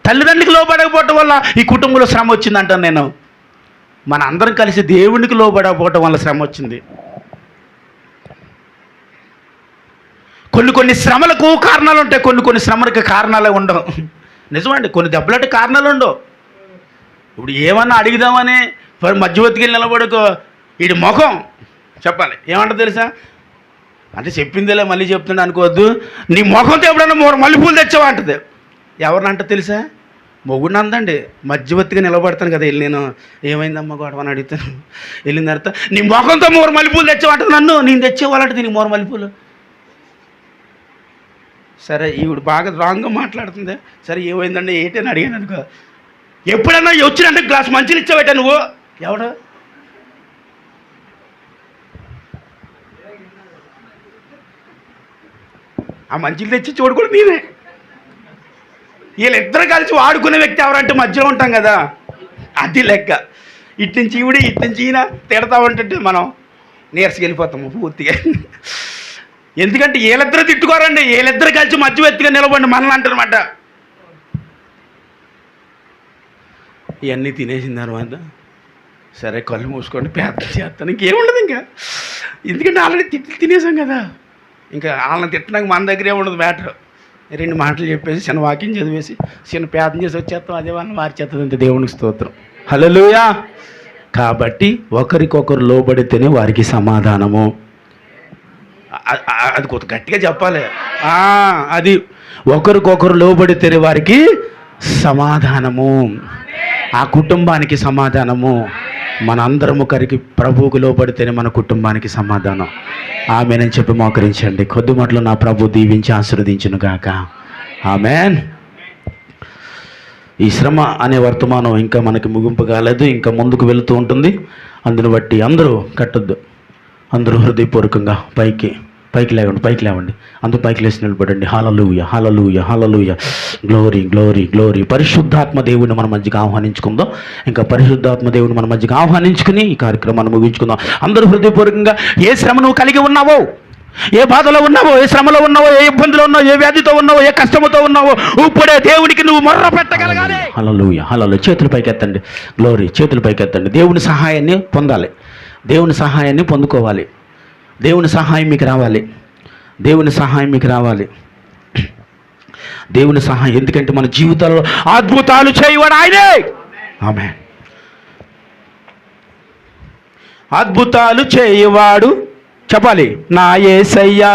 తల్లిదండ్రులకు లోబడకపోవటం వల్ల ఈ కుటుంబంలో శ్రమ వచ్చింది అంటాను నేను. మన అందరం కలిసి దేవునికి లోబడకపోవటం వల్ల శ్రమ వచ్చింది. కొన్ని శ్రమలకు కారణాలు ఉంటాయి, కొన్ని శ్రమలకు కారణాలే ఉండవు. నిజమండి. కొన్ని దెబ్బలంటే కారణాలు ఉండవు. ఇప్పుడు ఏమన్నా అడిగిదామని మధ్యవర్తికి నిలబడుకో, వీడి ముఖం చెప్పాలి ఏమంటో తెలుసా? అంటే చెప్పిందేలే మళ్ళీ చెప్తుండే అనుకోవద్దు. నీ ముఖంతో ఎప్పుడన్నా మల్లెపూలు తెచ్చావా అంటది. ఎవరినంట తెలుసా? మొగుడిని అందండి. మధ్యవర్తిగా నిలబడతాను కదా, వెళ్ళి నేను ఏమైందమ్మా గొడవ అని అడుగుతాను. వెళ్ళిన తర్వాత నీ ముఖంతో 3 మల్లెపూలు తెచ్చావంటది నన్ను. నేను తెచ్చేవాళ్ళంటే దీనికి 3 మల్లెపూలు. సరే ఈవిడ బాగా రాంగ్గా మాట్లాడుతుంది. సరే ఏమైందండి ఏంటని అడిగాను అనుకో. ఎప్పుడన్నా వచ్చినంటే గ్లాస్ మంచిని ఇచ్చావేట నువ్వు? ఎవడు? ఆ మంచిలు తెచ్చి చూడు కూడా నేనే. వీళ్ళిద్దరు కలిసి వాడుకునే వ్యక్తి ఎవరంటే మధ్యలో ఉంటాం కదా, అది లెక్క. ఇటు నుంచి ఈవిడ, ఇటు నుంచి ఈయన తిడతా ఉంటుంటే మనం నీరసకి వెళ్ళిపోతాము పూర్తిగా. ఎందుకంటే వీళ్ళిద్దరు తిట్టుకోరండి, వీళ్ళిద్దరు కలిసి మధ్య వ్యక్తిగా నిలబడి మనల్ని అంటారన్నమాట. ఇవన్నీ తినేసిన తర్వాత సరే కళ్ళు మూసుకోండి, ప్రార్థన చేస్తాను, ఇంకేముండదు ఇంకా. ఎందుకంటే ఆల్రెడీ తినేసాం కదా, ఇంకా వాళ్ళని తిట్టడానికి మన దగ్గరే ఉండదు మ్యాటర్. 2 మాటలు చెప్పేసి చిన్న వాక్యం చదివేసి చిన్న ప్రార్థన చేసి వచ్చేస్తాం, అదే వాళ్ళని మార్చేస్తుంది. అంతే, దేవునికి స్తోత్రం, హల్లెలూయా. కాబట్టి ఒకరికొకరు లోబడితేనే వారికి సమాధానము. అది కొంత గట్టిగా చెప్పాలి. అది ఒకరికొకరు లోబడితేనే వారికి సమాధానము, ఆ కుటుంబానికి సమాధానము. మనందరం ఒకరికి ప్రభువుకు లోబడితేనే మన కుటుంబానికి సమాధానం. ఆమేనని చెప్పి మోకరించండి. కొద్ది మాటలు నా ప్రభు దీవించి ఆశీర్వదించును గాక. ఆమేన్. ఈ శ్రమ అనే వర్తమానం ఇంకా మనకి ముగింపు కాలేదు, ఇంకా ముందుకు వెళుతూ ఉంటుంది. అందును బట్టి అందరూ కట్టొద్దు, అందరూ హృదయపూర్వకంగా పైకి లేవండి. అందరూ పైకి లేచి నిలబడండి. హల్లెలూయా, హల్లెలూయా, హల్లెలూయా, గ్లోరీ, గ్లోరీ, గ్లోరీ. పరిశుద్ధాత్మ దేవుని మన మధ్యకి ఆహ్వానించుకుందాం. ఇంకా పరిశుద్ధాత్మ దేవుని మన మధ్యకి ఆహ్వానించుకుని ఈ కార్యక్రమాన్ని ముగించుకుందాం. అందరూ హృదయపూర్వకంగా ఏ శ్రమ నువ్వు కలిగి ఉన్నావో, ఏ బాధలో ఉన్నావో, ఏ శ్రమలో ఉన్నావో, ఏ ఇబ్బందిలో ఉన్నావో, ఏ వ్యాధితో ఉన్నావో, ఏ కష్టముతో ఉన్నావో, ఇప్పుడే దేవునికి నువ్వు మొర్ర పెట్టగలగాలి. హల్లెలూయా, హల్లెలూయా. చేతులు పైకెత్తండి, గ్లోరీ. చేతులు పైకెత్తండి. దేవుని సహాయాన్ని పొందాలి, దేవుని సహాయాన్ని పొందుకోవాలి. దేవుని సహాయం మీకు రావాలి, దేవుని సహాయం మీకు రావాలి, దేవుని సహాయం. ఎందుకంటే మన జీవితాల్లో అద్భుతాలు చేయవాడు ఆయనే. ఆమేన్. అద్భుతాలు చేయవాడు, చెప్పాలి, నా యేసయ్యా.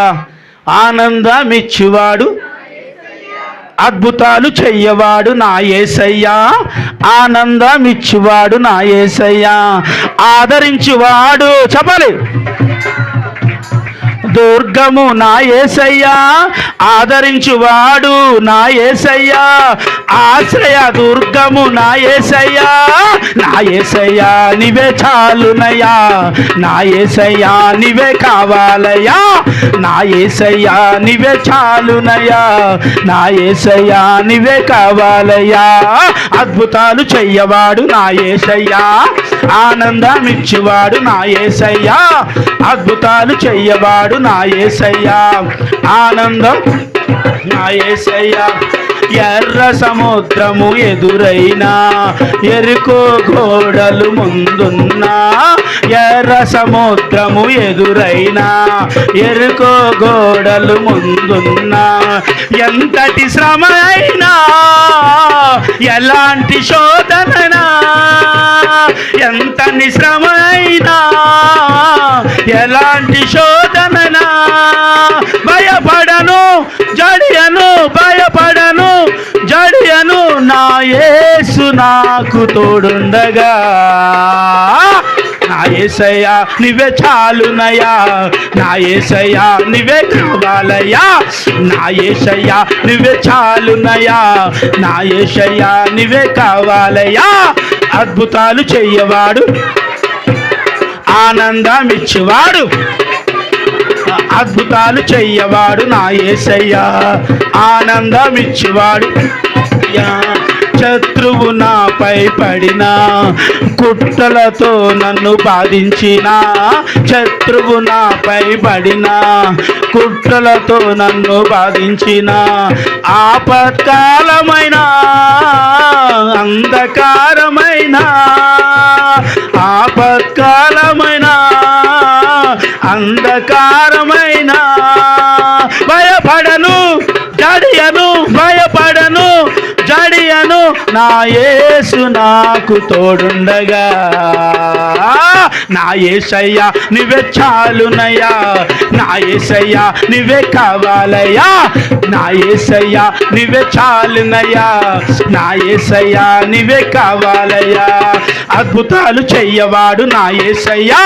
ఆనందమిచ్చువాడు, అద్భుతాలు చెయ్యవాడు నా యేసయ్యా. ఆనందమిచ్చువాడు నా యేసయ్యా. ఆదరించువాడు, చెప్పాలి, దుర్గము నా యేసయ్యా. ఆదరించువాడు నా యేసయ్యా. ఆశ్రయ దుర్గము నా యేసయ్యా. నా యేసయ్యా నీవే చాలునయ్యా, నా యేసయ్యా నీవే కావాలయ్యా, నా యేసయ్యా నీవే చాలునయ్యా, నా యేసయ్యా నీవే కావాలయ్యా. అద్భుతాలు చెయ్యవాడు నా యేసయ్యా. ఆనందమిచ్చువాడు నా యేసయ్యా. అద్భుతాలు చెయ్యవాడు నా యేసయ్యా. ఆనందం నా యేసయ్యా. ఎర్ర సముద్రము ఎదురైనా, ఎరుకో గోడలు ముందున్నా. ఎర్ర సముద్రము ఎదురైనా, ఎరుకో గోడలు ముందున్నా. ఎంతటి శ్రమ అయినా, ఎలాంటి శోధనైనా, ఎంతటి శ్రమ అయినా, ఎలాంటి శోధనైనా భయపడను, జడియను, భయపడను, జడియను, నా యేసు నాకు తోడుండగా. నా యేసయ్యా నీవే చాలునయ్యా, నా యేసయ్యా నీవే కావాలయ్యా, నా యేసయ్యా నీవే చాలునయ్యా, నా యేసయ్యా నీవే కావాలయ్యా. అద్భుతాలు చెయ్యవాడు, ఆనందమిచ్చువాడు, అద్భుతాలు చెయ్యవాడు నా యేసయ్యా. ఆనందమిచ్చువాడు. శత్రువు నాపై పడినా, కుట్రలతో నన్ను బాధించినా. శత్రువు నాపై పడినా, కుట్రలతో నన్ను బాధించినా. ఆపత్కాలమైన, అంధకారమైన, ఆపత్కాలమైన, అంధకారమైన భయపడను, జడియను, భయపడను, జడియను, నా యేసు నాకు తోడుండగా. నా యేసయ్యా నీవే చాలునయ్యా, నా యేసయ్యా నీవే కావాలయ్యా, నా యేసయ్యా నీవే చాలునయ్యా, నా యేసయ్యా నీవే కావాలయ్యా. అద్భుతాలు చెయ్యవాడు నా యేసయ్యా.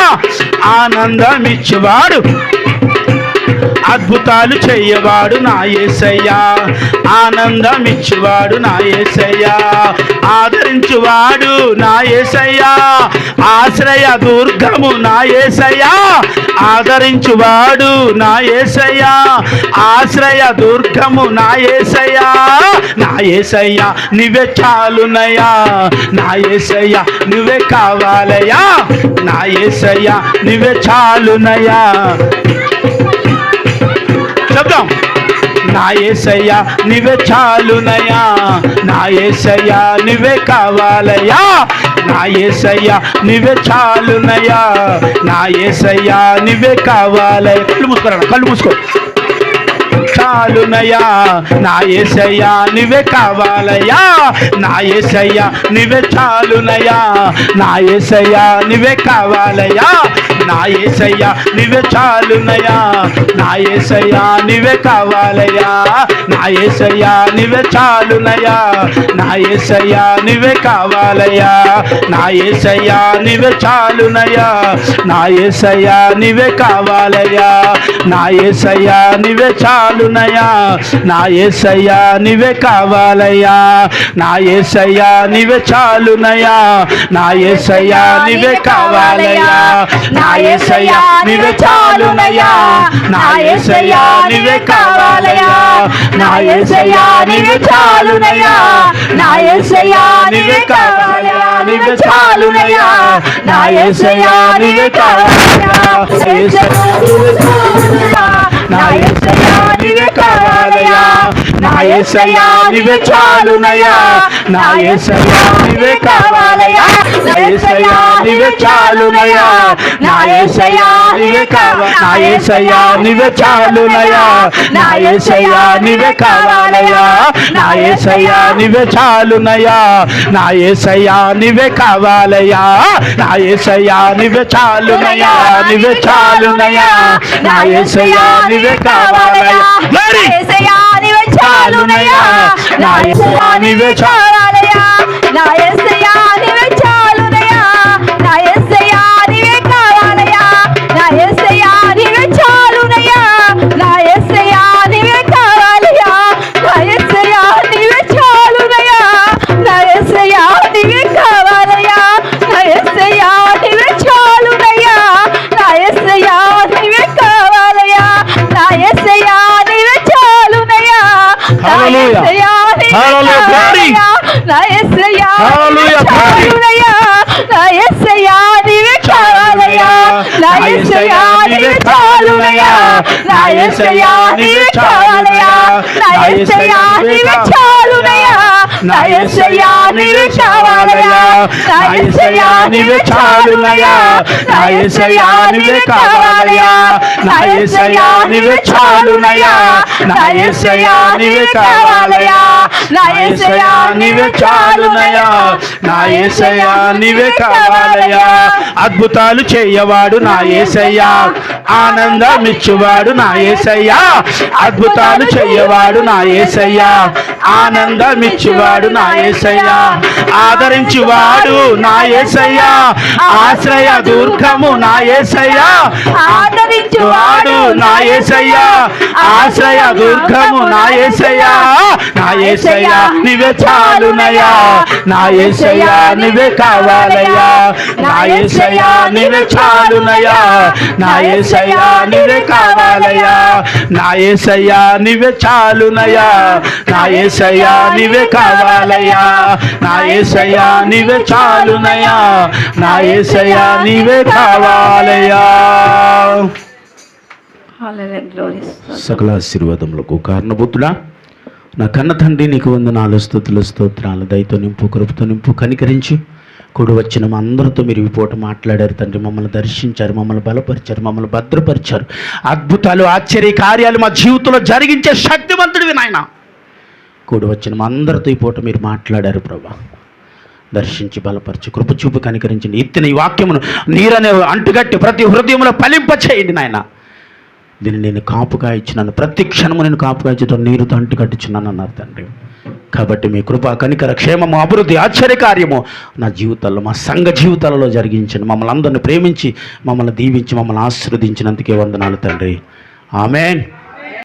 ఆనందమిచ్చువాడు, అద్భుతాలు చెయ్యవాడు నా యేసయ్యా, ఆనందమిచ్చువాడు నా యేసయ్యా, ఆదరించువాడు నా యేసయ్యా, ఆశ్రయ దుర్గము నా యేసయ్యా, ఆదరించువాడు నా యేసయ్యా, ఆశ్రయ దుర్గము నా యేసయ్యా, నా యేసయ్యా నువ్వే చాలునయ్యా, నా యేసయ్యా నువ్వే కావాలయ్యా, నా యేసయ్యా నువ్వే చాలునయ్యా. చెప్దాం. నా యేసయ్యా నువ్వే చాలునయ్యా, నా యేసయ్యా నువ్వే కావాలయ్యా, నా యేసయ్యా నువ్వే చాలునయ్యా, నా యేసయ్యా నువ్వే కావాలయ్యా. కళ్ళు మూసుకోరా, కళ్ళు మూసుకో. చాలునయ్యా, నా యేసయ్యా నువ్వే కావాలయ్యా, నా యేసయ్యా నువ్వే చాలునయ్యా, నా యేసయ్యా నువ్వే కావాలయ్యా, నా యేసయ్యా నువ్వే చాలునయ్యా, నా యేసయ్యా నువ్వే కావాలయ్యా, నా యేసయ్యా నువ్వే చాలునయ్యా, నా యేసయ్యా నువ్వే కావాలయ్యా, నా యేసయ్యా నువ్వే చాలునయ్యా, నా యేసయ్యా నువ్వే కావాలయ్యా, నా యేసయ్యా నువ్వే చాలునయ్యా, నా యేసయ్యా నువ్వే కావాలయ్యా, నా యేసయ్యా నువ్వే చాలునయ్యా, నా యేసయ్యా నువ్వే కావాలయ్యా, నా యేసయ్యా నువ్వే చాలునయ్యా, నా యేసయ్యా నువ్వే కావాలయ్యా, నా యేసయ్యా నువ్వే చాలునయ్యా, నా యేసయ్యా నువ్వే కావాలయ్యా, నువ్వే చాలునయ్యా, నా యేసయ్యా నువ్వే కావాలయ్యా, నా యేసయ్యా నువ్వే కావాలయ్యా, నా యేసయ్యా నువ్వే చాలునయ్యా, నా యేసయ్యా నువ్వే కావాలయ్యా, నా యేసయ్యా నువ్వే చాలునయ్యా, నా యేసయ్యా నువ్వే కావాలయ్యా, నా యేసయ్యా నువ్వే చాలునయ్యా, నా యేసయ్యా నువ్వే కావాలయ్యా, నా యేసయ్యా నువ్వే చాలునయ్యా, నా యేసయ్యా నువ్వే కావాలయ్యా, నా యేసయ్యా నువ్వే చాలునయ్యా, నువ్వే చాలునయ్యా, నా యేసయ్యా నువ్వే కావాలయ్యా, నా యేసయ్యా నువ్వే చాలునయ్యా, నా యేసయ్యా నువ్వే చావాలయ్యా, నా యేసయ్యా నువ్వే చాలునయ్యా, నా యేసయ్యా నువ్వే కావాలయ్యా, నా యేసయ్యా నువ్వే చాలునయ్యా, నా యేసయ్యా నువ్వే కావాలయ్యా, నా యేసయ్యా నువ్వే చాలునయ్యా, నా యేసయ్యా నువ్వే కావాలయ్యా, నా యేసయ్యా నువ్వే చాలునయ్యా, నా యేసయ్యా నువ్వే కావాలయ్యా, నా యేసయ్యా నువ్వే చాలునయ్యా, నా యేసయ్యా నువ్వే కావాలయ్యా, నా యేసయ్యా నువ్వే చాలునయ్యా, నా యేసయ్యా నువ్వే కావాలయ్యా, నా యేసయ్యా నువ్వే చాలునయ్యా, నా యేసయ్యా నువ్వే కావాలయ్యా, నా యేసయ్యా నువ్వే చాలునయ్యా, నా యేసయ్యా నువ్వే కావాలయ్యా, నా యేసయ్యా నువ్వే చాలునయ్యా, నా యేసయ్యా నువ్వే కావాలయ్యా, నా యేసయ్యా నువ్వే చాలునయ్యా, నా యేసయ్యా నువ్వే కావాలయ్యా, నా యేసయ్యా నువ్వే చాలునయ్యా, నా యేసయ్యా నువ్వే కావాలయ్యా. అద్భుతాలు చేయవాడు నా యేసయ్యా, ఆనందమిచ్చువాడు నా యేసయ్యా, అద్భుతాలు చేయవాడు నా యేసయ్యా, ఆనందమిచ్చువాడు నా యేసయ్యా, ఆదరించువాడు నా యేసయ్యా, ఆశ్రయ దుర్గము నా యేసయ్యా, ఆదరించువాడు నా యేసయ్యా, ఆశ్రయ దుర్గము నా యేసయ్యా, నా యేసయ్యా నువ్వే చాలునయ్యా, నా యేసయ్యా నువ్వే కావాలయ్యా, నా యేసయ్యా నువ్వే చాలునయ్యా, నా యేసయ్యా నువ్వే కావాలయ్యా, నా యేసయ్యా నువ్వే చాలునయ్యా, నా యేసయ్యా నువ్వే కావాలయ్యా, నా యేసయ్యా నువ్వే చాలునయ్యా, నా యేసయ్యా నువ్వే కావాలయ్యా. సకల ఆశీర్వాదములకు కారణభూతుడా నా కన్న తండ్రి, నీకు వందనాలు, స్తుతులు, స్తోత్రాలు. దయతో నింపు, కృపతో నింపు, కనికరించి కూడి వచ్చిన మా అందరితో మీరు ఈ పూట మాట్లాడారు తండ్రి. మమ్మల్ని దర్శించారు, మమ్మల్ని బలపరిచారు, మమ్మల్ని భద్రపరిచారు. అద్భుతాలు, ఆశ్చర్య కార్యాలు మా జీవితంలో జరిగించే శక్తివంతుడివి నాయన. కూడి వచ్చిన మా అందరితో ఈ పూట మీరు మాట్లాడారు ప్రభా. దర్శించి బలపరిచి కృప చూపు కనికరించండి. ఎత్తిన ఈ వాక్యమును నీరనే అంటుగట్టి ప్రతి హృదయంలో ఫలింప చేయండి నాయన. దీన్ని నేను కాపుగా ఇచ్చినాను, ప్రతి క్షణము నేను కాపుగా ఇచ్చడం నీరుతో అంటు కట్టించున్నాను అన్నారు తండ్రి. కాబట్టి మీ కృప, కనికర, క్షేమము, అభివృద్ధి, ఆశ్చర్యకార్యము నా జీవితాల్లో, మా సంఘ జీవితాలలో జరిగించండి. మమ్మల్ని అందరిని ప్రేమించి, మమ్మల్ని దీవించి, మమ్మల్ని ఆశీర్వదించినందుకే వందనాలు తండ్రి. ఆమేన్.